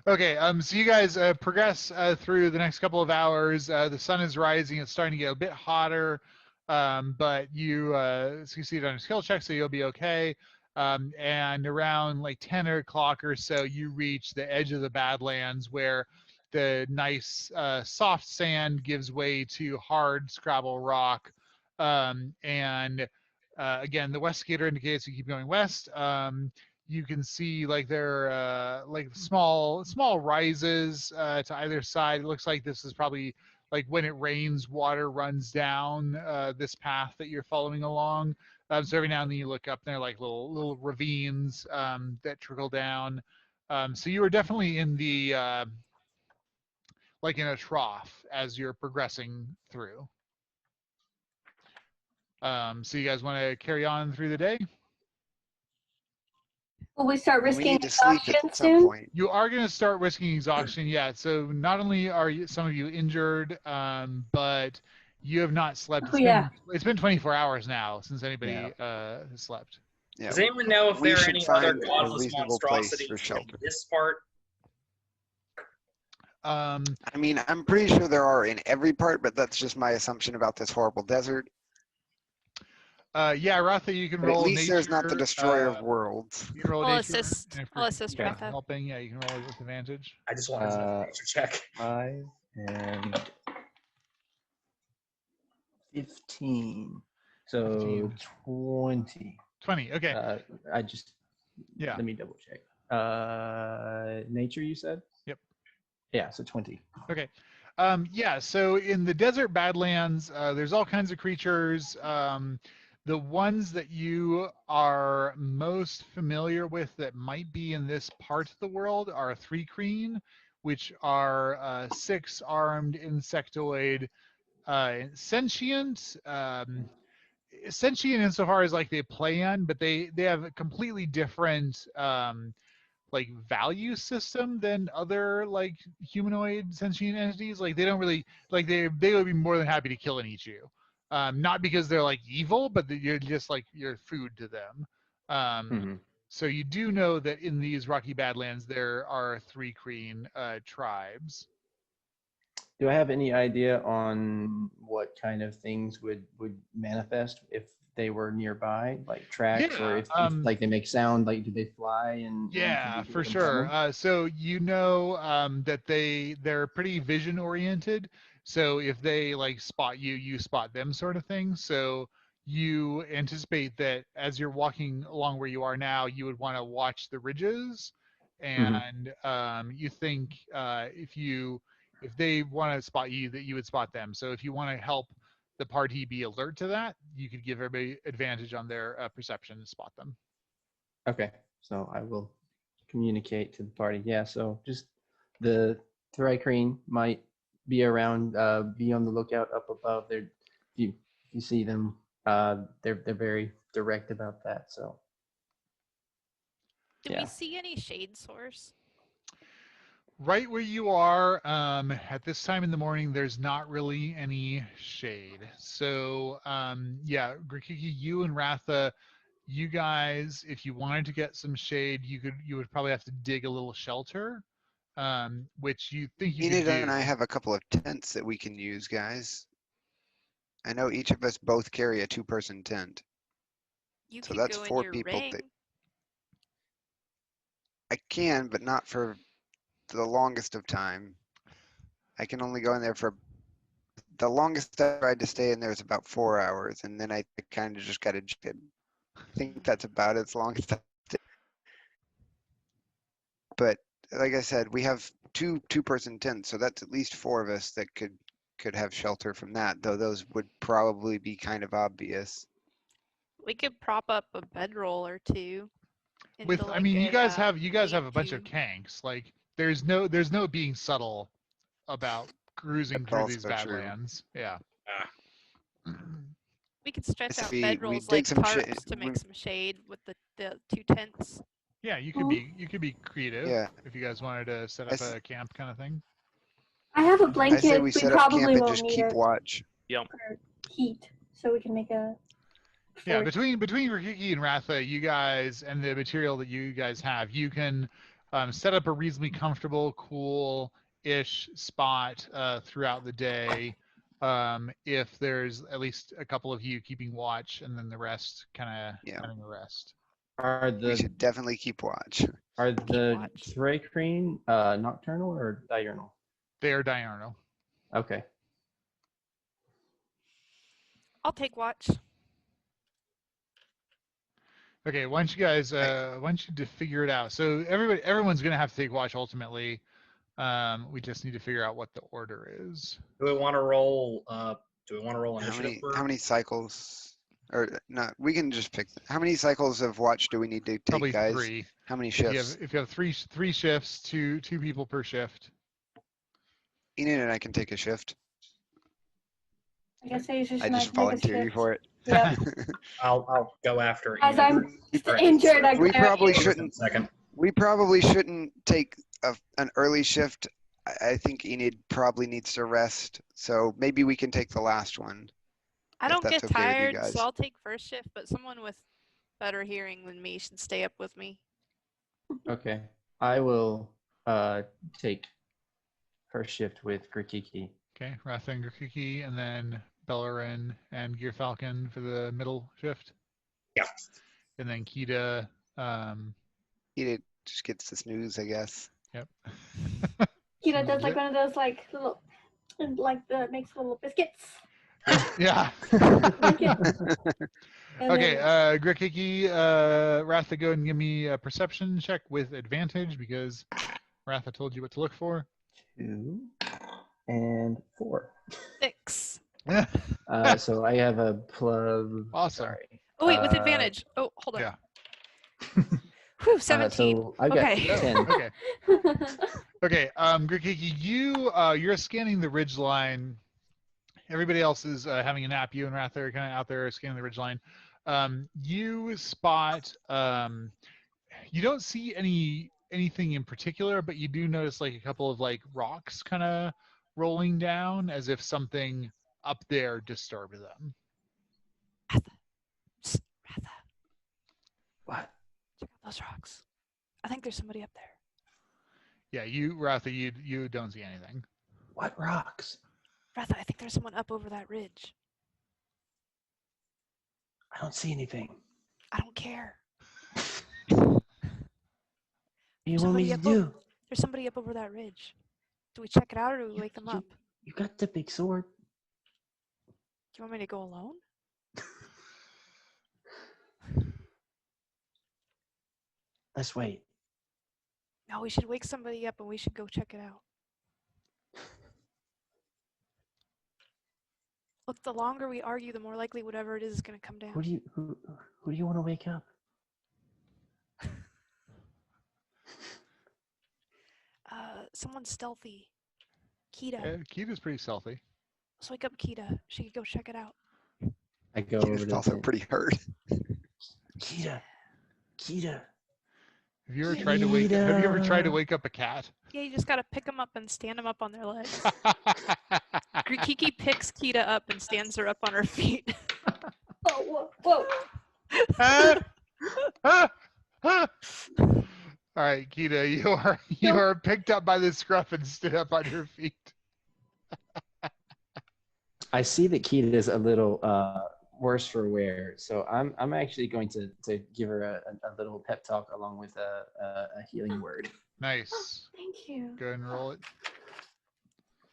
[SPEAKER 1] Okay, so you guys progress through the next couple of hours. The sun is rising. It's starting to get a bit hotter, but you succeed on your skill check, so you'll be okay. And around like 10 o'clock or so, you reach the edge of the Badlands where the nice soft sand gives way to hard Scrabble rock. And again, the west skater indicates you keep going west. You can see like there like small rises to either side. It looks like this is probably like when it rains, water runs down this path that you're following along. So every now and then you look up, and there are like little ravines that trickle down. So you are definitely in the like in a trough as you're progressing through. So you guys want to carry on through the day?
[SPEAKER 6] Will we start
[SPEAKER 2] We
[SPEAKER 6] risking
[SPEAKER 2] need to sleep
[SPEAKER 6] exhaustion
[SPEAKER 2] at some
[SPEAKER 6] soon?
[SPEAKER 2] point.
[SPEAKER 1] You are going to start risking exhaustion, yeah. So not only are some of you injured, but you have not slept.
[SPEAKER 6] Oh, yeah.
[SPEAKER 1] It's been 24 hours now since anybody
[SPEAKER 7] Yeah.
[SPEAKER 1] has slept.
[SPEAKER 2] Yeah,
[SPEAKER 3] Does anyone know if
[SPEAKER 2] we
[SPEAKER 3] there are
[SPEAKER 2] should
[SPEAKER 3] any other
[SPEAKER 2] find a
[SPEAKER 3] godless
[SPEAKER 2] reasonable place
[SPEAKER 3] monstrosities
[SPEAKER 2] for
[SPEAKER 3] in
[SPEAKER 2] shelter.
[SPEAKER 3] this part?
[SPEAKER 1] Um,
[SPEAKER 2] I mean, I'm pretty sure there are in every part, but that's just my assumption about this horrible desert.
[SPEAKER 1] yeah, Ratha, you can
[SPEAKER 2] But at
[SPEAKER 1] roll
[SPEAKER 2] least
[SPEAKER 1] nature.
[SPEAKER 2] there's not the destroyer of worlds.
[SPEAKER 1] You can roll
[SPEAKER 4] I'll
[SPEAKER 1] nature.
[SPEAKER 4] assist.
[SPEAKER 1] and if
[SPEAKER 4] I'll
[SPEAKER 1] you're
[SPEAKER 4] assist
[SPEAKER 7] Okay.
[SPEAKER 4] Ratha.
[SPEAKER 1] helping, yeah, you can roll it with advantage.
[SPEAKER 3] I just wanted to know the nature check.
[SPEAKER 7] 5 and 15. So
[SPEAKER 1] 15.
[SPEAKER 7] 20.
[SPEAKER 1] 20. Okay.
[SPEAKER 7] I just
[SPEAKER 1] Yeah.
[SPEAKER 7] let me double check. Nature, you said?
[SPEAKER 1] Yep.
[SPEAKER 7] Yeah, so 20.
[SPEAKER 1] Okay. Yeah, so in the desert badlands, there's all kinds of creatures. The ones that you are most familiar with that might be in this part of the world are three creen, which are 6-armed insectoid, sentient. Sentient insofar as like they plan, but they have a completely different like value system than other like humanoid sentient entities. Like they don't really like they would be more than happy to kill and eat you. Not because they're like evil, but that you're just like you're food to them. So you do know that in these Rocky Badlands there are three creen tribes.
[SPEAKER 7] Do I have any idea on what kind of things would manifest if they were nearby, like tracks, or
[SPEAKER 1] Yeah,
[SPEAKER 7] if like they make sound, like do they fly and
[SPEAKER 1] yeah,
[SPEAKER 7] can we
[SPEAKER 1] for
[SPEAKER 7] hear them coming?
[SPEAKER 1] sure. So you know that they're pretty vision oriented. So if they like spot you, you spot them, sort of thing. So you anticipate that as you're walking along where you are now, you would want to watch the ridges,
[SPEAKER 7] Mhm.
[SPEAKER 1] and you think if they want to spot you, that you would spot them. So if you want to help the party be alert to that, you could give everybody advantage on their perception to spot them.
[SPEAKER 7] Okay, so I will communicate to the party. Yeah, so just the Thrycreen might be around. Be on the lookout up above. They're if you see them, they're very direct about that. So
[SPEAKER 4] Do
[SPEAKER 7] yeah.
[SPEAKER 4] we see any shade source?
[SPEAKER 1] Right where you are at this time in the morning, there's not really any shade. So yeah, Grikiki, you and Ratha, you guys, if you wanted to get some shade, you would probably have to dig a little shelter, which you think you could
[SPEAKER 2] Enid and I
[SPEAKER 1] do.
[SPEAKER 2] have a couple of tents that we can use, guys. I know each of us both carry a 2-person tent.
[SPEAKER 4] You
[SPEAKER 2] So
[SPEAKER 4] could
[SPEAKER 2] that's
[SPEAKER 4] go in
[SPEAKER 2] 4
[SPEAKER 4] your
[SPEAKER 2] people
[SPEAKER 4] ring.
[SPEAKER 2] that I can, but not for the longest of time. I can only go in there for the longest I tried to stay in there is about 4 hours, and then I kind of just got ejected. I think that's about as long as I stayed. But like I said, we have two-person tents, so that's at least 4 of us that could have shelter from that, though those would probably be kind of obvious.
[SPEAKER 4] We could prop up a bedroll or two.
[SPEAKER 1] With,
[SPEAKER 4] Into
[SPEAKER 1] I
[SPEAKER 4] like
[SPEAKER 1] mean, you guys
[SPEAKER 4] a
[SPEAKER 1] have a bunch of
[SPEAKER 4] lean-to.
[SPEAKER 1] tanks. Like, there's no being subtle about cruising
[SPEAKER 2] That's
[SPEAKER 1] through these
[SPEAKER 2] also true.
[SPEAKER 1] badlands. Yeah.
[SPEAKER 4] We could stretch out
[SPEAKER 2] We
[SPEAKER 4] bedrolls
[SPEAKER 2] dig
[SPEAKER 4] like
[SPEAKER 2] some shit.
[SPEAKER 4] tarps to make some shade with the 2 tents.
[SPEAKER 1] Yeah, you
[SPEAKER 6] Oh.
[SPEAKER 1] could be creative
[SPEAKER 2] Yeah,
[SPEAKER 1] if you guys wanted to set up a camp kind of thing.
[SPEAKER 6] I have a
[SPEAKER 2] I say
[SPEAKER 6] blanket.
[SPEAKER 2] we
[SPEAKER 6] We
[SPEAKER 2] set up camp
[SPEAKER 6] probably
[SPEAKER 2] and
[SPEAKER 6] won't
[SPEAKER 2] just
[SPEAKER 6] need
[SPEAKER 2] keep
[SPEAKER 6] it
[SPEAKER 2] watch.
[SPEAKER 6] for heat, so we can make a
[SPEAKER 1] Yeah,
[SPEAKER 6] fort.
[SPEAKER 1] between Grikiki and Ratha, you guys and the material that you guys have, you can set up a reasonably comfortable, cool-ish spot throughout the day. If there's at least a couple of you keeping watch, and then the rest kind of
[SPEAKER 2] Yeah,
[SPEAKER 1] having a rest.
[SPEAKER 7] Are
[SPEAKER 2] we
[SPEAKER 7] the
[SPEAKER 2] should definitely keep watch.
[SPEAKER 7] are
[SPEAKER 4] Keep
[SPEAKER 7] the
[SPEAKER 4] watch.
[SPEAKER 7] Thrycreen nocturnal or diurnal?
[SPEAKER 1] They are diurnal.
[SPEAKER 7] Okay.
[SPEAKER 4] I'll take watch.
[SPEAKER 1] Okay, why don't you guys why don't you figure it out? So everyone's gonna have to take watch ultimately. We just need to figure out what the order is.
[SPEAKER 3] Do we want to roll? Do we want to roll
[SPEAKER 2] How
[SPEAKER 3] initiative?
[SPEAKER 2] how many cycles? Or not? We can just pick. How many cycles of watch do we need to take,
[SPEAKER 1] Probably
[SPEAKER 2] guys?
[SPEAKER 1] 3.
[SPEAKER 2] How many
[SPEAKER 1] If you
[SPEAKER 2] shifts?
[SPEAKER 1] have three shifts, two people per shift.
[SPEAKER 2] Enid and I can take a shift.
[SPEAKER 6] I guess Aezsh
[SPEAKER 2] I
[SPEAKER 6] and I
[SPEAKER 2] just
[SPEAKER 6] can make a
[SPEAKER 2] volunteer you
[SPEAKER 6] shift.
[SPEAKER 2] for it.
[SPEAKER 6] Yep.
[SPEAKER 3] I'll go after.
[SPEAKER 6] As
[SPEAKER 3] Enid.
[SPEAKER 6] I'm
[SPEAKER 3] Strike
[SPEAKER 6] injured, I
[SPEAKER 2] We
[SPEAKER 6] glare at
[SPEAKER 2] probably
[SPEAKER 6] you.
[SPEAKER 2] shouldn't.
[SPEAKER 3] Second.
[SPEAKER 2] We probably shouldn't take an early shift. I think Enid probably needs to rest, so maybe we can take the last one.
[SPEAKER 4] I
[SPEAKER 2] If
[SPEAKER 4] don't
[SPEAKER 2] that's
[SPEAKER 4] get
[SPEAKER 2] okay with you
[SPEAKER 4] tired, so
[SPEAKER 2] guys.
[SPEAKER 4] I'll take first shift, but someone with better hearing than me should stay up with me.
[SPEAKER 7] Okay. I will take first shift with Grikiki.
[SPEAKER 1] Okay, Ratha and Grikiki, and then Belloryn and Gear Falcon for the middle shift.
[SPEAKER 3] Yeah.
[SPEAKER 1] And then Kida.
[SPEAKER 2] Enid just gets the snooze, I guess.
[SPEAKER 1] Yep.
[SPEAKER 6] Kida does like one of those like little, makes little biscuits.
[SPEAKER 1] Yeah.
[SPEAKER 6] Blanket. And
[SPEAKER 1] Okay,
[SPEAKER 6] then-
[SPEAKER 1] Grikiki, Ratha, go and give me a perception check with advantage because Ratha told you what to look for.
[SPEAKER 7] 2 and 4.
[SPEAKER 4] 6.
[SPEAKER 7] So I have a plus.
[SPEAKER 1] Awesome.
[SPEAKER 7] Sorry.
[SPEAKER 4] Oh wait, with advantage. Oh, hold on.
[SPEAKER 1] Yeah.
[SPEAKER 4] Whew, 17.
[SPEAKER 7] So I've got
[SPEAKER 4] Okay.
[SPEAKER 7] 10.
[SPEAKER 1] Okay. Okay, Grikiki, you're scanning the ridge line. Everybody else is having a nap. You and Ratha are kind of out there scanning the ridge line. You spot. You don't see anything in particular, but you do notice like a couple of like rocks kind of rolling down as if something up there disturbed them.
[SPEAKER 4] Ratha. Psst, Ratha.
[SPEAKER 7] What?
[SPEAKER 4] Check out those rocks. I think there's somebody up there.
[SPEAKER 1] Yeah, Ratha, you don't see anything.
[SPEAKER 7] What rocks?
[SPEAKER 4] Ratha, I think there's someone up over that ridge.
[SPEAKER 7] I don't see anything.
[SPEAKER 4] I don't care.
[SPEAKER 7] What do you want me
[SPEAKER 4] Somebody
[SPEAKER 7] to
[SPEAKER 4] up
[SPEAKER 7] do?
[SPEAKER 4] There's somebody up over that ridge. Do we check it out or do we wake them up?
[SPEAKER 7] You got the big sword.
[SPEAKER 4] Do you want me to go alone?
[SPEAKER 7] Let's wait.
[SPEAKER 4] No, we should wake somebody up and we should go check it out. Look, the longer we argue, the more likely whatever it is going to come down.
[SPEAKER 7] Who do you want to wake up?
[SPEAKER 4] Someone stealthy. Kida.
[SPEAKER 1] Yeah, Kida's pretty stealthy.
[SPEAKER 4] Let's wake up Kida. She could go check it out.
[SPEAKER 7] I go over
[SPEAKER 2] Kida's
[SPEAKER 7] to
[SPEAKER 2] also
[SPEAKER 7] tent.
[SPEAKER 2] pretty hurt.
[SPEAKER 7] Kida.
[SPEAKER 1] Have you ever tried to wake? Have you ever tried to wake up a cat?
[SPEAKER 4] Yeah, you just got to pick them up and stand them up on their legs. Grikiki picks Kida up and stands her up on her feet.
[SPEAKER 6] Oh, whoa.
[SPEAKER 1] All right, Kida, you are picked up by the scruff and stood up on your feet.
[SPEAKER 7] I see that Kida is a little worse for wear, so I'm actually going to give her a little pep talk along with a healing word.
[SPEAKER 1] Nice.
[SPEAKER 6] Thank you.
[SPEAKER 1] Go ahead and roll it.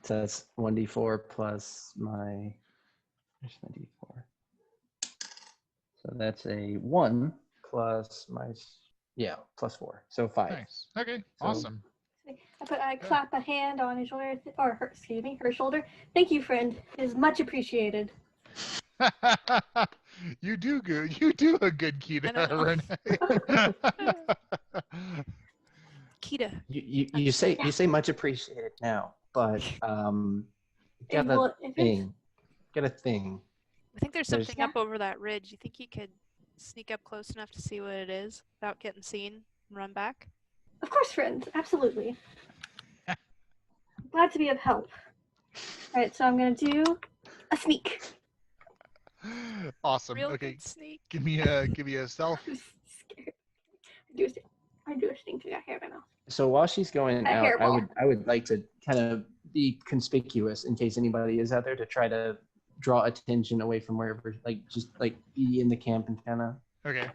[SPEAKER 7] So that's 1d4 plus my. Where's my d4? So that's a 1 plus my. Yeah, plus 4. So 5.
[SPEAKER 1] Nice. Okay.
[SPEAKER 7] So-
[SPEAKER 1] Awesome.
[SPEAKER 6] I clap a hand on his shoulder, her shoulder. Thank you, friend. It is much appreciated.
[SPEAKER 1] You do good. You do a good Kida, Renee.
[SPEAKER 4] Kida.
[SPEAKER 7] You say much appreciated now, but got
[SPEAKER 6] Well,
[SPEAKER 7] a
[SPEAKER 6] if it's-
[SPEAKER 7] thing. Got a thing.
[SPEAKER 4] I think there's
[SPEAKER 7] There's-
[SPEAKER 4] something up over that ridge. You think you could sneak up close enough to see what it is without getting seen and run back?
[SPEAKER 6] Of course, friends. Absolutely. Glad to be of help. All right, so I'm going to do a sneak.
[SPEAKER 1] Awesome.
[SPEAKER 4] Real
[SPEAKER 1] Okay.
[SPEAKER 4] good sneak.
[SPEAKER 1] Give me a stealth.
[SPEAKER 6] I'm scared. I do a sneak. I have it now.
[SPEAKER 7] So while she's going
[SPEAKER 6] A
[SPEAKER 7] out,
[SPEAKER 6] hairball.
[SPEAKER 7] I would like to kind of be conspicuous in case anybody is out there to try to draw attention away from wherever, just be in the camp and kind of
[SPEAKER 1] Okay.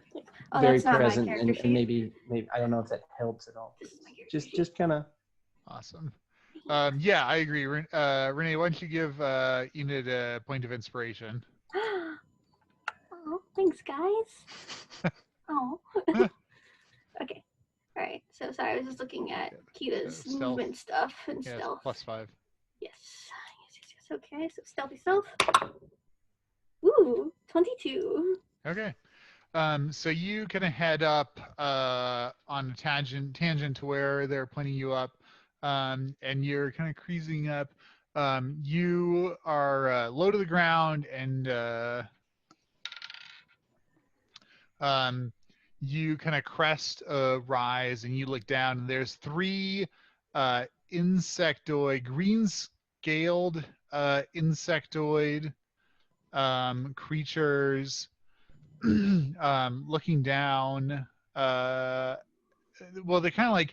[SPEAKER 6] Oh,
[SPEAKER 7] very
[SPEAKER 6] that's not my
[SPEAKER 7] present
[SPEAKER 6] character sheet.
[SPEAKER 7] and maybe I don't know if that helps at all.
[SPEAKER 6] This is my character sheet.
[SPEAKER 7] Just kind of.
[SPEAKER 1] Awesome. Yeah, I agree. Renee, why don't you give Enid a point of inspiration?
[SPEAKER 6] Oh, thanks, guys. Oh. Okay. All right. So sorry, I was just looking at Kida's
[SPEAKER 1] stealth.
[SPEAKER 6] movement stuff and
[SPEAKER 1] Yeah,
[SPEAKER 6] stealth.
[SPEAKER 1] +5.
[SPEAKER 6] Yes. Okay, so stealthy stealth. Ooh, 22.
[SPEAKER 1] Okay. So you kind of head up on a tangent to where they're pointing you up, and you're kind of cruising up. You are low to the ground, and you kind of crest a rise, and you look down, and there's 3 insectoid, green-scaled insectoid creatures. Looking down, well, they're kind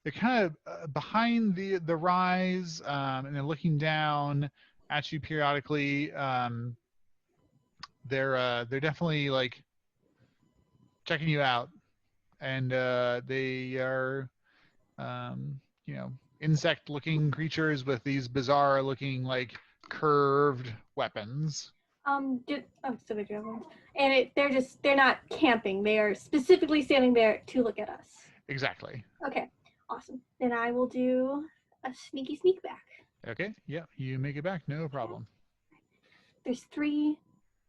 [SPEAKER 1] of behind the rise, and then looking down at you periodically. They're definitely checking you out, and they are insect-looking creatures with these bizarre-looking curved weapons.
[SPEAKER 6] So they do have ones. And they're not camping. They are specifically standing there to look at us.
[SPEAKER 1] Exactly.
[SPEAKER 6] Okay, awesome. Then I will do a sneaky sneak back.
[SPEAKER 1] Okay. Yeah, you make it back. No problem.
[SPEAKER 6] There's 3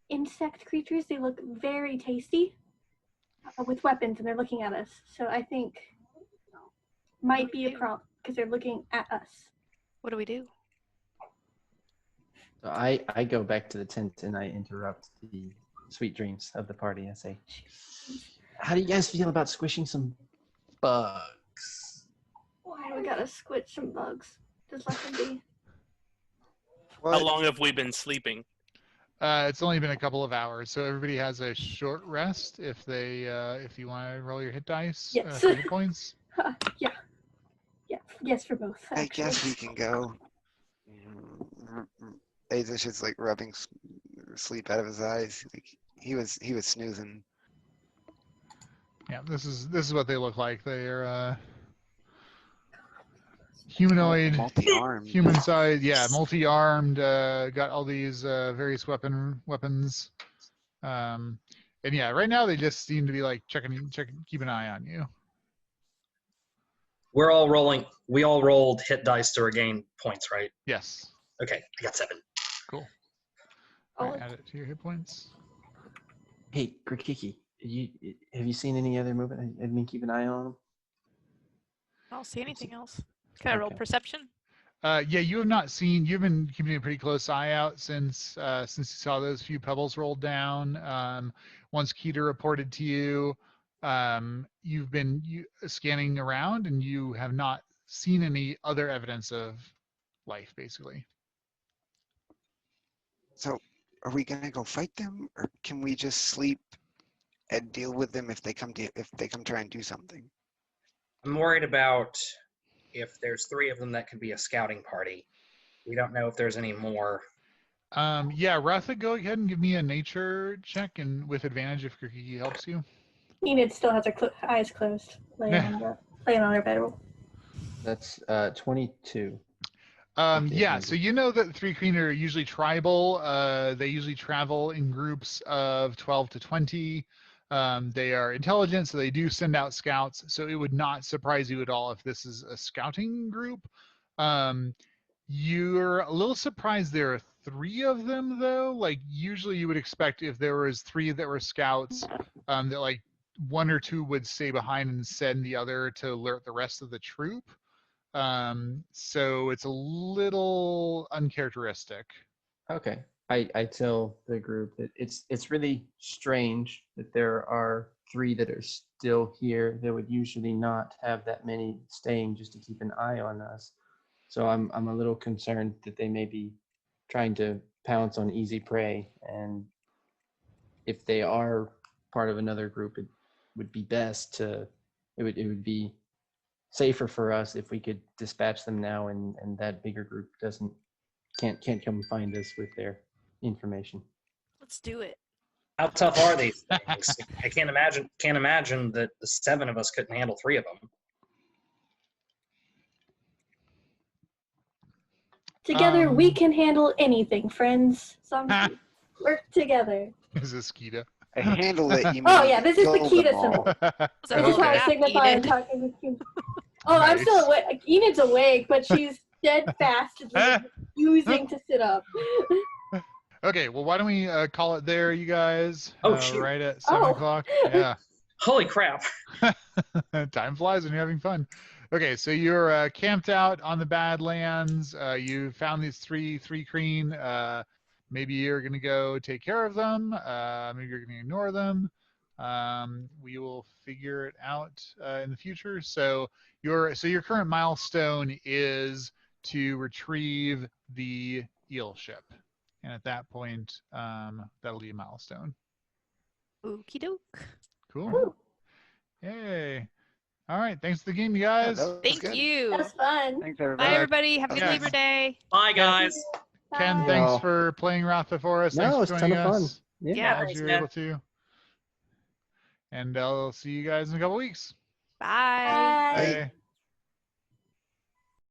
[SPEAKER 6] insect creatures. They look very tasty with weapons, and they're looking at us. So I think might be a problem because they're looking at us.
[SPEAKER 4] What do we do?
[SPEAKER 7] So I go back to the tent and I interrupt the sweet dreams of the party. I say, "How do you guys feel about squishing some bugs?"
[SPEAKER 6] Why do we gotta squish some bugs? Just let them be.
[SPEAKER 5] How long have we been sleeping?
[SPEAKER 1] It's only been a couple of hours, so everybody has a short rest if you want to roll your hit dice.
[SPEAKER 6] Yes.
[SPEAKER 1] For hit points.
[SPEAKER 6] Yeah. Yes, for both.
[SPEAKER 2] I
[SPEAKER 6] Actually.
[SPEAKER 2] guess we can go. Aezsh is like rubbing sleep out of his eyes. Like he was snoozing.
[SPEAKER 1] Yeah, this is what they look like. They're humanoid,
[SPEAKER 2] Multi-armed.
[SPEAKER 1] human size. Yeah, multi-armed. Got all these various weapons. And yeah, right now they just seem to be like checking, keep an eye on you.
[SPEAKER 3] We're all rolling. We all rolled hit dice to regain points, right?
[SPEAKER 1] Yes.
[SPEAKER 3] Okay, I got 7.
[SPEAKER 1] Cool.
[SPEAKER 6] Oh,
[SPEAKER 1] All right, add it to your hit points.
[SPEAKER 7] Hey, Grikiki, have you seen any other movement? Have you been keeping an eye on them?
[SPEAKER 4] I don't see anything else. Can I roll
[SPEAKER 7] Okay.
[SPEAKER 4] perception?
[SPEAKER 1] Yeah, you have not seen. You've been keeping a pretty close eye out since you saw those few pebbles rolled down. Once Kida reported to you, you've been scanning around, and you have not seen any other evidence of life, basically.
[SPEAKER 2] So, are we gonna go fight them, or can we just sleep and deal with them if they come try and do something?
[SPEAKER 3] I'm worried about if there's 3 of them that could be a scouting party. We don't know if there's any more.
[SPEAKER 1] Yeah, Ratha, go ahead and give me a nature check, and with advantage if Grikiki helps you.
[SPEAKER 6] Enid still has her eyes closed, laying on her bedroll.
[SPEAKER 7] That's 22.
[SPEAKER 1] Yeah, so you know that the Three Queen are usually tribal. They usually travel in groups of 12 to 20. They are intelligent, so they do send out scouts. So it would not surprise you at all if this is a scouting group. You're a little surprised there are 3 of them, though. Like, usually you would expect if there was 3 that were scouts, that like 1 or 2 would stay behind and send the other to alert the rest of the troop. So it's a little uncharacteristic.
[SPEAKER 7] Okay. I tell the group that it's really strange that there are 3 that are still here. They would usually not have that many staying just to keep an eye on us. So I'm a little concerned that they may be trying to pounce on easy prey. And if they are part of another group, it would be best to it would be safer for us if we could dispatch them now, and that bigger group can't come find us with their information.
[SPEAKER 4] Let's do it.
[SPEAKER 3] How tough are these things? I can't imagine that the 7 of us couldn't handle 3 of them.
[SPEAKER 6] Together, we can handle anything, friends. Zombie, work together.
[SPEAKER 1] Is this Kida?
[SPEAKER 2] I handle it. You mean?
[SPEAKER 6] Oh yeah, this is the
[SPEAKER 2] kill
[SPEAKER 6] Kida
[SPEAKER 2] them all.
[SPEAKER 6] symbol.
[SPEAKER 4] Was
[SPEAKER 6] This is how I signify I'm talking with you. Oh, I'm still
[SPEAKER 1] Nice.
[SPEAKER 6] awake. Enid's awake, but she's steadfastly refusing to sit up.
[SPEAKER 1] Okay, well, why don't we call it there, you guys?
[SPEAKER 3] Oh, shoot.
[SPEAKER 1] Right at 7
[SPEAKER 6] Oh.
[SPEAKER 1] o'clock. Yeah.
[SPEAKER 3] Holy crap.
[SPEAKER 1] Time flies when you're having fun. Okay, so you're camped out on the Badlands. You found these three Kreen. Maybe you're gonna go take care of them. Maybe you're gonna ignore them. We will figure it out in the future. So your current milestone is to retrieve the eel ship, and at that point, that'll be a milestone.
[SPEAKER 4] Okie doke.
[SPEAKER 1] Cool.
[SPEAKER 6] Woo.
[SPEAKER 1] Yay. All right. Thanks for the game, you guys.
[SPEAKER 2] that was
[SPEAKER 4] Thank
[SPEAKER 2] good.
[SPEAKER 4] you.
[SPEAKER 6] That was fun.
[SPEAKER 2] Thanks, everybody.
[SPEAKER 4] Bye, everybody. Have a good
[SPEAKER 1] Yeah.
[SPEAKER 4] Labor Day.
[SPEAKER 3] Bye, guys.
[SPEAKER 1] Ken,
[SPEAKER 6] Bye.
[SPEAKER 1] thanks
[SPEAKER 7] Well-
[SPEAKER 1] for playing Ratha for us.
[SPEAKER 7] No,
[SPEAKER 1] Thanks
[SPEAKER 7] it's
[SPEAKER 1] for
[SPEAKER 7] a ton
[SPEAKER 1] joining
[SPEAKER 7] of fun.
[SPEAKER 1] us.
[SPEAKER 4] Yeah.
[SPEAKER 1] As
[SPEAKER 3] Thanks,
[SPEAKER 1] you were
[SPEAKER 3] man.
[SPEAKER 1] able to. And I'll see you guys in a couple weeks.
[SPEAKER 4] Bye.
[SPEAKER 6] Bye.
[SPEAKER 1] Bye.